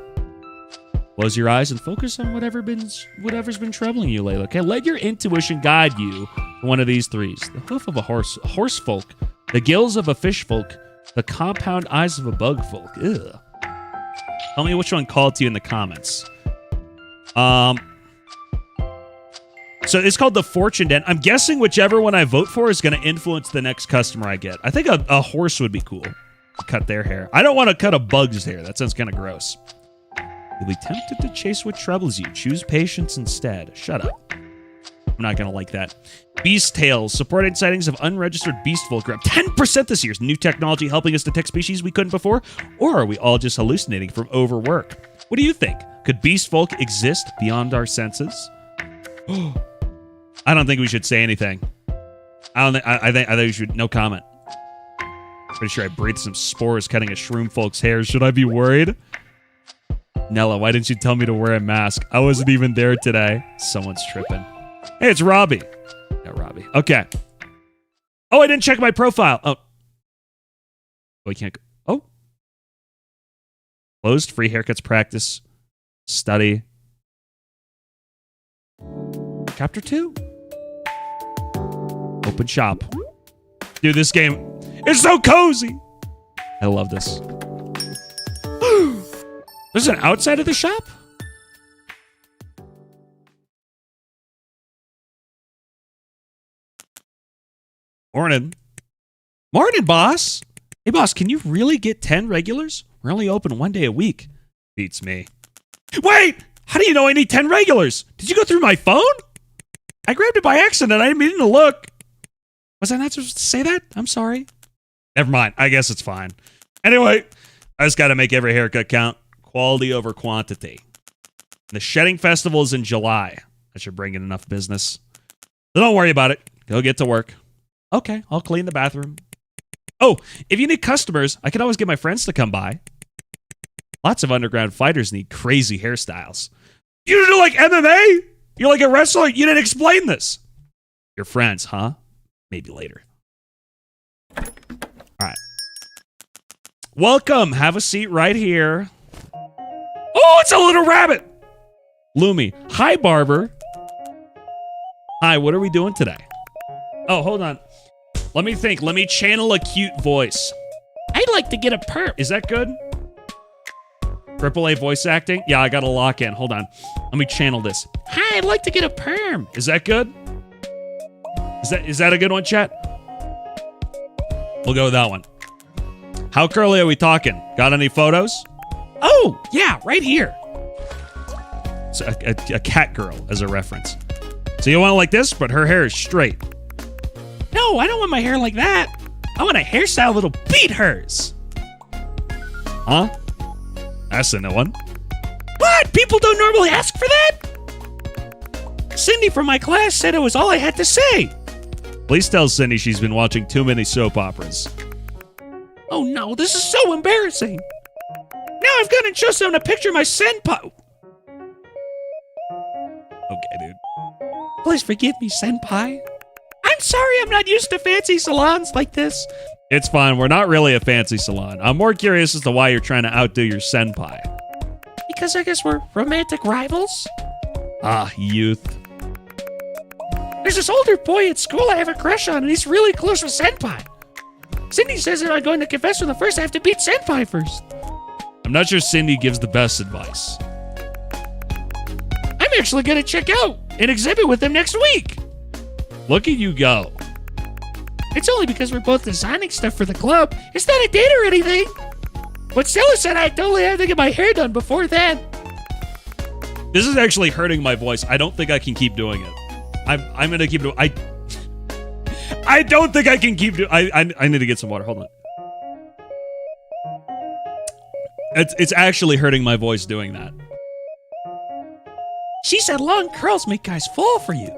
Close your eyes and focus on whatever's been troubling you lately, okay? Let your intuition guide you to one of these 3s. The hoof of a horse folk. The gills of a fish folk. The compound eyes of a bug folk. Ugh. Tell me which one called to you in the comments. So it's called The Fortune Den. I'm guessing whichever one I vote for is going to influence the next customer I get. I think a horse would be cool. Cut their hair. I don't want to cut a bug's hair. That sounds kind of gross. You'll be tempted to chase what troubles you. Choose patience instead. Shut up. I'm not going to like that. Beast Tales. Supported sightings of unregistered beast folk are up 10% this year. Is new technology helping us detect species we couldn't before? Or are we all just hallucinating from overwork? What do you think? Could beast folk exist beyond our senses? I don't think we should say anything. I think we should no comment. Pretty sure I breathed some spores cutting a shroom folk's hair. Should I be worried? Nella, why didn't you tell me to wear a mask? I wasn't even there today. Someone's tripping. Hey, it's Robbie. Yeah, Robbie. Okay. Oh, I didn't check my profile. Oh, we can't go. Oh. Closed. Free haircuts practice. Study. Chapter 2. Open shop. Dude, this game is so cozy. I love this. There's an outside of the shop? Morning. Morning, boss. Hey, boss, can you really get 10 regulars? We're only open 1 day a week. Beats me. Wait! How do you know I need 10 regulars? Did you go through my phone? I grabbed it by accident. I didn't mean to look. Was I not supposed to say that? I'm sorry. Never mind. I guess it's fine. Anyway, I just got to make every haircut count. Quality over quantity. The shedding festival is in July. That should bring in enough business. So don't worry about it. Go get to work. Okay, I'll clean the bathroom. Oh, if you need customers, I can always get my friends to come by. Lots of underground fighters need crazy hairstyles. You do like MMA? You're like a wrestler? You didn't explain this. Your friends, huh? Maybe later. All right. Welcome. Have a seat right here. Oh, it's a little rabbit. Lumi. Hi, Barber. Hi, what are we doing today? Oh, hold on. Let me think. Let me channel a cute voice. I'd like to get a perm. Is that good? AAA voice acting? Yeah, I got a lock in. Hold on. Let me channel this. Hi, I'd like to get a perm. Is that good? Is that a good one, chat? We'll go with that one. How curly are we talking? Got any photos? Oh, yeah, right here. It's a cat girl as a reference. So you want it like this, but her hair is straight. No, I don't want my hair like that. I want a hairstyle that'll beat hers. Huh? That's a new one. What? People don't normally ask for that? Cindy from my class said it was all I had to say. Please tell Cindy she's been watching too many soap operas. Oh no, this is so embarrassing. Now I've got to show someone a picture of my senpai. Okay, dude. Please forgive me, senpai. I'm sorry I'm not used to fancy salons like this. It's fine. We're not really a fancy salon. I'm more curious as to why you're trying to outdo your senpai. Because I guess we're romantic rivals? Ah, youth. There's this older boy at school I have a crush on, and he's really close with senpai. Cindy says if I'm going to confess with him first, I have to beat senpai first. I'm not sure Cindy gives the best advice. I'm actually going to check out an exhibit with him next week. Look at you go. It's only because we're both designing stuff for the club. It's not a date or anything. But Stella said I totally had to get my hair done before then. This is actually hurting my voice. I don't think I can keep doing it. I'm gonna keep doing. I don't think I can keep doing. I need to get some water. Hold on. It's actually hurting my voice doing that. She said long curls make guys fall for you.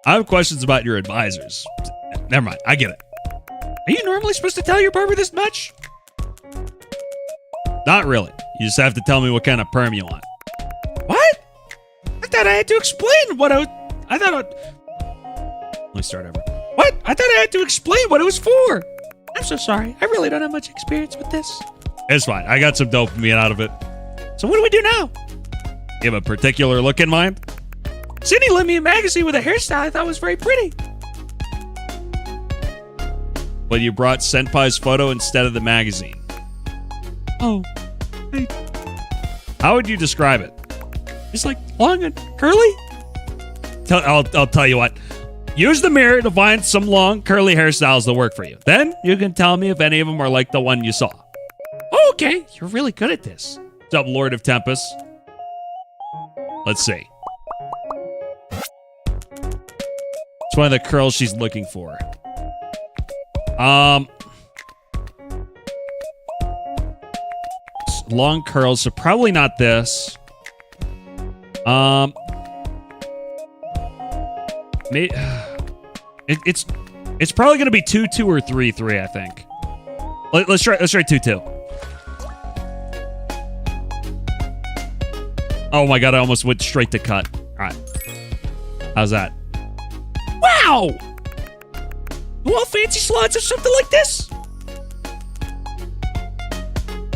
I have questions about your advisors. Never mind. I get it. Are you normally supposed to tell your barber this much? Not really. You just have to tell me what kind of perm you want. What? I thought I had to explain what I thought. Let me start over. What? I thought I had to explain what it was for. I'm so sorry. I really don't have much experience with this. It's fine. I got some dopamine out of it. So what do we do now? You have a particular look in mind? Sydney lent me a magazine with a hairstyle I thought was very pretty. But you brought Senpai's photo instead of the magazine. Oh. How would you describe it? It's like long and curly? I'll tell you what. Use the mirror to find some long, curly hairstyles that work for you. Then you can tell me if any of them are like the one you saw. Okay, you're really good at this. What's up, Lord of Tempest? Let's see. It's one of the curls she's looking for. Long curls, so probably not this. It's probably gonna be 2-2 or 3-3, I think. Let's try 2-2. Oh my god, I almost went straight to cut. Alright. How's that? Wow! Do all fancy salons have something like this?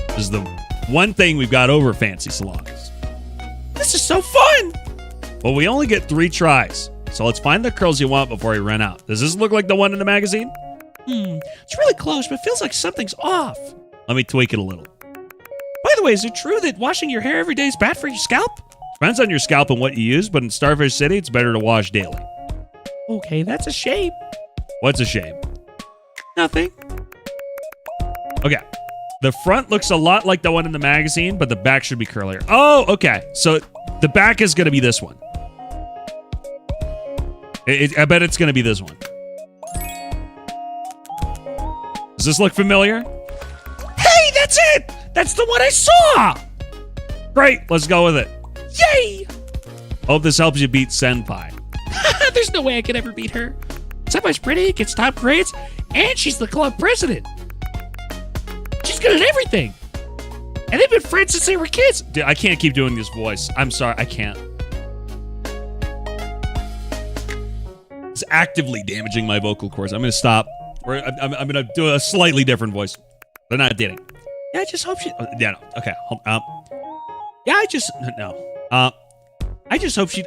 This is the one thing we've got over fancy salons. This is so fun! Well, we only get 3 tries. So let's find the curls you want before we run out. Does this look like the one in the magazine? It's really close, but it feels like something's off. Let me tweak it a little. By the way, is it true that washing your hair every day is bad for your scalp? Depends on your scalp and what you use, but in Starfish City, it's better to wash daily. Okay, that's a shame. What's a shame? Nothing. Okay. The front looks a lot like the one in the magazine, but the back should be curlier. Oh, okay. So the back is going to be this one. I bet it's going to be this one. Does this look familiar? Hey, that's it! That's the one I saw! Great, let's go with it. Yay! Hope this helps you beat Senpai. There's no way I could ever beat her. Senpai's pretty, gets top grades, and she's the club president. She's good at everything. And they've been friends since they were kids. Dude, I can't keep doing this voice. I'm sorry, I can't. It's actively damaging my vocal cords. I'm going to stop. I'm going to do a slightly different voice. They're not dating. Yeah, I just hope she... Yeah, no. Okay. Yeah, I just... No. I just hope she...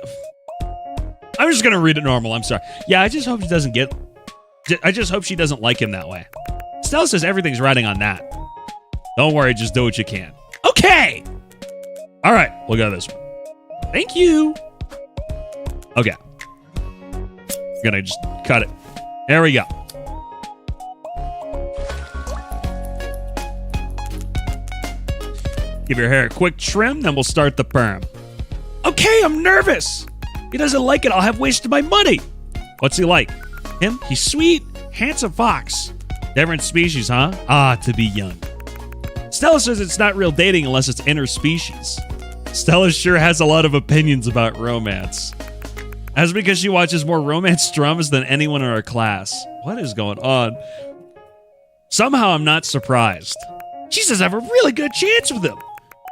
I'm just going to read it normal. I'm sorry. Yeah, I just hope she doesn't get... I just hope she doesn't like him that way. Stella says everything's riding on that. Don't worry. Just do what you can. Okay. All right. We'll go this one. Thank you. Okay. I'm going to just cut it. There we go. Give your hair a quick trim, then we'll start the perm. Okay, I'm nervous. He doesn't like it. I'll have wasted my money. What's he like? Him? He's sweet, handsome fox. Different species, huh? Ah, to be young. Stella says it's not real dating unless it's interspecies. Stella sure has a lot of opinions about romance. That's because she watches more romance dramas than anyone in our class. What is going on? Somehow I'm not surprised. She says I have a really good chance with him.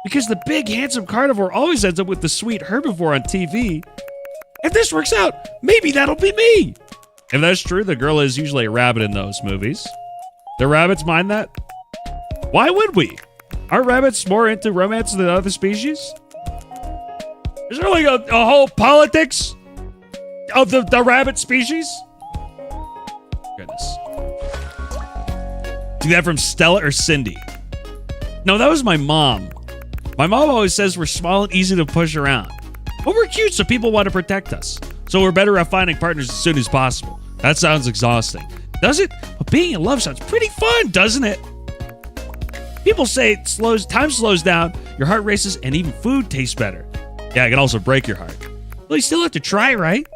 Because the big, handsome carnivore always ends up with the sweet herbivore on TV. If this works out, maybe that'll be me. If that's true, the girl is usually a rabbit in those movies. Do rabbits mind that? Why would we? Are rabbits more into romance than other species? Is there like a whole politics of the rabbit species? Goodness. See that from Stella or Cindy? No, that was my mom. My mom always says we're small and easy to push around. But we're cute, so people want to protect us. So we're better at finding partners as soon as possible. That sounds exhausting. Does it? But being in love sounds pretty fun, doesn't it? People say time slows down, your heart races, and even food tastes better. Yeah, it can also break your heart. Well, you still have to try, right?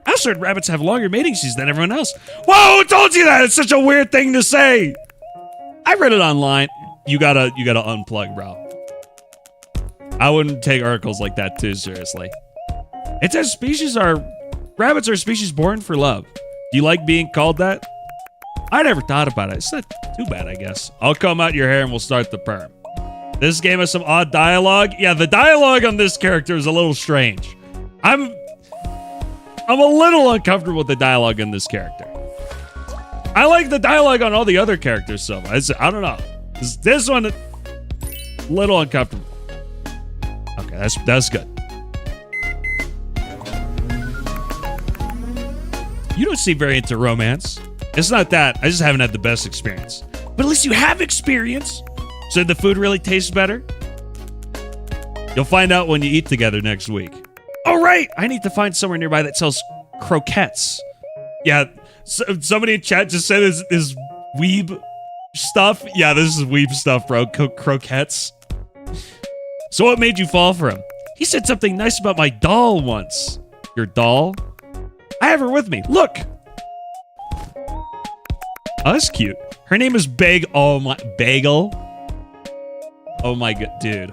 I also heard rabbits have longer mating seasons than everyone else. Whoa, who told you that? It's such a weird thing to say. I read it online. You gotta unplug, bro. I wouldn't take articles like that too seriously. It says rabbits are a species born for love. Do you like being called that? I never thought about it. It's not too bad, I guess. I'll comb out your hair and we'll start the perm. This game has some odd dialogue. Yeah, the dialogue on this character is a little strange. I'm a little uncomfortable with the dialogue in this character. I like the dialogue on all the other characters so much. I don't know. This one, a little uncomfortable. Okay, that's good. You don't seem very into romance. It's not that. I just haven't had the best experience. But at least you have experience. So the food really tastes better? You'll find out when you eat together next week. Oh, right. I need to find somewhere nearby that sells croquettes. Yeah, somebody in chat just said this weeb stuff. Yeah, this is weeb stuff, bro. Croquettes. So what made you fall for him? He said something nice about my doll once. Your doll? I have her with me. Look. Oh, that's cute. Her name is Bagel. Oh my, Bagel. Oh my god, dude.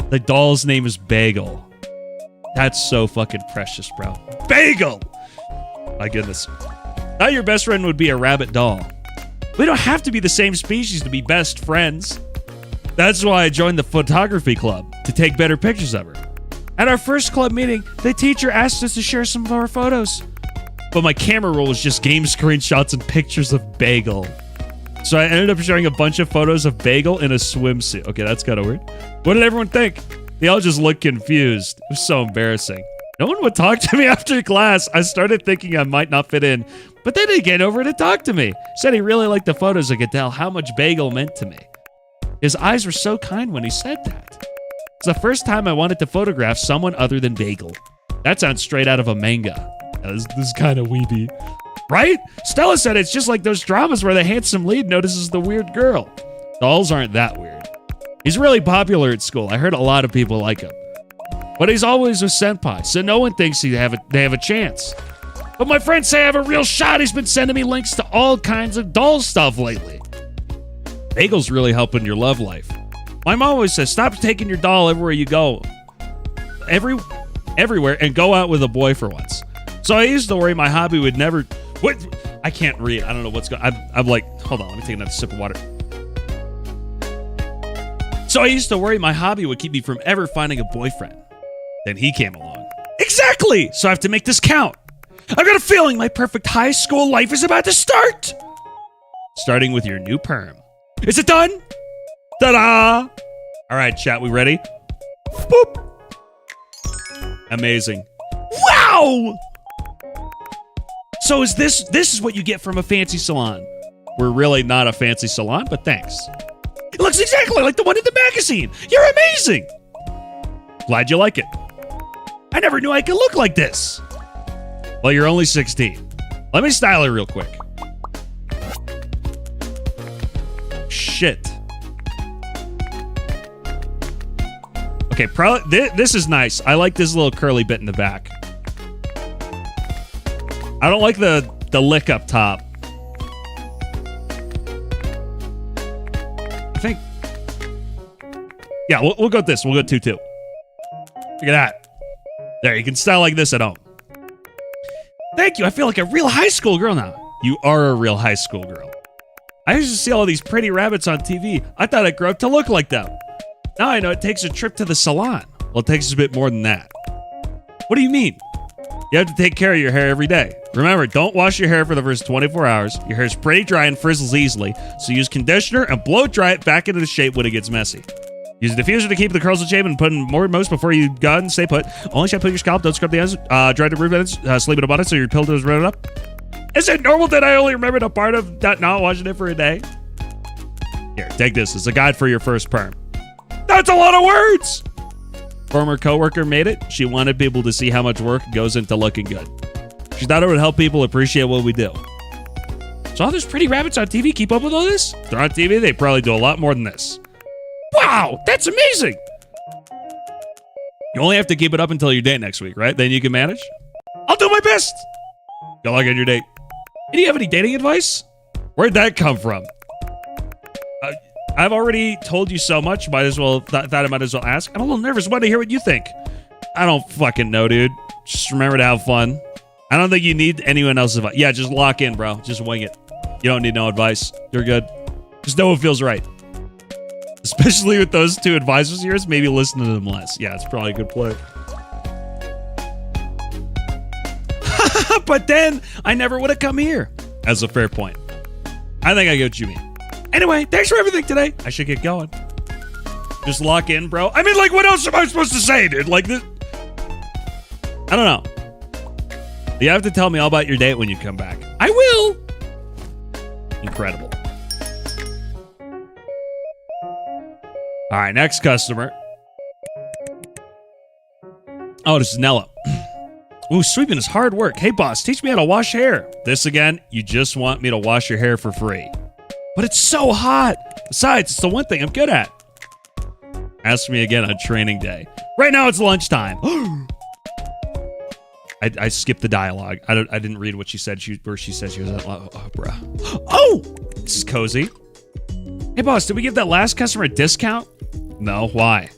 The doll's name is Bagel. That's so fucking precious, bro. Bagel! My goodness. Now your best friend would be a rabbit doll. We don't have to be the same species to be best friends. That's why I joined the photography club, to take better pictures of her. At our first club meeting, the teacher asked us to share some of our photos. But my camera roll was just game screenshots and pictures of Bagel. So I ended up sharing a bunch of photos of Bagel in a swimsuit. Okay, that's kind of weird. What did everyone think? They all just looked confused. It was so embarrassing. No one would talk to me after class. I started thinking I might not fit in, but then he came over to talk to me. Said he really liked the photos. I could tell how much Bagel meant to me. His eyes were so kind when he said that. It's the first time I wanted to photograph someone other than Bagel. That sounds straight out of a manga. This is kind of weeby. Right? Stella said it's just like those dramas where the handsome lead notices the weird girl. Dolls aren't that weird. He's really popular at school. I heard a lot of people like him. But he's always a senpai, so no one thinks they have a chance. But my friends say I have a real shot. He's been sending me links to all kinds of doll stuff lately. Bagel's really helping your love life. My mom always says, stop taking your doll everywhere you go. Everywhere, and go out with a boy for once. So I used to worry my hobby would never... What? I can't read. I don't know what's going on. I'm like, hold on, let me take another sip of water. So I used to worry my hobby would keep me from ever finding a boyfriend. Then he came along. Exactly! So I have to make this count. I've got a feeling my perfect high school life is about to start. Starting with your new perm. Is it done? Ta-da! All right, chat, we ready? Boop! Amazing. Wow! So is this is what you get from a fancy salon. We're really not a fancy salon, but thanks. It looks exactly like the one in the magazine. You're amazing. Glad you like it. I never knew I could look like this. Well, you're only 16. Let me style it real quick. Shit. Okay, probably this is nice. I like this little curly bit in the back. I don't like the lick up top. I think. Yeah, we'll go with this. We'll go 2-2. Look at that. There, you can style like this at home. Thank you. I feel like a real high school girl now. You are a real high school girl. I used to see all these pretty rabbits on TV. I thought I'd grow up to look like them. Now I know it takes a trip to the salon. Well, it takes a bit more than that. What do you mean? You have to take care of your hair every day. Remember, don't wash your hair for the first 24 hours. Your hair is pretty dry and frizzles easily, so use conditioner and blow dry it back into the shape when it gets messy. Use a diffuser to keep the curls in shape and put in more most before you go and stay put. Only shampoo your scalp, don't scrub the ends, dry the root ends, sleep in a bonnet so your pill doesn't run up. Is it normal that I only remembered a part of that not washing it for a day? Here, take this. It's a guide for your first perm. That's a lot of words! Former coworker made it. She wanted people to see how much work goes into looking good. She thought it would help people appreciate what we do. So all those pretty rabbits on TV keep up with all this? If they're on TV, they probably do a lot more than this. Wow, that's amazing. You only have to keep it up until your date next week, right? Then you can manage. I'll do my best. Good luck on your date. Do you have any dating advice? Where'd that come from? I've already told you so much. Might as well, thought I might as well ask. I'm a little nervous. Want to hear what you think? I don't fucking know, dude. Just remember to have fun. I don't think you need anyone else's advice. Yeah, just lock in, bro. Just wing it. You don't need no advice. You're good. Just know what feels right. Especially with those two advisors of yours, maybe listen to them less. Yeah, it's probably a good play. But then I never would have come here. That's a fair point. I think I get what you mean. Anyway, thanks for everything today. I should get going. Just lock in, bro. I mean, like, what else am I supposed to say, dude? Like this. I don't know. You have to tell me all about your date when you come back. I will. Incredible. All right, next customer. Oh, this is Nella. Ooh, sweeping is hard work. Hey, boss, teach me how to wash hair. This again? You just want me to wash your hair for free. But it's so hot. Besides, it's the one thing I'm good at. Ask me again on training day. Right now, it's lunchtime. I skipped the dialogue. I didn't read what she said. Where she said she was at. Oh, bruh. Oh, this is cozy. Hey, boss, did we give that last customer a discount? No, why?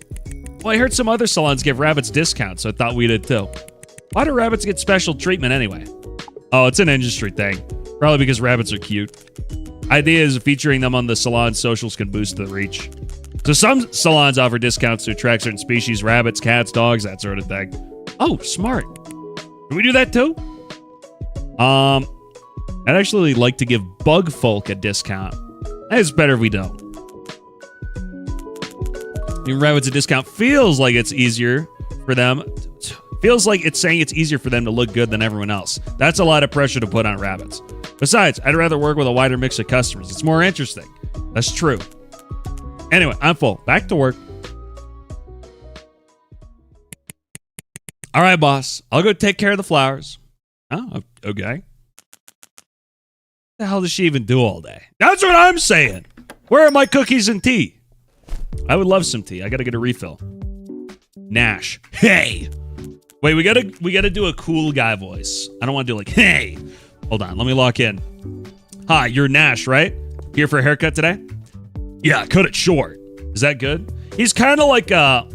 Well, I heard some other salons give rabbits discounts, so I thought we did too. Why do rabbits get special treatment anyway? Oh, it's an industry thing. Probably because rabbits are cute. Idea is featuring them on the salon socials can boost the reach. So some salons offer discounts to attract certain species, rabbits, cats, dogs, that sort of thing. Oh, smart. Do we do that too? I'd actually like to give bug folk a discount. It's better if we don't. Giving rabbits a discount feels like it's easier for them. Feels like it's saying it's easier for them to look good than everyone else. That's a lot of pressure to put on rabbits. Besides, I'd rather work with a wider mix of customers. It's more interesting. That's true. Anyway, I'm full. Back to work. All right, boss. I'll go take care of the flowers. Oh, okay. What the hell does she even do all day? That's what I'm saying. Where are my cookies and tea? I would love some tea. I gotta get a refill. Nash. Hey. Wait, we gotta do a cool guy voice. I don't want to do like, hey. Hold on, let me lock in. Hi, you're Nash, right? Here for a haircut today? Yeah, cut it short. Is that good? He's kind of like I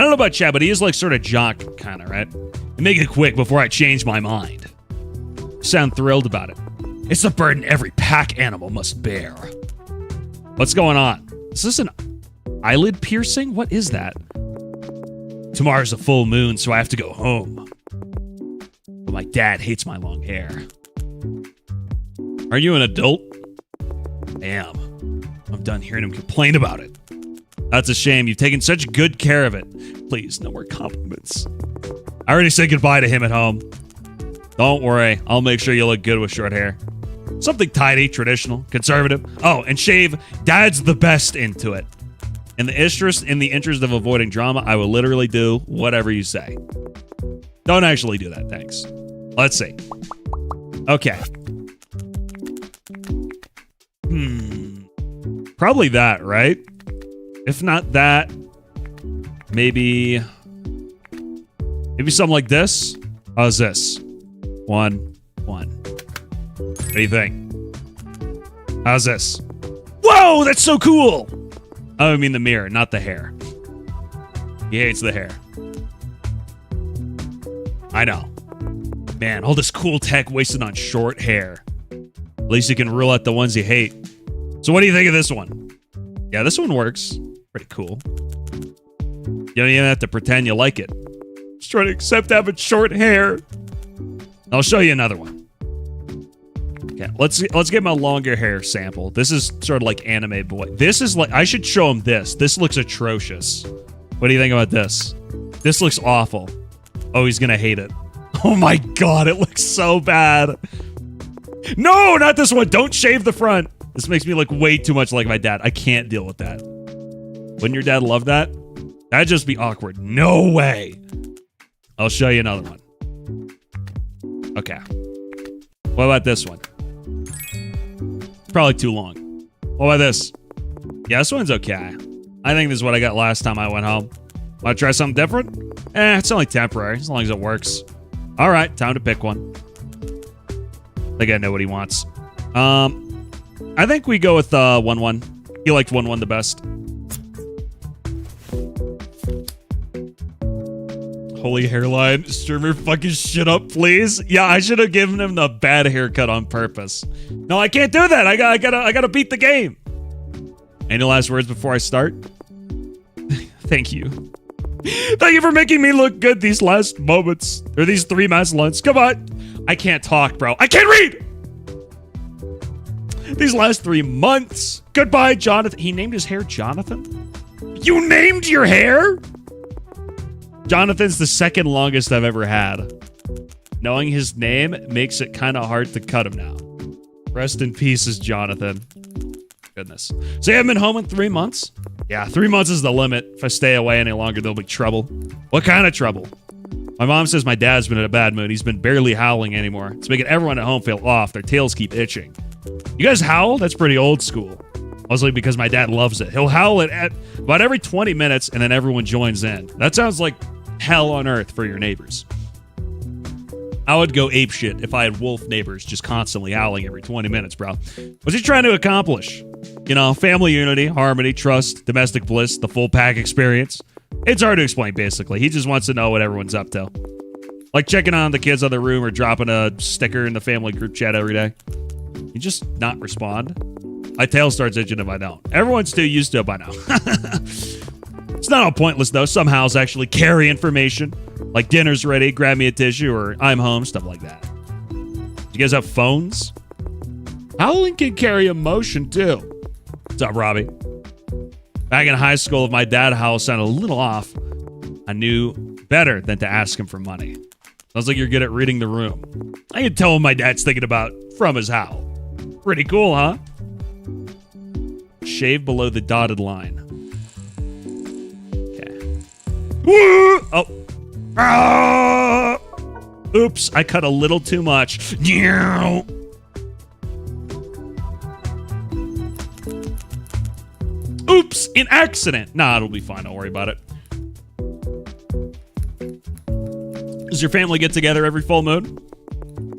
don't know about Chad, but he is like sort of jock kind of, right? And make it quick before I change my mind. You sound thrilled about it. It's a burden every pack animal must bear. What's going on? Is this an eyelid piercing? What is that? Tomorrow's a full moon, so I have to go home. But my dad hates my long hair. Are you an adult? I am. I'm done hearing him complain about it. That's a shame. You've taken such good care of it. Please, no more compliments. I already said goodbye to him at home. Don't worry. I'll make sure you look good with short hair. Something tidy, traditional, conservative. Oh, and shave. Dad's the best into it. In the interest of avoiding drama, I will literally do whatever you say. Don't actually do that, thanks. Let's see. Okay. Probably that, right? If not that, maybe something like this. How's this? 1, 1. What do you think? How's this? Whoa, that's so cool! Oh, I mean the mirror, not the hair. He hates the hair. I know. Man, all this cool tech wasted on short hair. At least you can rule out the ones you hate. So what do you think of this one? Yeah, this one works. Pretty cool. You don't even have to pretend you like it. Just try to accept having short hair. I'll show you another one. Okay, let's give him a longer hair sample. This is sort of like anime boy. This is like, I should show him this. This looks atrocious. What do you think about this? This looks awful. Oh, he's gonna hate it. Oh my god, it looks so bad. No, not this one. Don't shave the front. This makes me look way too much like my dad. I can't deal with that. Wouldn't your dad love that? That'd just be awkward. No way. I'll show you another one. Okay. What about this one? Probably too long. What about this? Yeah, this one's okay. I think this is what I got last time I went home. Want to try something different? It's only temporary, as long as it works. All right, time to pick one. I think I know what he wants. I think we go with 1-1. He liked 1-1 the best. Holy hairline. Streamer, fucking shit up, please. Yeah, I should have given him the bad haircut on purpose. No, I can't do that. I gotta beat the game. Any last words before I start? Thank you. Thank you for making me look good these last moments. Or these 3 months. Come on. I can't talk, bro. I can't read! These last 3 months. Goodbye, Jonathan. He named his hair Jonathan? You named your hair? Jonathan's the second longest I've ever had. Knowing his name makes it kind of hard to cut him now. Rest in pieces, Jonathan. Goodness. So you haven't been home in 3 months? Yeah, 3 months is the limit. If I stay away any longer, there'll be trouble. What kind of trouble? My mom says my dad's been in a bad mood. He's been barely howling anymore. It's making everyone at home feel off. Their tails keep itching. You guys howl? That's pretty old school. Mostly because my dad loves it. He'll howl it at about every 20 minutes, and then everyone joins in. That sounds like hell on earth for your neighbors. I would go apeshit if I had wolf neighbors just constantly howling every 20 minutes, bro. What's he trying to accomplish? You know, family unity, harmony, trust, domestic bliss, the full pack experience. It's hard to explain, basically. He just wants to know what everyone's up to. Like checking on the kids on the room or dropping a sticker in the family group chat every day. You just not respond. My tail starts itching if I don't. Everyone's too used to it by now. It's not all pointless, though. Some howls actually carry information. Like dinner's ready, grab me a tissue, or I'm home, stuff like that. Do you guys have phones? Howling can carry emotion, too. What's up, Robbie? Back in high school, if my dad howl sounded a little off, I knew better than to ask him for money. Sounds like you're good at reading the room. I can tell what my dad's thinking about from his howl. Pretty cool, huh? Shave below the dotted line. Woo! Oh. Ah! Oops, I cut a little too much. Oops, an accident. Nah, it'll be fine. Don't worry about it. Does your family get together every full moon?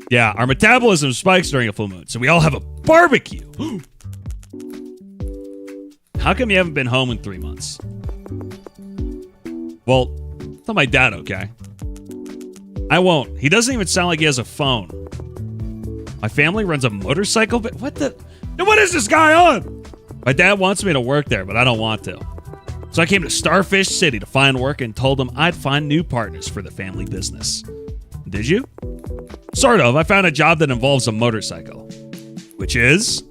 Yeah, our metabolism spikes during a full moon, so we all have a barbecue. How come you haven't been home in 3 months? Well, tell my dad, okay? I won't. He doesn't even sound like he has a phone. My family runs a motorcycle, but what is this guy on? My dad wants me to work there, but I don't want to. So I came to Starfish City to find work and told him I'd find new partners for the family business. Did you? Sort of. I found a job that involves a motorcycle. Which is?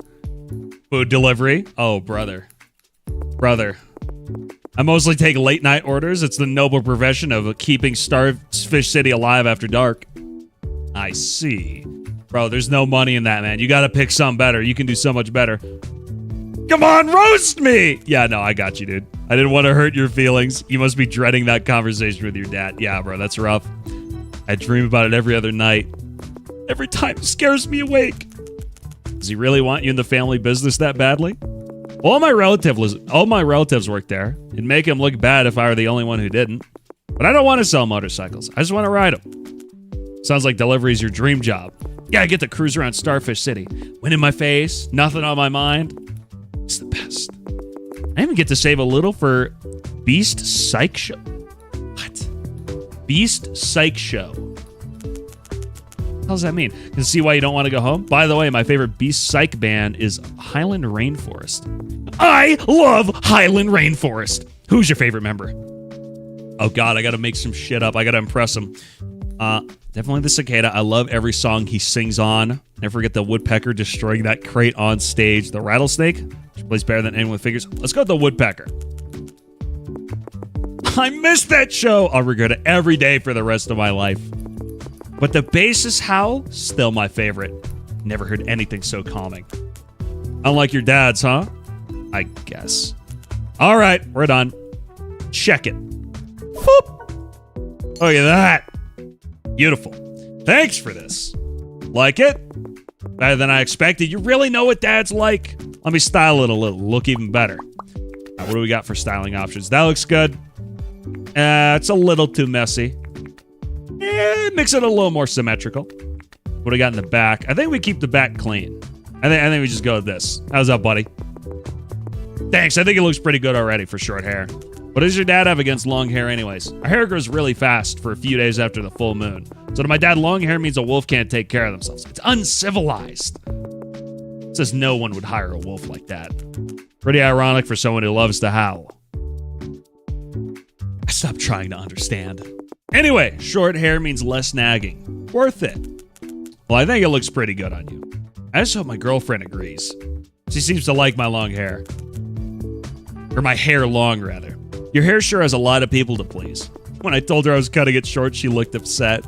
Food delivery. Oh, brother. I mostly take late night orders. It's the noble profession of keeping Starfish City alive after dark. I see. Bro, there's no money in that, man. You gotta pick something better. You can do so much better. Come on, roast me! Yeah, no, I got you, dude. I didn't want to hurt your feelings. You must be dreading that conversation with your dad. Yeah, bro, that's rough. I dream about it every other night. Every time it scares me awake. Does he really want you in the family business that badly? All my relatives work there. It'd make him look bad if I were the only one who didn't. But I don't want to sell motorcycles. I just want to ride them. Sounds like delivery's your dream job. Yeah, I get to cruise around Starfish City. Wind in my face, nothing on my mind. It's the best. I even get to save a little for Beast Psych Show. What? Beast Psych Show. What does that mean? Can see why you don't want to go home? By the way, my favorite Beast Psych band is Highland Rainforest. I love Highland Rainforest. Who's your favorite member? Oh God, I gotta make some shit up. I gotta impress him. Definitely the cicada. I love every song he sings on. Never forget the woodpecker destroying that crate on stage. The rattlesnake, which plays better than anyone with figures. Let's go with the woodpecker. I missed that show. I'll regret it every day for the rest of my life. But the bassist howl, still my favorite. Never heard anything so calming. Unlike your dad's, huh? I guess. All right, we're done. Check it. Boop. Look at that. Beautiful. Thanks for this. Like it? Better than I expected. You really know what dad's like. Let me style it a little. Look even better. What do we got for styling options? That looks good. It's a little too messy. Mix it a little more symmetrical. What do we got in the back? I think we keep the back clean. I think we just go with this. How's that, buddy? Thanks. I think it looks pretty good already for short hair. What does your dad have against long hair anyways? Our hair grows really fast for a few days after the full moon. So to my dad, long hair means a wolf can't take care of themselves. It's uncivilized. It says no one would hire a wolf like that. Pretty ironic for someone who loves to howl. I stopped trying to understand. Anyway, short hair means less nagging. Worth it. Well, I think it looks pretty good on you. I just hope my girlfriend agrees. She seems to like my long hair. Or my hair long, rather. Your hair sure has a lot of people to please. When I told her I was cutting it short, she looked upset.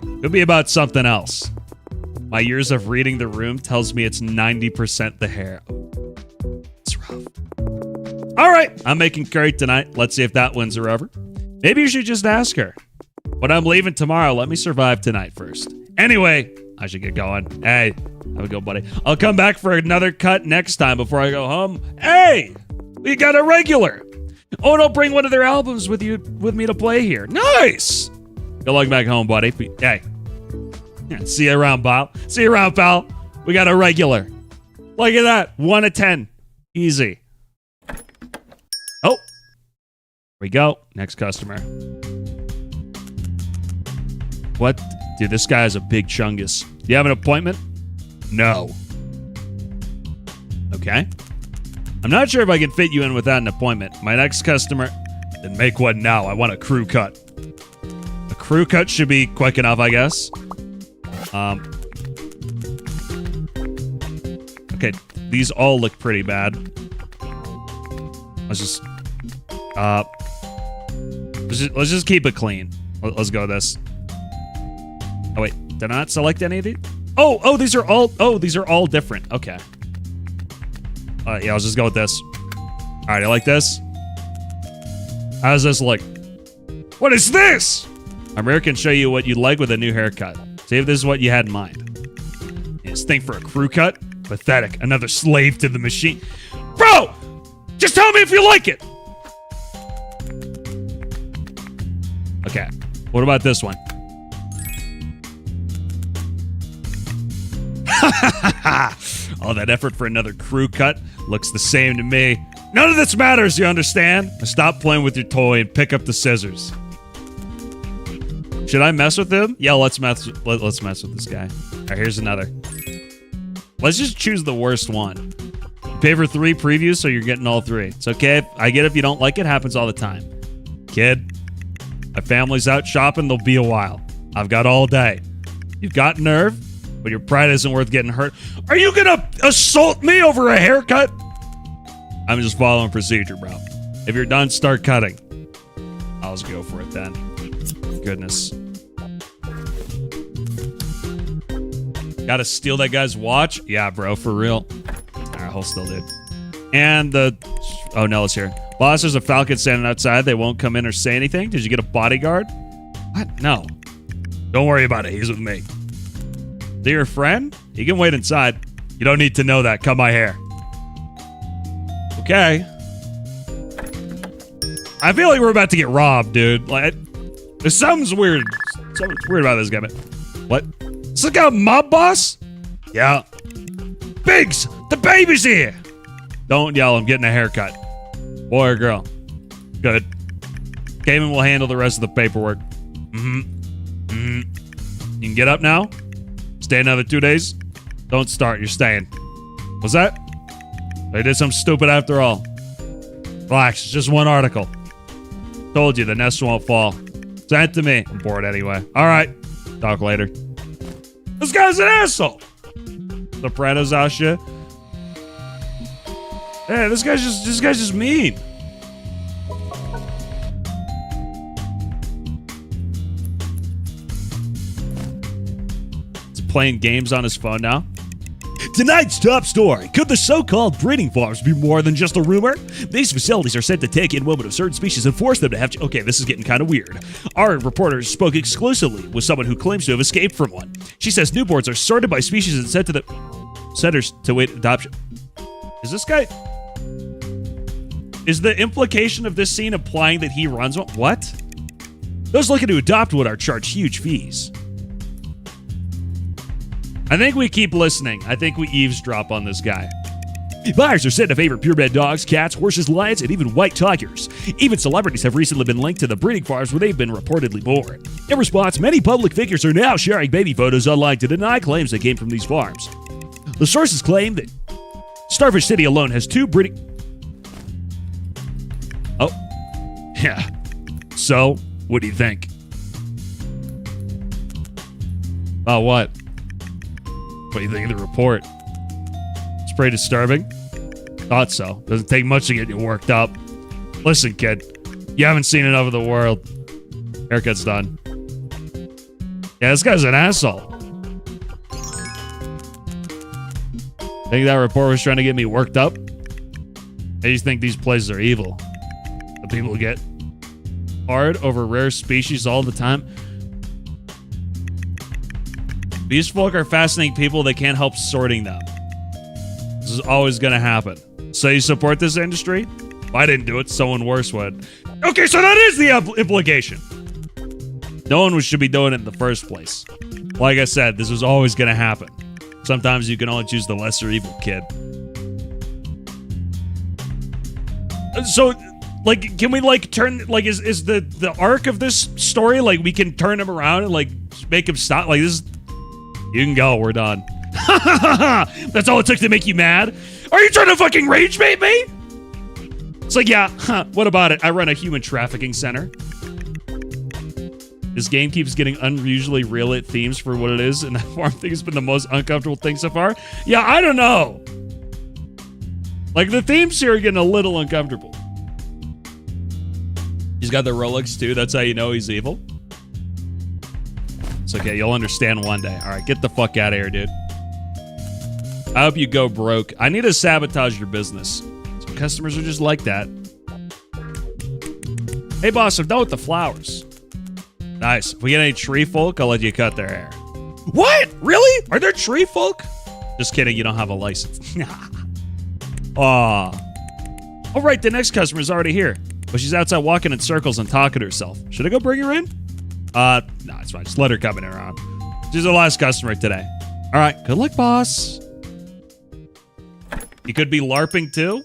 It'll be about something else. My years of reading the room tells me it's 90% the hair. It's rough. All right, I'm making curry tonight. Let's see if that wins her over. Maybe you should just ask her. When I'm leaving tomorrow, let me survive tonight first. Anyway, I should get going. Hey, have a go, buddy. I'll come back for another cut next time before I go home. Hey, we got a regular. Oh, and I'll bring one of their albums with me to play here. Nice. Good luck back home, buddy. Hey, see you around, pal. See you around, pal. We got a regular. Look at that. 1 of 10. Easy. Oh, here we go. Next customer. What? Dude, this guy is a big chungus. Do you have an appointment? No. Okay. I'm not sure if I can fit you in without an appointment. My next customer... Then make one now. I want a crew cut. A crew cut should be quick enough, I guess. Okay, these all look pretty bad. Let's just keep it clean. Let's go with this. Oh wait, did I not select any of these? Oh, these are all different. Okay. Yeah, I'll just go with this. All right, I like this. How does this look? What is this? I'm here can show you what you'd like with a new haircut. See if this is what you had in mind. This thing for a crew cut? Pathetic. Another slave to the machine. Bro! Just tell me if you like it! Okay. What about this one? All that effort for another crew cut looks the same to me. None of this matters, you understand? Stop playing with your toy and pick up the scissors. Should I mess with him? Yeah, let's mess with this guy. All right, here's another. Let's just choose the worst one. Pay for 3 previews, so you're getting all 3. It's okay. I get it if you don't like it. Happens all the time. Kid, my family's out shopping. They'll be a while. I've got all day. You've got nerve, but your pride isn't worth getting hurt. Are you gonna assault me over a haircut? I'm just following procedure, bro. If you're done, start cutting. I'll just go for it then. Goodness. Gotta steal that guy's watch? Yeah, bro, for real. Alright, hold still, dude. And oh, Nella's here. Boss, there's a falcon standing outside. They won't come in or say anything. Did you get a bodyguard? What? No. Don't worry about it. He's with me. Is he your friend? He can wait inside. You don't need to know that. Cut my hair. Okay. I feel like we're about to get robbed, dude. Like, there's something's weird. Something's weird about this guy. What? Is this guy a mob boss? Yeah. Biggs, the baby's here. Don't yell. I'm getting a haircut. Boy or girl? Good. Gaiman will handle the rest of the paperwork. You can get up now? Stay another 2 days? Don't start. You're staying. What's that? They did something stupid after all. Relax. It's just one article. Told you the nest won't fall. Send it to me. I'm bored anyway. All right. Talk later. This guy's an asshole. Sopranos out shit. Hey, this guy's just mean. Is he playing games on his phone now? Tonight's top story. Could the so-called breeding farms be more than just a rumor? These facilities are said to take in women of certain species and force them to have... Okay, this is getting kind of weird. Our reporter spoke exclusively with someone who claims to have escaped from one. She says newborns are sorted by species and sent to the centers to wait adoption. Is this guy... Is the implication of this scene implying that he runs one? What? Those looking to adopt one are charged huge fees. I think we keep listening. I think we eavesdrop on this guy. Buyers are said to favor purebred dogs, cats, horses, lions, and even white tigers. Even celebrities have recently been linked to the breeding farms where they've been reportedly born. In response, many public figures are now sharing baby photos online to deny claims that came from these farms. The sources claim that Starfish City alone has 2 breeding... Oh. Yeah. So, what do you think? Oh, what? What do you think of the report? It's pretty disturbing. Thought so. Doesn't take much to get you worked up. Listen, kid. You haven't seen enough of the world. Haircut's done. Yeah, this guy's an asshole. Think that report was trying to get me worked up? I just think these places are evil. The people get hard over rare species all the time. These folk are fascinating people that can't help sorting them. This is always going to happen. So you support this industry? If I didn't do it, someone worse would. Okay, so that is the implication. No one should be doing it in the first place. Like I said, this was always going to happen. Sometimes you can only choose the lesser evil, kid. So, like, can we, like, turn... Like, is the arc of this story, like, we can turn him around and, like, make him stop? Like, this is... You can go. We're done. That's all it took to make you mad? Are you trying to fucking rage bait me? It's like, yeah, what about it? I run a human trafficking center. This game keeps getting unusually real at themes for what it is, and that farm thing has been the most uncomfortable thing so far. Yeah, I don't know. Like, the themes here are getting a little uncomfortable. He's got the Rolex, too. That's how you know he's evil. It's okay, you'll understand one day. All right, get the fuck out of here, dude. I hope you go broke. I need to sabotage your business. Some customers are just like that. Hey, boss, I'm done with the flowers. Nice. If we get any tree folk, I'll let you cut their hair. What? Really? Are there tree folk? Just kidding, you don't have a license. Aw. All right, the next customer's already here. But she's outside walking in circles and talking to herself. Should I go bring her in? No, it's fine. Just let her come in around. She's the last customer today. All right. Good luck, boss. He could be LARPing too.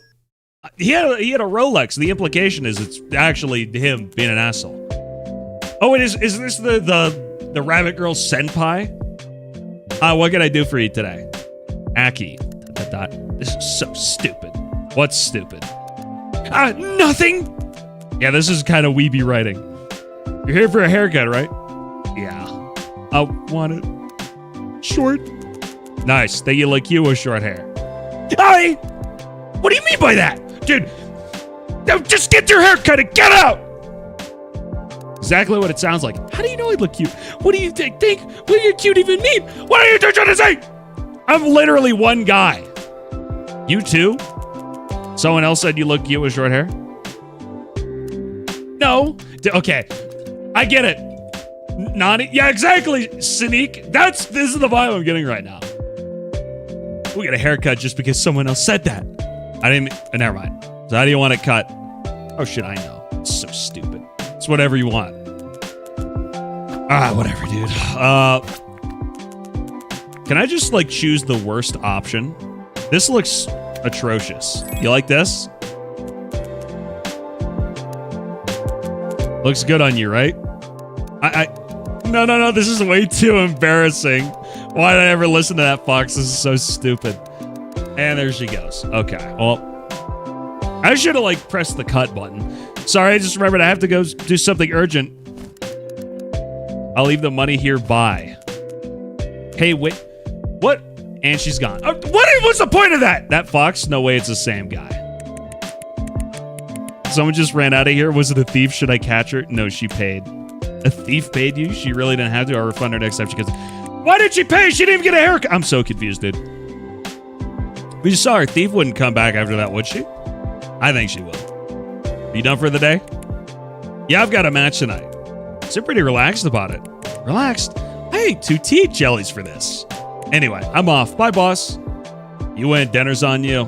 He had a Rolex. The implication is it's actually him being an asshole. Oh, is this the rabbit girl senpai? What can I do for you today? Aki. This is so stupid. What's stupid? Nothing. Yeah, this is kind of weeby writing. You're here for a haircut, right? Yeah. I want it short. Nice. Think you look cute with short hair. Hey! What do you mean by that? Dude, just get your hair cut and get out! Exactly what it sounds like. How do you know I look cute? What do you think? What do you cute even mean? What are you trying to say? I'm literally one guy. You too? Someone else said you look cute with short hair? No. Okay. I get it. Nani? Yeah, exactly, Sneak. This is the vibe I'm getting right now. We get a haircut just because someone else said that. Never mind. So how do you want it cut? Oh shit, I know. It's so stupid. It's whatever you want. Whatever, dude. Can I just, like, choose the worst option? This looks atrocious. You like this? Looks good on you, right? No, this is way too embarrassing. Why did I ever listen to that, Fox? This is so stupid. And there she goes. Okay, well, I should have, like, pressed the cut button. Sorry, I just remembered I have to go do something urgent. I'll leave the money here, bye. Hey, wait. What? And she's gone. What's the point of that? That Fox? No way it's the same guy. Someone just ran out of here. Was it a thief? Should I catch her? No, she paid. A thief paid you? She really didn't have to. I'll refund her next time she goes. Why did she pay? She didn't even get a haircut. I'm so confused, dude. We just saw her. Thief wouldn't come back after that, would she? I think she will. You done for the day? Yeah, I've got a match tonight. So pretty relaxed about it. Relaxed? I ate 2 tea jellies for this. Anyway, I'm off. Bye, boss. You win. Dinner's on you.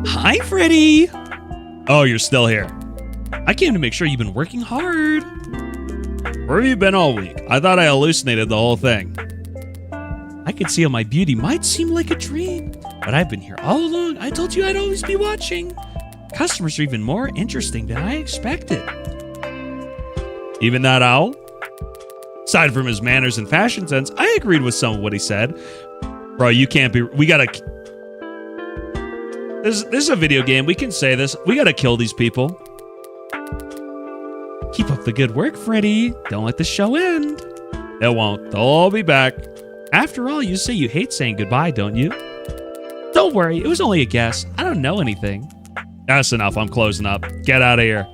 Hi, Freddy. Oh, you're still here. I came to make sure you've been working hard. Where have you been all week? I thought I hallucinated the whole thing. I could see how my beauty might seem like a dream, but I've been here all along. I told you I'd always be watching. Customers are even more interesting than I expected. Even that owl? Aside from his manners and fashion sense, I agreed with some of what he said. Bro, you can't be... We gotta... This is a video game. We can say this. We gotta kill these people. Keep up the good work, Freddy. Don't let the show end. It won't. They'll all be back. After all, you say you hate saying goodbye, don't you? Don't worry. It was only a guess. I don't know anything. That's enough. I'm closing up. Get out of here.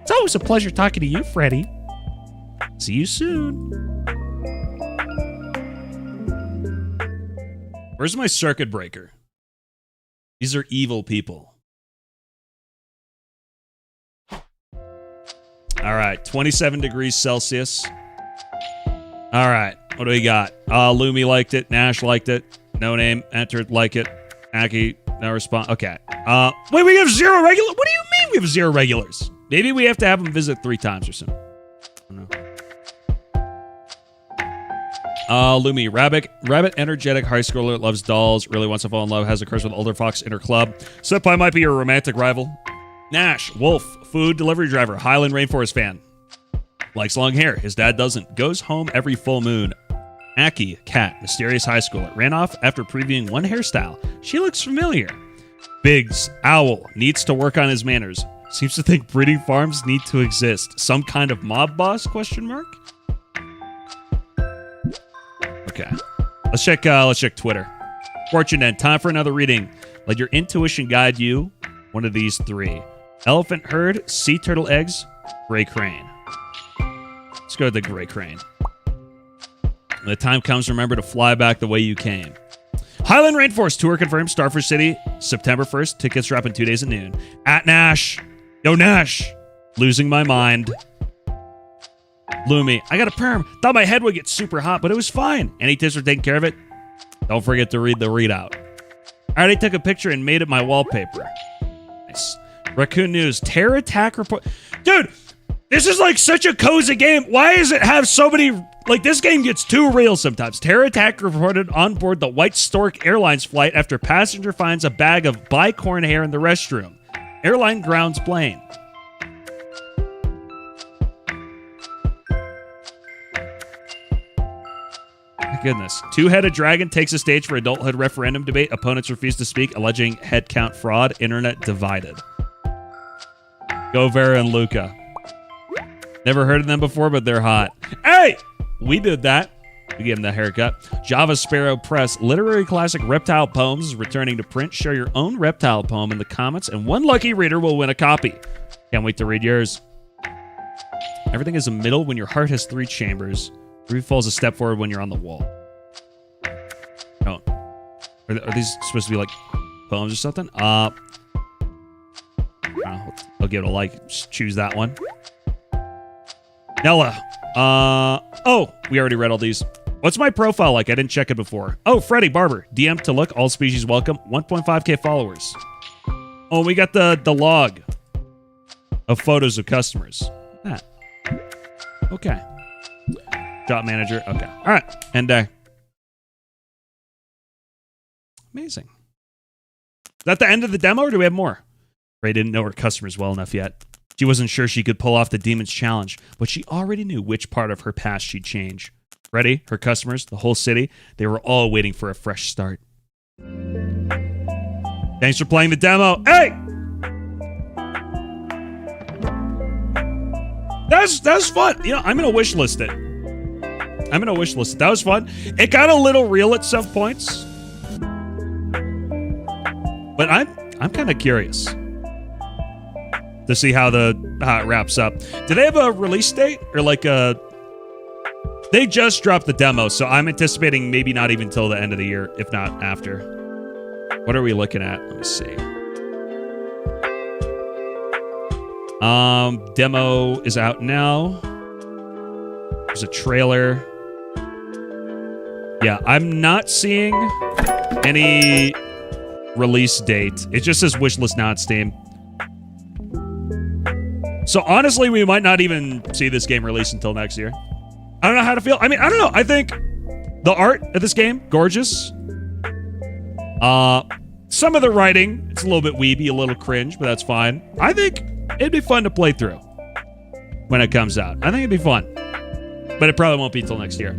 It's always a pleasure talking to you, Freddy. See you soon. Where's my circuit breaker? These are evil people. All right, 27 degrees Celsius. All right, what do we got? Lumi liked it. Nash liked it. No name entered, like it. Aki, no response. Okay. Wait, we have 0 regular. What do you mean we have 0 regulars? Maybe we have to have them visit 3 times or something. I don't know. Lumi, rabbit, energetic high schooler, loves dolls, really wants to fall in love, has a crush with older fox in her club. Senpai might be your romantic rival. Nash, wolf, food delivery driver, Highland Rainforest fan. Likes long hair, his dad doesn't. Goes home every full moon. Aki, cat, mysterious high schooler, ran off after previewing one hairstyle. She looks familiar. Biggs, owl, needs to work on his manners. Seems to think breeding farms need to exist. Some kind of mob boss, question mark? Okay. Let's check Twitter. Fortune end. Time for another reading. Let your intuition guide you. One of these 3. Elephant herd, sea turtle eggs, gray crane. Let's go with the gray crane. When the time comes, remember to fly back the way you came. Highland Rainforest tour confirmed. Starfish City, September 1st. Tickets drop in 2 days at noon. At Nash. Yo, Nash. Losing my mind. Lumi, I got a perm. Thought my head would get super hot, but it was fine. Any tips for taking care of it? Don't forget to read the readout. I already took a picture and made it my wallpaper. Nice. Raccoon News, terror attack report. Dude, this is like such a cozy game. Why does it have so many... Like, this game gets too real sometimes. Terror attack reported on board the White Stork Airlines flight after passenger finds a bag of bicorn hair in the restroom. Airline grounds plane. My goodness. 2-headed dragon takes a stage for adulthood referendum debate. Opponents refuse to speak, alleging head count fraud. Internet divided. Go Vera and Luca. Never heard of them before, but they're hot. Hey! We did that. We gave them that haircut. Java Sparrow Press. Literary classic Reptile Poems is returning to print. Share your own reptile poem in the comments, and one lucky reader will win a copy. Can't wait to read yours. Everything is a middle when your heart has 3 chambers. 3 falls a step forward when you're on the wall. Oh. Are these supposed to be like poems or something? I'll give it a like. Just choose that one. Nella. Oh, we already read all these. What's my profile like? I didn't check it before. Oh, Freddy Barber. DM to look. All species welcome. 1.5k followers. Oh, we got the log of photos of customers. That. Okay. Job manager. Okay. All right. And amazing. Is that the end of the demo, or do we have more? Ray didn't know her customers well enough yet. She wasn't sure she could pull off the Demon's Challenge, but she already knew which part of her past she'd change. Freddy, her customers, the whole city, they were all waiting for a fresh start. Thanks for playing the demo. Hey! That's fun. You know, I'm going to wish list it. That was fun. It got a little real at some points. But I'm kind of curious. to see how it wraps up. Do they have a release date or like a? They just dropped the demo, so I'm anticipating maybe not even till the end of the year, if not after. What are we looking at? Let me see. Demo is out now. There's a trailer. Yeah, I'm not seeing any release date. It just says wishlist now on Steam. So honestly, we might not even see this game release until next year. I don't know how to feel. I mean, I don't know. I think the art of this game, gorgeous. Some of the writing, it's a little bit weeby, a little cringe, but that's fine. I think it'd be fun to play through when it comes out. I think it'd be fun. But it probably won't be till next year.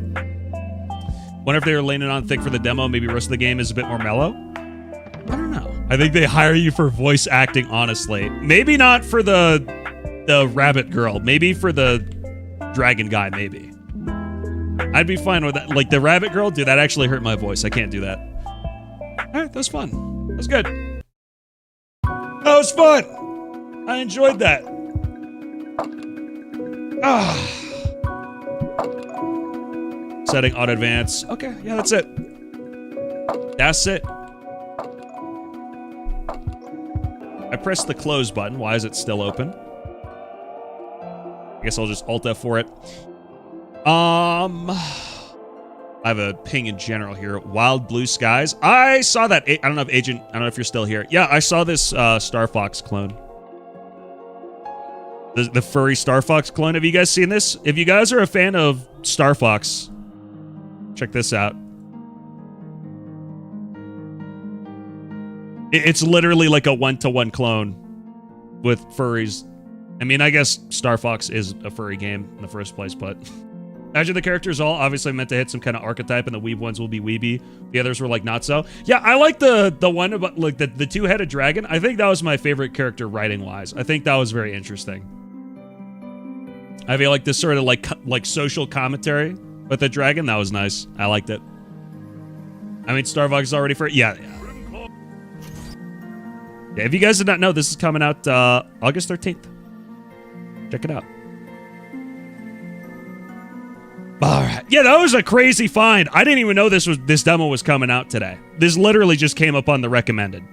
Wonder if they were leaning on thick for the demo. Maybe the rest of the game is a bit more mellow. I don't know. I think they hire you for voice acting, honestly. Maybe not for the rabbit girl. Maybe for the dragon guy, maybe. I'd be fine with that. Like, the rabbit girl, dude, that actually hurt my voice. I can't do that. All right, that was fun. That was good. That was fun. I enjoyed that. Setting auto advance. Okay, yeah, that's it. That's it. I pressed the close button. Why is it still open? I guess I'll just Alt F for it. I have a ping in general here. Wild Blue Skies. I saw that. I don't know if Agent. I don't know if you're still here. Yeah, I saw this Star Fox clone. The furry Star Fox clone. Have you guys seen this? If you guys are a fan of Star Fox, check this out. It's literally like a one-to-one clone with furries. I mean, I guess Star Fox is a furry game in the first place, but imagine the characters all obviously meant to hit some kind of archetype, and the weeb ones will be weeby. The others were like not so. Yeah, I like the one about like the two-headed dragon. I think that was my favorite character writing-wise. I think that was very interesting. I feel like this sort of like social commentary with the dragon, that was nice. I liked it. I mean, Star Fox is already for yeah. If you guys did not know, this is coming out August 13th. Check it out. All right. Yeah, that was a crazy find. I didn't even know this demo was coming out today. This literally just came up on the recommended.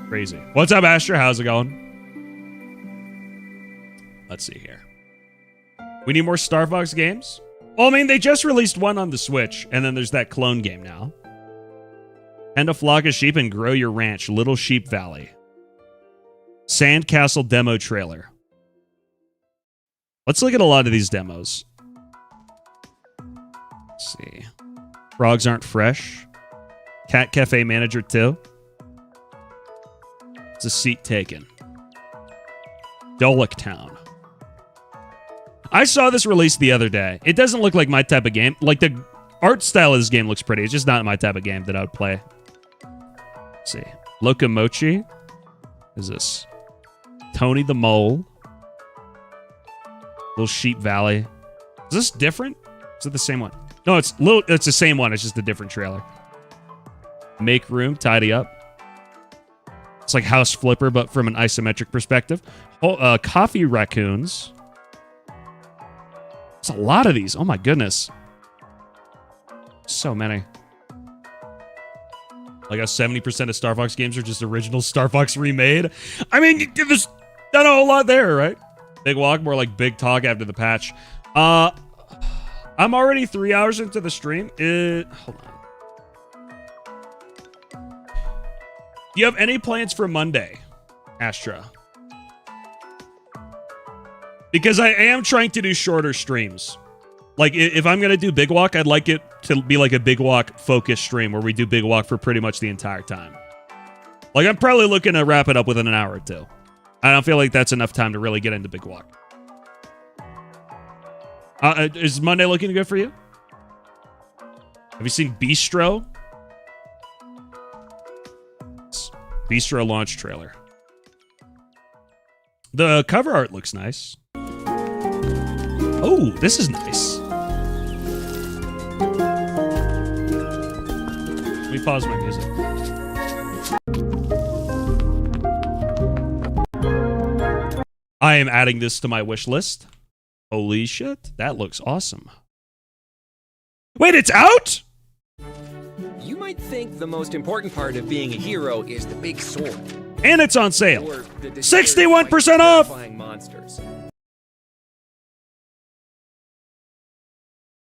Crazy. What's up, Astra? How's it going? Let's see here. We need more Star Fox games? Well, I mean, they just released one on the Switch, and then there's that clone game now. Tend a flock of sheep and grow your ranch, Little Sheep Valley. Sandcastle demo trailer. Let's look at a lot of these demos. Let's see. Frogs Aren't Fresh. Cat Cafe Manager 2. It's a seat taken. Dolic Town. I saw this release the other day. It doesn't look like my type of game. Like, the art style of this game looks pretty. It's just not my type of game that I would play. Let's see. Locomochi. What is this? Tony the Mole. Little Sheep Valley. Is this different? Is it the same one? No, it's the same one. It's just a different trailer. Make Room, Tidy Up. It's like House Flipper, but from an isometric perspective. Coffee Raccoons. There's a lot of these. Oh my goodness. So many. Like 70% of Star Fox games are just original Star Fox remade. I mean, there's not a whole lot there, right? Big walk, more like big talk after the patch. I'm already 3 hours into the stream. Hold on. Do you have any plans for Monday, Astra? Because I am trying to do shorter streams. Like, if I'm going to do Big Walk, I'd like it to be like a Big Walk focused stream where we do Big Walk for pretty much the entire time. Like, I'm probably looking to wrap it up within an hour or two. I don't feel like that's enough time to really get into Big Walk. Is Monday looking good for you? Have you seen Bistro? Bistro launch trailer. The cover art looks nice. Oh, this is nice. Let me pause my music. I am adding this to my wish list. Holy shit, that looks awesome. Wait, it's out? You might think the most important part of being a hero is the big sword. And it's on sale. 61% off! Monsters.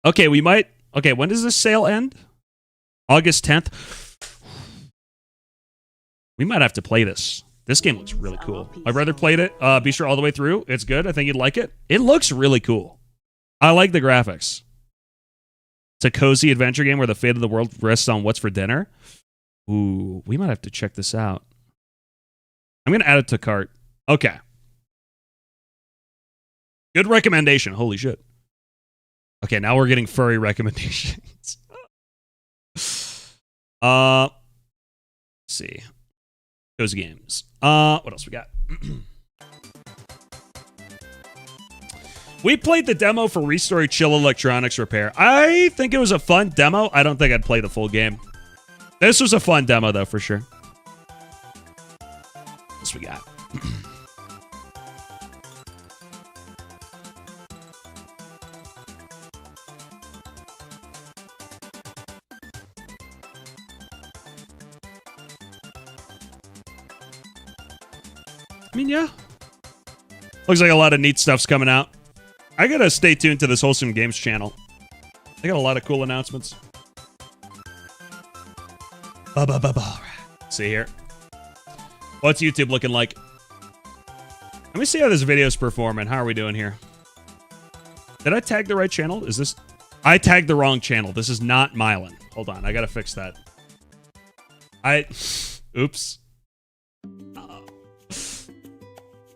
Okay, we might... Okay, when does this sale end? August 10th? We might have to play this. This game looks really cool. My brother played it. Be sure all the way through. It's good. I think you'd like it. It looks really cool. I like the graphics. It's a cozy adventure game where the fate of the world rests on what's for dinner. Ooh, we might have to check this out. I'm going to add it to cart. Okay. Good recommendation. Holy shit. Okay, now we're getting furry recommendations. Let's see. Cozy games. What else we got? We played the demo for Restore Chill Electronics Repair. I think it was a fun demo. I don't think I'd play the full game. This was a fun demo, though, for sure. What else we got? I mean, yeah. Looks like a lot of neat stuff's coming out. I gotta stay tuned to this Wholesome Games channel. They got a lot of cool announcements. See here. What's YouTube looking like? Let me see how this video's performing. How are we doing here? Did I tag the right channel? Is this... I tagged the wrong channel. This is not Mylan. Hold on. I gotta fix that. Oops.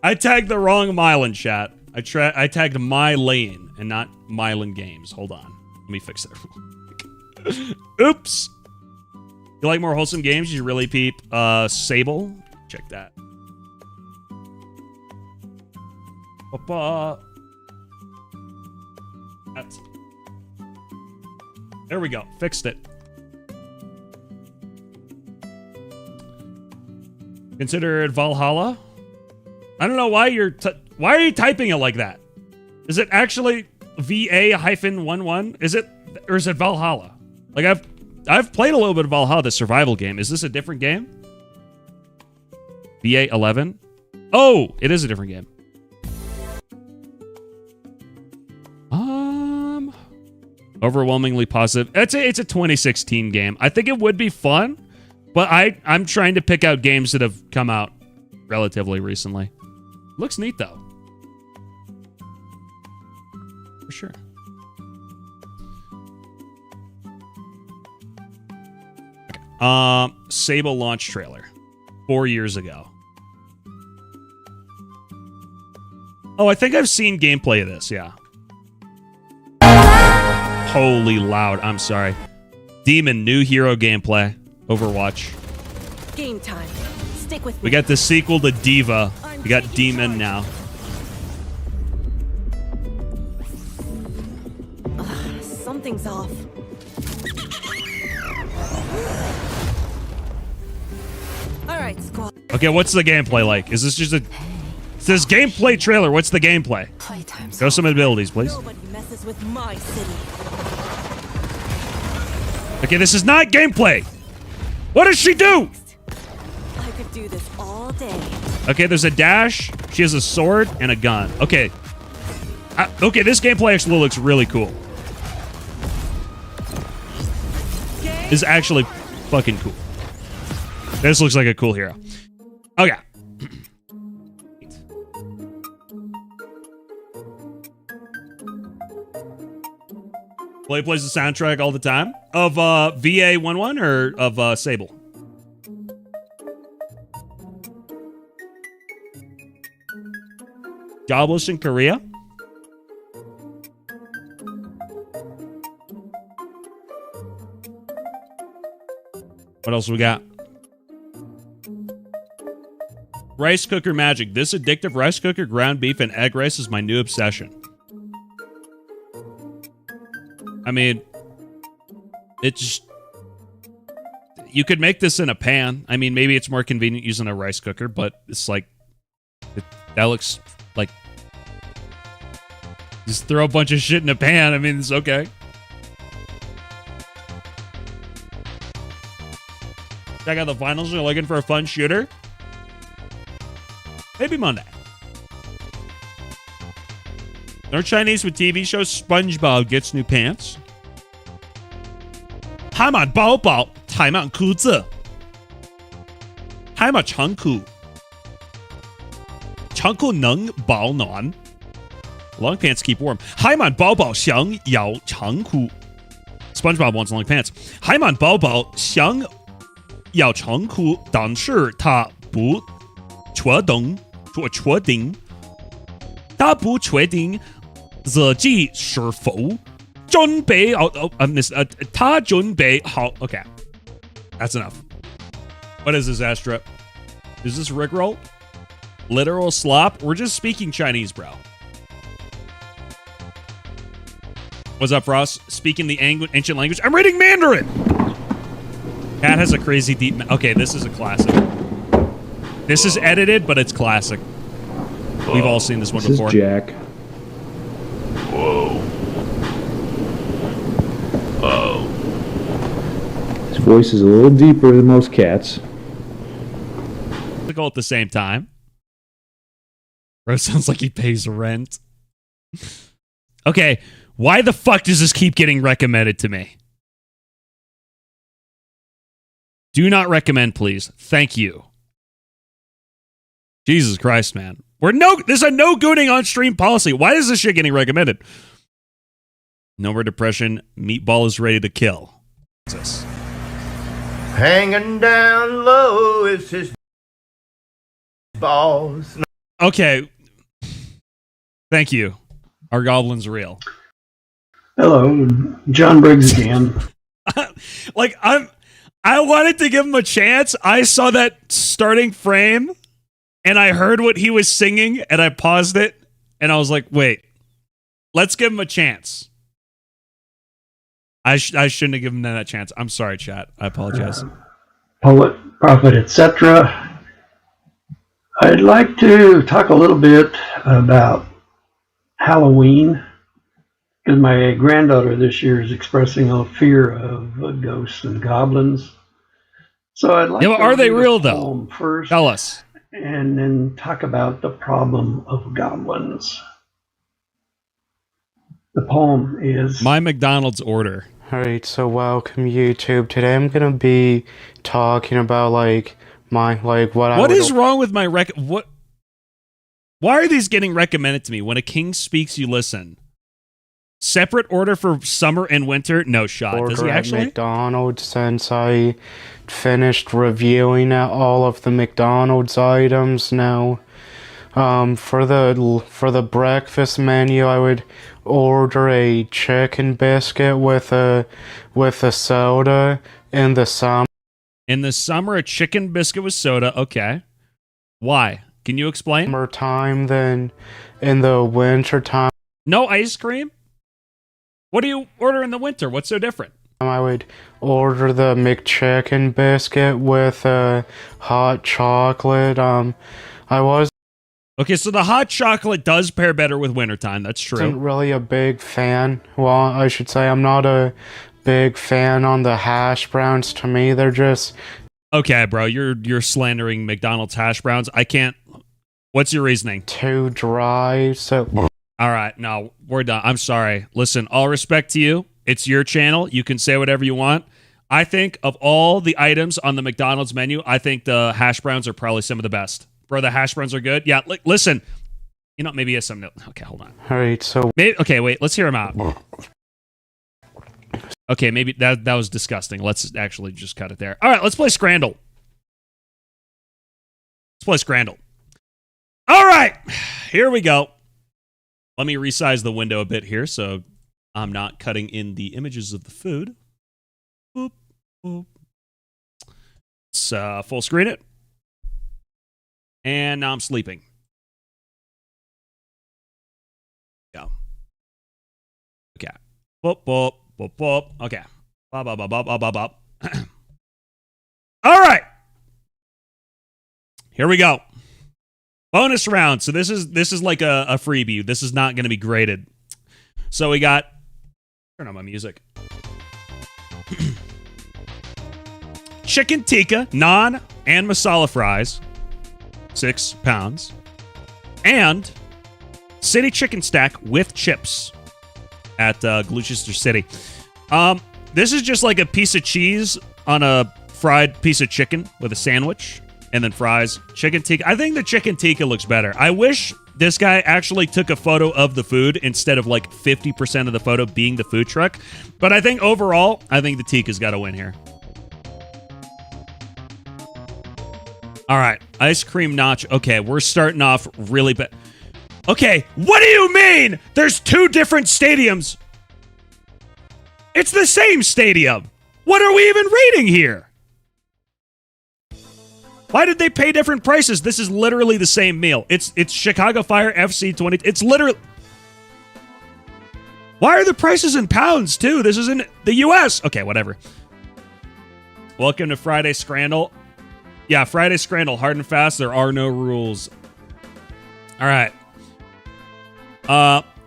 I tagged the wrong Mylan, chat. I tagged My Lane and not Mylan Games. Hold on. Let me fix that. Oops. You like more wholesome games? You really peep. Sable. Check that. That's... There we go. Fixed it. Consider it Valhalla. I don't know why why are you typing it like that? Is it actually VA-11? Is it, or is it Valhalla? Like I've played a little bit of Valhalla, the survival game. Is this a different game? VA-11? Oh, it is a different game. Overwhelmingly positive. It's a 2016 game. I think it would be fun, but I'm trying to pick out games that have come out relatively recently. Looks neat, though. For sure. Okay. Sable launch trailer. 4 years ago. Oh, I think I've seen gameplay of this, yeah. Holy loud. I'm sorry. Demon, new hero gameplay. Overwatch. Game time. Stick with me. We got the sequel to Diva. We got Demon now. Something's off. All right, squad. Okay, what's the gameplay like? Is this just a... It says gameplay trailer. What's the gameplay? Show some abilities, please. Nobody messes with my city. Okay, this is not gameplay. What does she do? I could do this all day. Okay, there's a dash. She has a sword and a gun. Okay. Okay, this gameplay actually looks really cool. This is actually fucking cool. This looks like a cool hero. Okay. Play plays the soundtrack all the time of VA-11 or of Sable. Jobless in Korea. What else we got? Rice cooker magic. This addictive rice cooker, ground beef, and egg rice is my new obsession. I mean, it's... You could make this in a pan. I mean, maybe it's more convenient using a rice cooker, but it's like... that looks Like, just throw a bunch of shit in a pan. I mean, it's okay. Check out the finals. You're looking for a fun shooter? Maybe Monday. No Chinese with TV shows. SpongeBob gets new pants. 海满宝宝太满裤子，海满长裤，长裤能保暖。Long pants keep warm. 海满宝宝想要长裤。SpongeBob wants long pants. 海满宝宝想要长裤，但是他不确定，他不确定自己是否准备好。他准备好。Okay, that's enough. What is this, Astra? Is this Rickroll? Literal slop? We're just speaking Chinese, bro. What's up, Frost? Speaking the ancient language. I'm reading Mandarin! Cat has a crazy deep... Okay, this is a classic. This is edited, but it's classic. We've all seen this one before. This is Jack. Whoa. Oh. His voice is a little deeper than most cats. At the same time. Bro sounds like he pays rent. Okay, why the fuck does this keep getting recommended to me? Do not recommend, please. Thank you. Jesus Christ, man. There's a no gooning on stream policy. Why is this shit getting recommended? No more depression. Meatball is ready to kill. What's this? Hanging down low is his balls. Okay. Thank you. Our goblin's real. Hello, John Briggs again. I wanted to give him a chance. I saw that starting frame and I heard what he was singing and I paused it and I was like, wait, let's give him a chance. I shouldn't have given him that chance. I'm sorry, chat. I apologize. Poet, prophet, etc. I'd like to talk a little bit about Halloween, because my granddaughter this year is expressing a fear of ghosts and goblins. So I'd like to are they real though? First, tell us, and then talk about the problem of goblins. The poem is My McDonald's Order. Alright, so welcome YouTube. Today I'm gonna be talking about what is wrong with my what? Why are these getting recommended to me? When a king speaks, you listen. Separate order for summer and winter? No shot. Does he actually? McDonald's, since I finished reviewing all of the McDonald's items now. For the breakfast menu, I would order a chicken biscuit with a soda. In the summer. In the summer, a chicken biscuit with soda. Okay. Why? Can you explain? Summertime, then in the winter time. No ice cream? What do you order in the winter? What's so different? I would order the McChicken biscuit with hot chocolate. Okay, so the hot chocolate does pair better with wintertime. That's true. Wasn't really a big fan. Well, I should say I'm not a big fan on the hash browns. To me, they're just... Okay, bro, you're slandering McDonald's hash browns. I can't... What's your reasoning? Too dry, so... All right, no, we're done. I'm sorry. Listen, all respect to you. It's your channel. You can say whatever you want. I think of all the items on the McDonald's menu, I think the hash browns are probably some of the best. Bro, the hash browns are good. Yeah, listen. You know, maybe he has something. Okay, hold on. All right, so... Okay, wait, let's hear him out. Okay, maybe that was disgusting. Let's actually just cut it there. All right, let's play Scrandle. Let's play Scrandle. All right, here we go. Let me resize the window a bit here so I'm not cutting in the images of the food. Boop, boop. Let's full screen it. And now I'm sleeping. Go. Okay. Boop, boop, boop, boop. Okay. Bop, bop, bop, bop, bop, bop. All right. Here we go. Bonus round. So this is like a freebie. This is not going to be graded. So we got... Turn on my music. Chicken tikka, naan, and masala fries. 6 pounds. And city chicken stack with chips at Gloucester City. This is just like a piece of cheese on a fried piece of chicken with a sandwich. And then fries. Chicken tikka. I think the chicken tikka looks better. I wish this guy actually took a photo of the food instead of like 50% of the photo being the food truck. But I think overall, I think the tikka's got to win here. All right. Ice cream nacho. Okay, we're starting off really bad. Okay, what do you mean? There's 2 different stadiums. It's the same stadium. What are we even reading here? Why did they pay different prices? This is literally the same meal. It's Chicago Fire FC 20. It's literally... Why are the prices in pounds, too? This is in the U.S. Okay, whatever. Welcome to Friday Scrandle. Yeah, Friday Scrandle. Hard and fast. There are no rules. All right.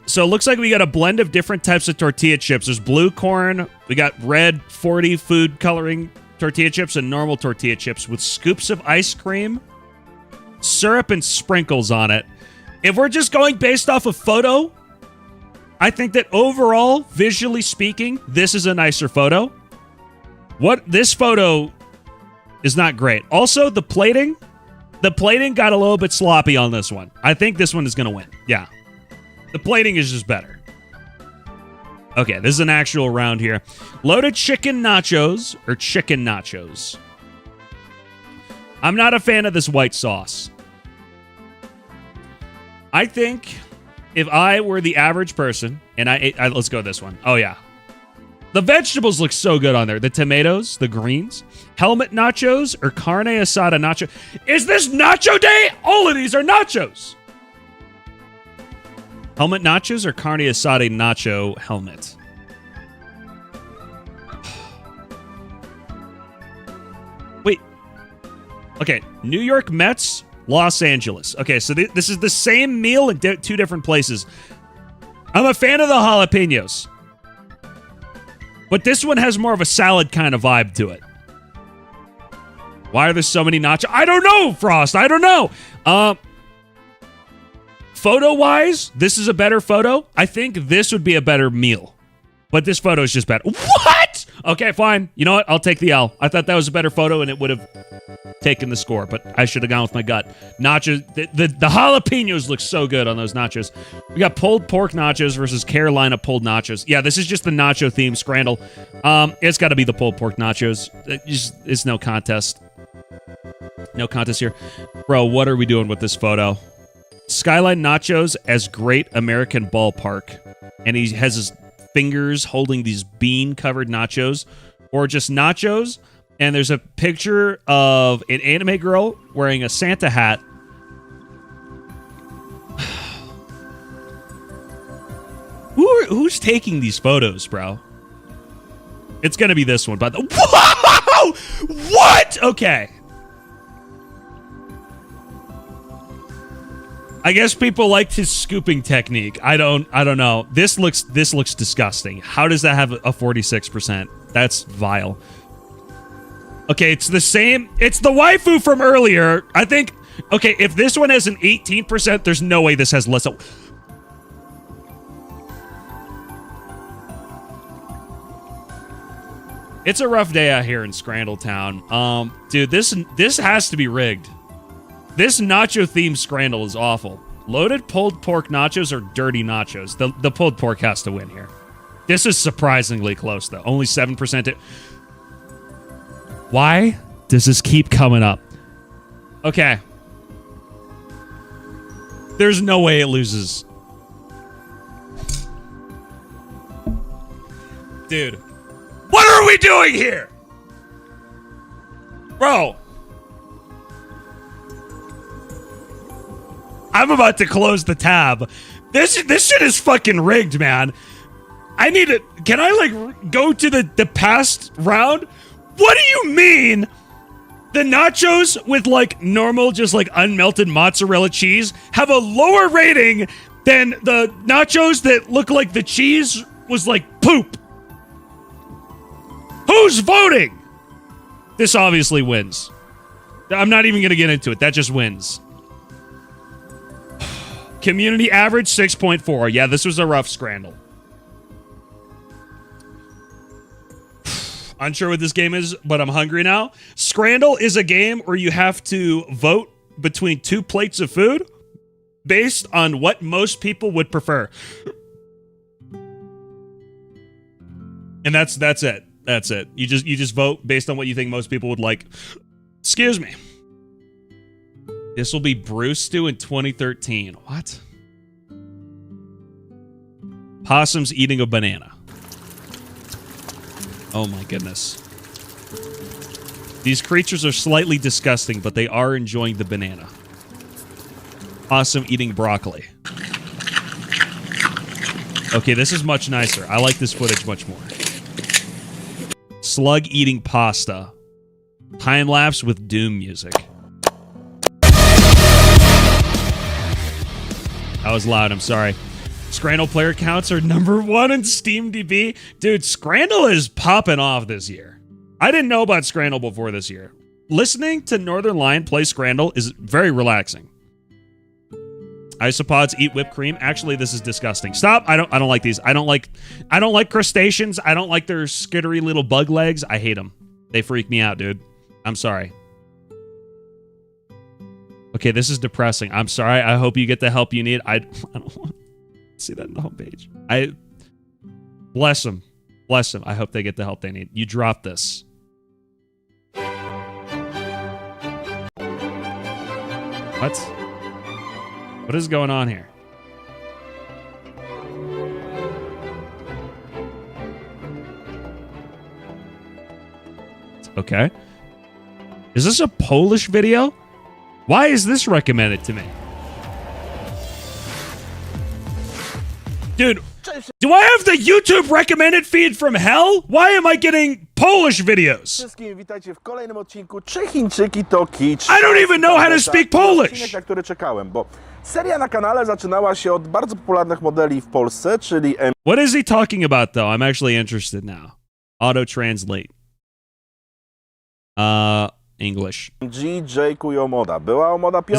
So it looks like we got a blend of different types of tortilla chips. There's blue corn. We got red 40 food coloring tortilla chips and normal tortilla chips with scoops of ice cream, syrup, and sprinkles on it. If we're just going based off of photo, I think that overall, visually speaking, this is a nicer photo. This photo is not great. Also, the plating got a little bit sloppy on this one. I think this one is going to win. Yeah. The plating is just better. Okay, this is an actual round here. Loaded chicken nachos or chicken nachos. I'm not a fan of this white sauce. I think if I were the average person and I ate... let's go with this one. Oh, yeah. The vegetables look so good on there. The tomatoes, the greens. Helmet nachos or carne asada nacho. Is this nacho day? All of these are nachos. Helmet nachos or carne asada nacho helmet? Wait. Okay, New York Mets, Los Angeles. Okay, so this is the same meal in 2 different places. I'm a fan of the jalapenos. But this one has more of a salad kind of vibe to it. Why are there so many nachos? I don't know, Frost. I don't know. Photo-wise, this is a better photo. I think this would be a better meal. But this photo is just bad. What? Okay, fine. You know what? I'll take the L. I thought that was a better photo, and it would have taken the score. But I should have gone with my gut. Nachos. The jalapenos look so good on those nachos. We got pulled pork nachos versus Carolina pulled nachos. Yeah, this is just the nacho theme scrandle. It's got to be the pulled pork nachos. It's no contest. No contest here. Bro, what are we doing with this photo? Skyline Nachos as Great American Ballpark. And he has his fingers holding these bean-covered nachos. Or just nachos. And there's a picture of an anime girl wearing a Santa hat. Who's taking these photos, bro? It's going to be this one. But whoa! What? Okay. I guess people liked his scooping technique. I don't know. This looks disgusting. How does that have a 46%? That's vile. Okay, it's the same. It's the waifu from earlier. I think. Okay, if this one has an 18%, there's no way this has less. It's a rough day out here in Scrandletown. Dude, this has to be rigged. This nacho-themed Scrandle is awful. Loaded pulled pork nachos or dirty nachos? The pulled pork has to win here. This is surprisingly close, though. Only 7%. Why does this keep coming up? Okay. There's no way it loses. Dude. What are we doing here? Bro. I'm about to close the tab. This shit is fucking rigged, man. I need to... Can I, like, go to the past round? What do you mean The nachos with like normal, just like unmelted mozzarella cheese have a lower rating than the nachos that look like the cheese was like poop. Who's voting? This obviously wins. I'm not even going to get into it. That just wins. Community average 6.4. Yeah, this was a rough scramble. Unsure what this game is, but I'm hungry now. Scrandle is a game where you have to vote between 2 plates of food based on what most people would prefer. And that's it. That's it. You just vote based on what you think most people would like. Excuse me. This will be brew stew in 2013. What? Possums eating a banana. Oh my goodness. These creatures are slightly disgusting, but they are enjoying the banana. Possum eating broccoli. Okay, this is much nicer. I like this footage much more. Slug eating pasta. Time lapse with doom music. That was loud, I'm sorry. Scrandle player counts are #1 in SteamDB. Dude, Scrandle is popping off this year. I didn't know about Scrandle before this year. Listening to Northern Lion play Scrandle is very relaxing. Isopods eat whipped cream. Actually, this is disgusting. Stop. I don't like these. I don't like crustaceans. I don't like their skittery little bug legs. I hate them. They freak me out, dude. I'm sorry. Okay, this is depressing. I'm sorry. I hope you get the help you need. I don't want to see that on the homepage. Bless them. Bless them. I hope they get the help they need. You drop this. What? What is going on here? Okay. Is this a Polish video? Why is this recommended to me? Dude, do I have the YouTube recommended feed from hell? Why am I getting Polish videos? I don't even know how to speak Polish. What is he talking about, though? I'm actually interested now. Auto translate. English. Is this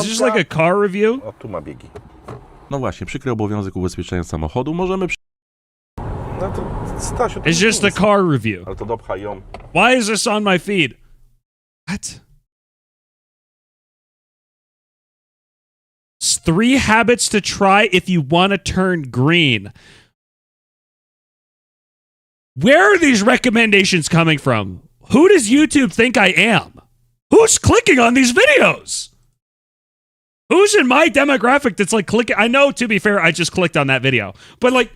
just like a car review? No właśnie, przykry obowiązek ubezpieczenia samochodu. Możemy... It's just a car review. Why is this on my feed? What? 3 habits to try if you want to turn green. Where are these recommendations coming from? Who does YouTube think I am? Who's clicking on these videos? Who's in my demographic that's like clicking? I know, to be fair, I just clicked on that video. But like,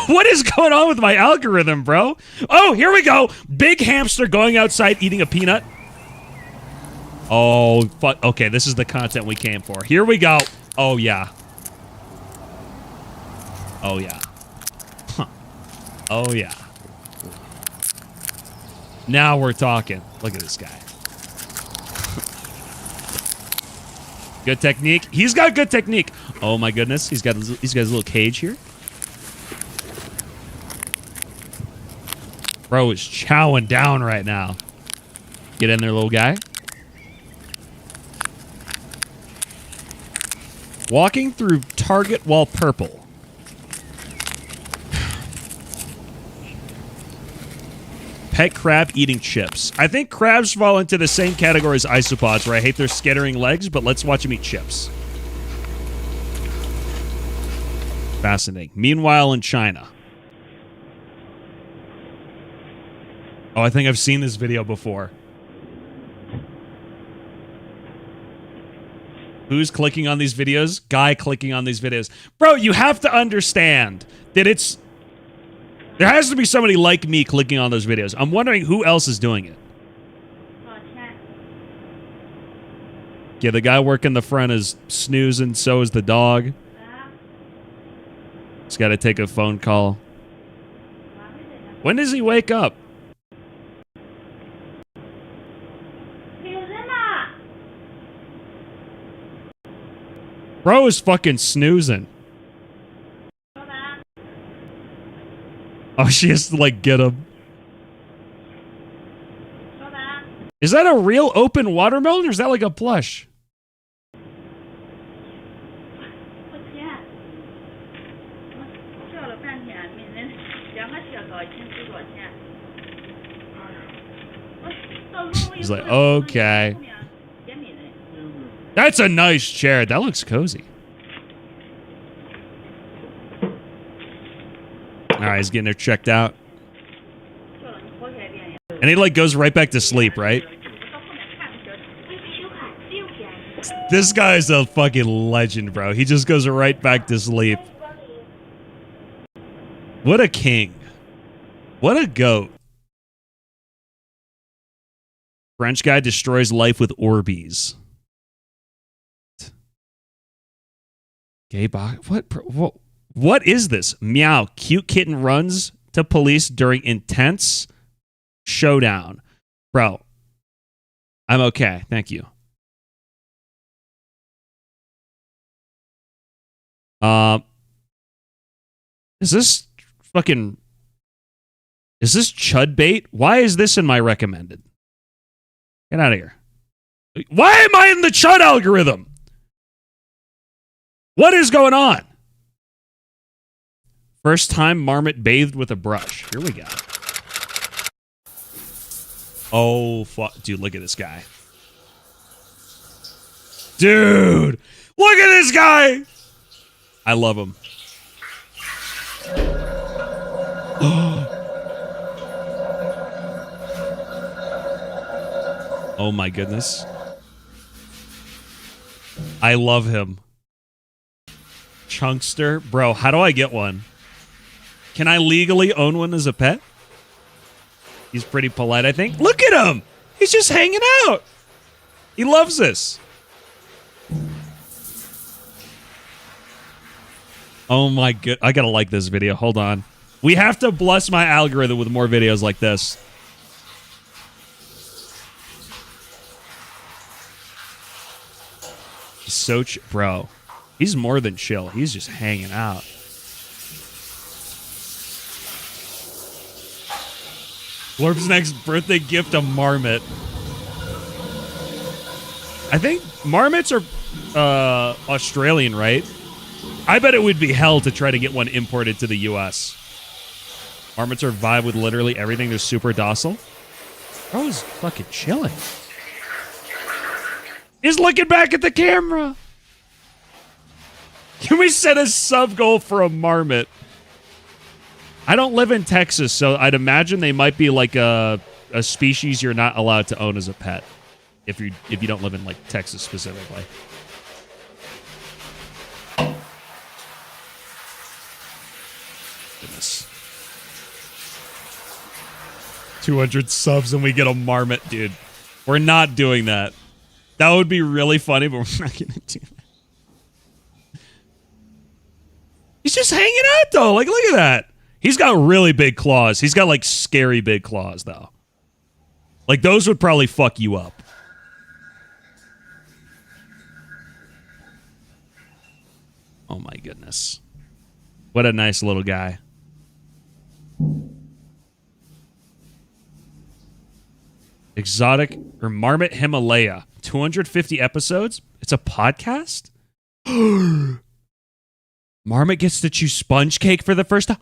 what is going on with my algorithm, bro? Oh, here we go. Big hamster going outside eating a peanut. Oh, fuck. Okay, this is the content we came for. Here we go. Oh, yeah. Oh, yeah. Huh. Oh, yeah. Now we're talking. Look at this guy. Good technique. He's got good technique. Oh my goodness. He's got his little cage here. Bro is chowing down right now. Get in there, little guy. Walking through Target while purple. Pet crab eating chips. I think crabs fall into the same category as isopods, where I hate their skittering legs, but let's watch them eat chips. Fascinating. Meanwhile, in China. Oh, I think I've seen this video before. Who's clicking on these videos? Guy clicking on these videos. Bro, you have to understand that it's... There has to be somebody like me clicking on those videos. I'm wondering who else is doing it. Yeah, the guy working the front is snoozing, so is the dog. He's got to take a phone call. When does he wake up? Bro is fucking snoozing. Oh, she has to, like, get him. Is that a real open watermelon, or is that like a plush? He's like, okay. That's a nice chair. That looks cozy. All right, he's getting her checked out. And he, like, goes right back to sleep, right? This guy's a fucking legend, bro. He just goes right back to sleep. What a king. What a goat. French guy destroys life with Orbeez. Gay box. What is this? Meow. Cute kitten runs to police during intense showdown. Bro. I'm okay. Thank you. Is this chud bait? Why is this in my recommended? Get out of here. Why am I in the chud algorithm? What is going on? First time Marmot bathed with a brush. Here we go. Oh, fuck. Dude, look at this guy. Dude, look at this guy. I love him. Oh my goodness. I love him. Chunkster. Bro, how do I get one? Can I legally own one as a pet? He's pretty polite, I think. Look at him! He's just hanging out! He loves this. Oh my god. I gotta like this video. Hold on. We have to bless my algorithm with more videos like this. So bro, he's more than chill. He's just hanging out. Glorp's next birthday gift, a marmot. I think marmots are Australian, right? I bet it would be hell to try to get one imported to the US. Marmots are vibe with literally everything. They're super docile. Bro's fucking chilling. He's looking back at the camera. Can we set a sub goal for a marmot? I don't live in Texas, so I'd imagine they might be like a species you're not allowed to own as a pet if you don't live in like Texas specifically. Goodness. 200 subs and we get a marmot, dude. We're not doing that. That would be really funny, but we're not gonna do that. He's just hanging out though. Like, look at that. He's got really big claws. He's got like scary big claws though. Like those would probably fuck you up. Oh my goodness. What a nice little guy. Exotic or Marmot Himalaya. 250 episodes? It's a podcast? Marmot gets to chew sponge cake for the first time?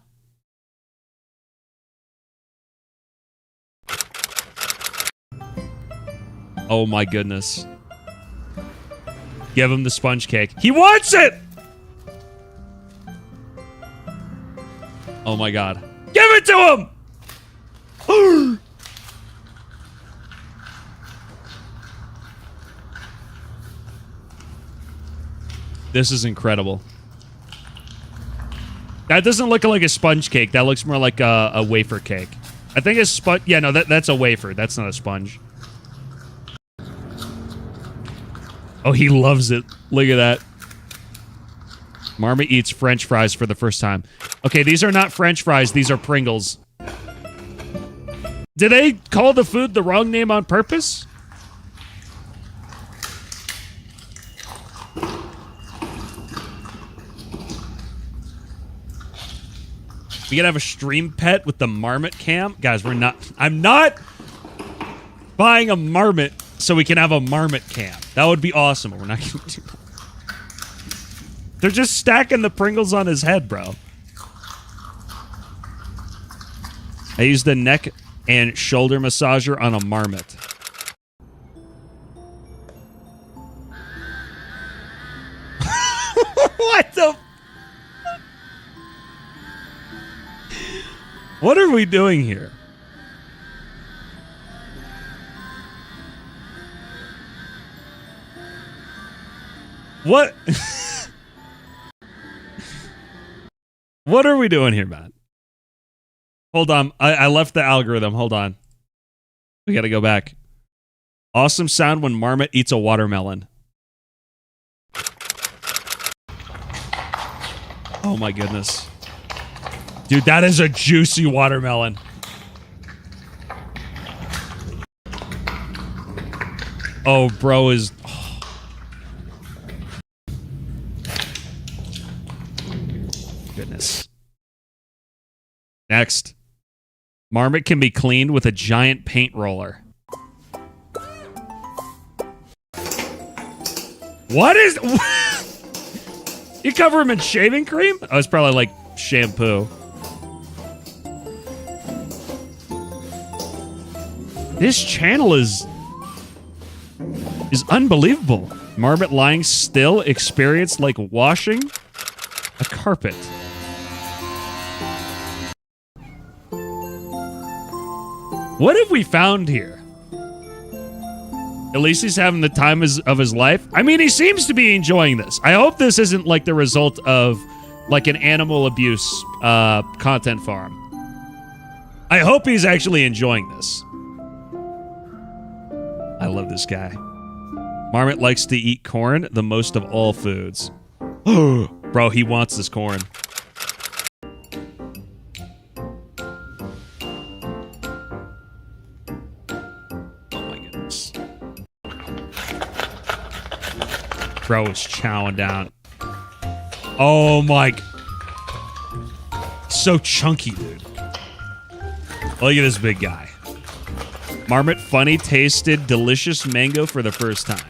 Oh my goodness. Give him the sponge cake. He wants it! Oh my god. Give it to him! This is incredible. That doesn't look like a sponge cake. That looks more like a wafer cake. I think it's sponge. Yeah, no, that's a wafer. That's not a sponge. Oh, he loves it. Look at that. Marmot eats French fries for the first time. Okay, these are not French fries. These are Pringles. Did they call the food the wrong name on purpose? We gotta have a stream pet with the marmot cam. Guys, I'm not buying a marmot so we can have a marmot cam. That would be awesome, but we're not gonna do that. They're just stacking the Pringles on his head, bro. I used the neck and shoulder massager on a marmot. What the? What are we doing here? What? What are we doing here, man? Hold on. I left the algorithm. Hold on. We gotta go back. Awesome sound when marmot eats a watermelon. Oh my goodness. Dude, that is a juicy watermelon. Oh, bro is... Oh. Goodness. Next. Marmot can be cleaned with a giant paint roller. What is... You cover him in shaving cream? Oh, it's probably like shampoo. This channel is unbelievable. Marmot lying still experienced like washing a carpet. What have we found here? At least he's having the time of his life. I mean, he seems to be enjoying this. I hope this isn't like the result of like an animal abuse content farm. I hope he's actually enjoying this. I love this guy. Marmot likes to eat corn the most of all foods. Bro, he wants this corn. Bro is chowing down. Oh my. So chunky, dude. Look at this big guy. Marmot funny tasted delicious mango for the first time.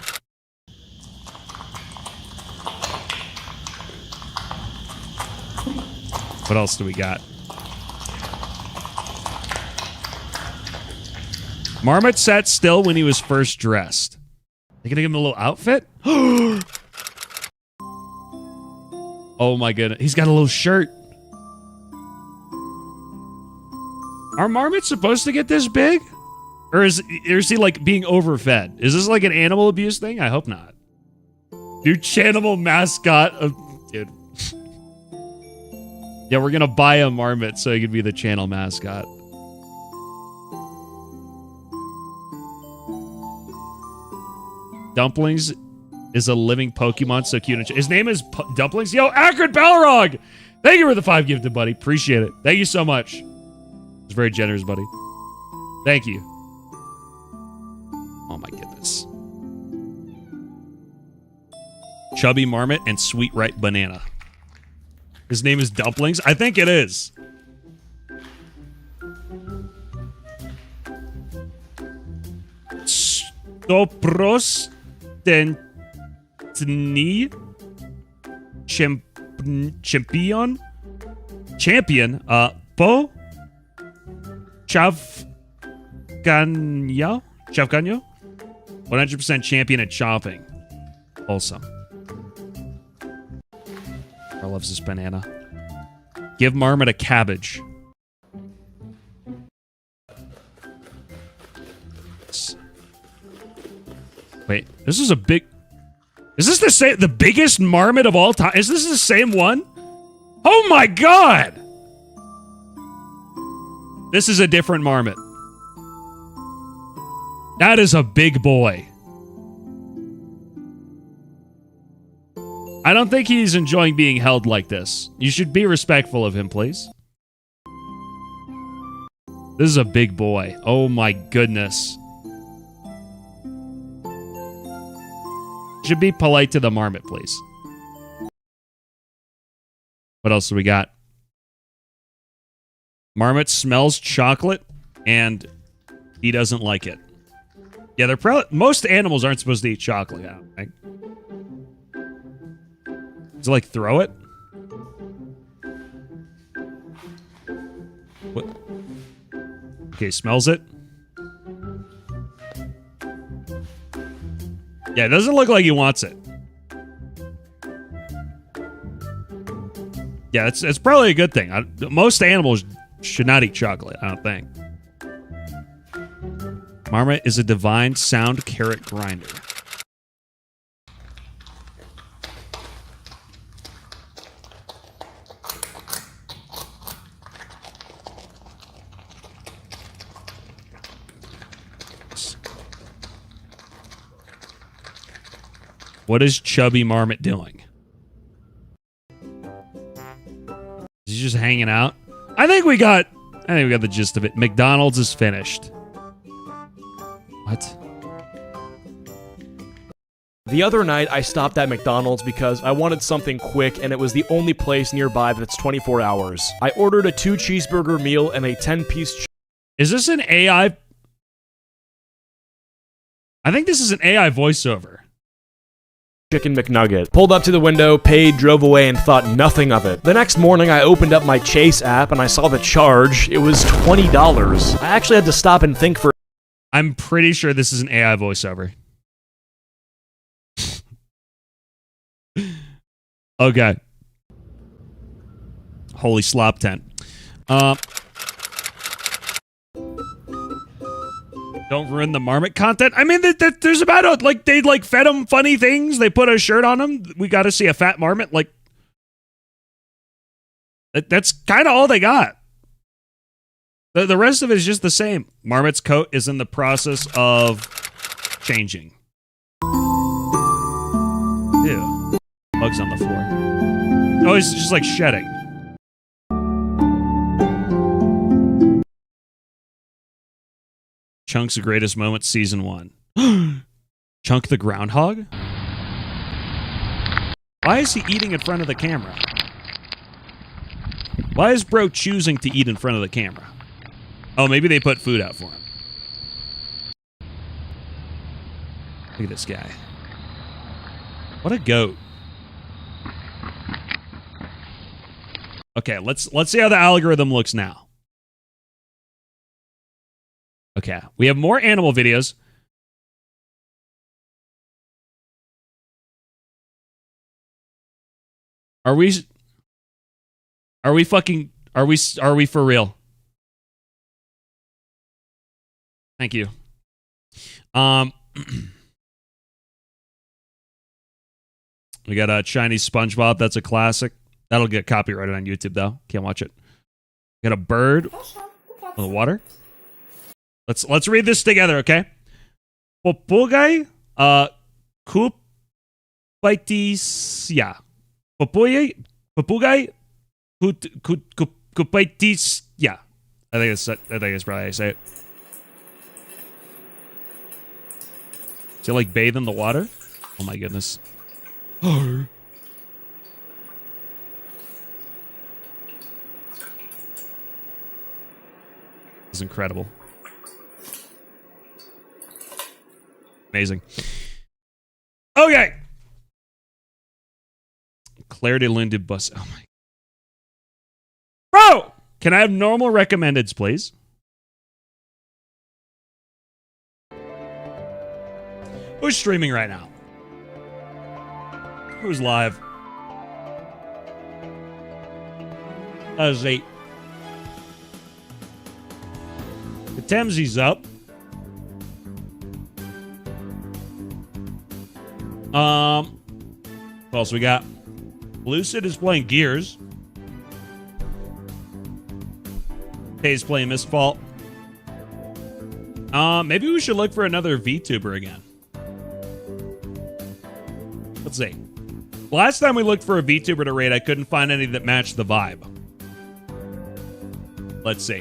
What else do we got? Marmot sat still when he was first dressed. They gonna give him a little outfit? Oh my goodness. He's got a little shirt. Are marmots supposed to get this big? Or is he like being overfed? Is this like an animal abuse thing? I hope not. Dude, Chanimal mascot of... Dude. Yeah, we're gonna buy a marmot so he could be the channel mascot. Dumplings is a living Pokemon, so cute. His name is Dumplings. Yo, Akron Balrog! Thank you for the 5 gifted, buddy. Appreciate it. Thank you so much. It's very generous, buddy. Thank you. Oh my goodness. Chubby Marmot and Sweet Ripe Banana. His name is Dumplings? I think it is. Stopros Dentni Champion Po Chavganyo 100% champion at chopping. Awesome. I loves this banana. Give Marmot a cabbage. Wait, this is a big... Is this the biggest marmot of all time? Is this the same one? Oh my god! This is a different marmot. That is a big boy. I don't think he's enjoying being held like this. You should be respectful of him, please. This is a big boy. Oh my goodness. Should be polite to the marmot, please. What else do we got? Marmot smells chocolate, and he doesn't like it. Yeah, they're probably most animals aren't supposed to eat chocolate. I don't think. Does it like throw it? What? Okay, smells it. Yeah, it doesn't look like he wants it. Yeah, it's probably a good thing. Most animals should not eat chocolate, I don't think. Marmot is a divine sound carrot grinder. What is Chubby Marmot doing? Is he just hanging out? I think we got the gist of it. McDonald's is finished. What? The other night, I stopped at McDonald's because I wanted something quick, and it was the only place nearby that's 24 hours. I ordered a 2-cheeseburger meal and a 10-piece... Is this an AI? I think this is an AI voiceover. Chicken McNugget. Pulled up to the window, paid, drove away, and thought nothing of it. The next morning, I opened up my Chase app, and I saw the charge. It was $20. I actually had to stop and think for... I'm pretty sure this is an AI voiceover. Okay. Holy slop tent. Don't ruin the Marmot content. I mean, there's about like they like fed him funny things. They put a shirt on him. We got to see a fat Marmot. Like that's kind of all they got. The rest of it is just the same. Marmot's coat is in the process of changing. Ew. Bugs on the floor. Oh, he's just like shedding. Chunk's the greatest moment, season 1. Chunk the groundhog? Why is he eating in front of the camera? Why is bro choosing to eat in front of the camera? Oh, maybe they put food out for him. Look at this guy. What a goat. Okay, let's see how the algorithm looks now. Okay, we have more animal videos. Are we for real? Thank you. We got a Chinese SpongeBob. That's a classic. That'll get copyrighted on YouTube though. Can't watch it. Got a bird on the water. Let's read this together, okay? Popugay kupaitisya. Popugay kupaitisya. I think it's probably how you say it. Does it like bathe in the water? Oh my goodness. This is incredible. Amazing. Okay. Claire de Lune de Bus. Oh my. Bro! Can I have normal recommendeds, please? Who's streaming right now? Who's live? That was 8. The Thamesy's up. What else we got? Lucid is playing Gears. Hayes playing Mistfall. Maybe we should look for another VTuber again. Let's see. Last time we looked for a VTuber to raid, I couldn't find any that matched the vibe. Let's see.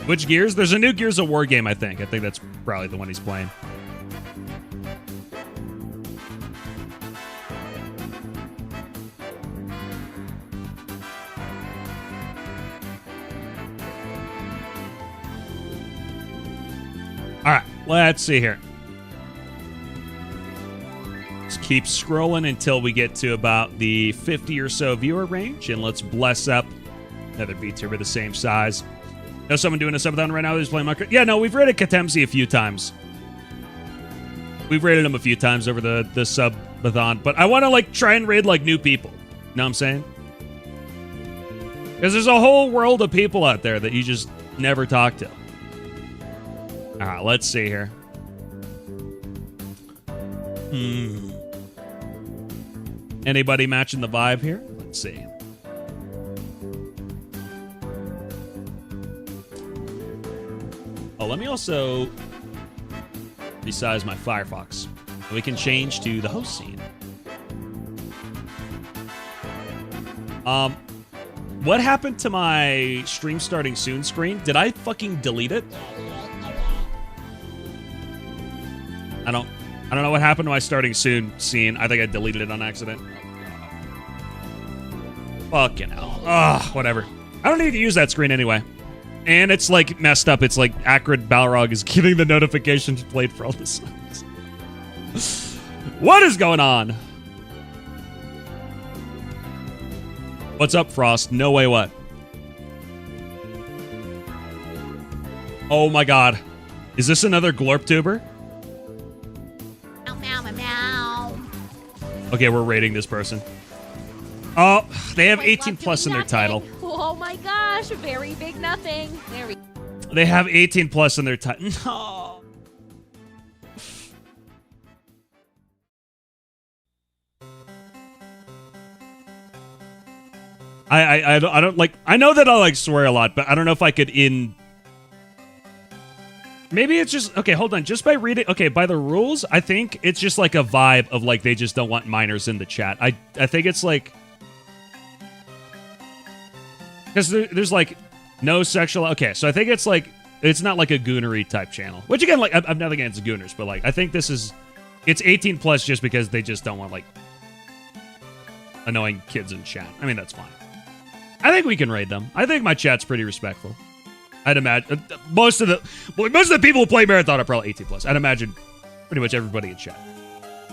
Which Gears? There's a new Gears of War game, I think. I think that's probably the one he's playing. let's see here. Let's keep scrolling until we get to about the 50 or so viewer range, and let's bless up another VTuber the same size. Know someone doing a subathon right now who's playing Minecraft? Yeah, no, we've rated Katemsi a few times. We've rated him a few times over the subathon, but I want to like try and raid like new people. You know what I'm saying? Because there's a whole world of people out there that you just never talk to. All right, let's see here. Anybody matching the vibe here? Let's see. Oh, let me also resize my Firefox. We can change to the host scene. What happened to my stream starting soon screen? Did I fucking delete it? I don't know what happened to my starting soon scene. I think I deleted it on accident. Fucking hell. Ugh, whatever. I don't need to use that screen anyway. And it's like messed up. It's like Acrid Balrog is giving the notifications played for all the songs. What is going on? What's up, Frost? No way what? Oh my god. Is this another Glorptuber? Okay, we're rating this person. Oh, they have 18 plus in their title. Oh my gosh, very big nothing. Very. They have 18 plus in their title. No. I don't like, I know that I like swear a lot, but I don't know if I could maybe it's just, okay, hold on. Just by reading, okay, by the rules, I think it's just like a vibe of like they just don't want minors in the chat. I think it's like, because there's like no sexual, okay, so I think it's like, it's not like a goonery type channel. Which again, like, I'm nothing against gooners, but like, I think this is, it's 18 plus just because they just don't want like annoying kids in chat. I mean, that's fine. I think we can raid them. I think my chat's pretty respectful. I'd imagine most of the people who play Marathon are probably 18 plus. I'd imagine pretty much everybody in chat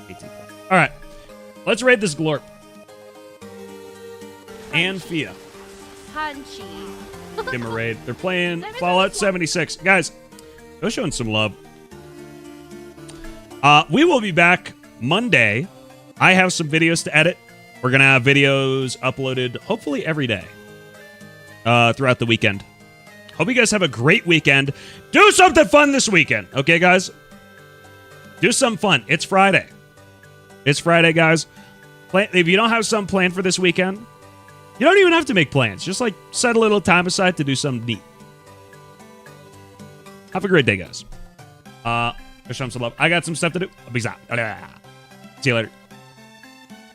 18 plus. All right, let's raid this Glorp. And Fia. Punchy. Give them a raid. They're playing Fallout 76. Guys, go showing some love. We will be back Monday. I have some videos to edit. We're going to have videos uploaded hopefully every day throughout the weekend. Hope you guys have a great weekend. Do something fun this weekend. Okay, guys? Do something fun. It's Friday. It's Friday, guys. If you don't have something planned for this weekend, you don't even have to make plans. Just like set a little time aside to do something neat. Have a great day, guys. Show some love. I got some stuff to do. Peace out. See you later.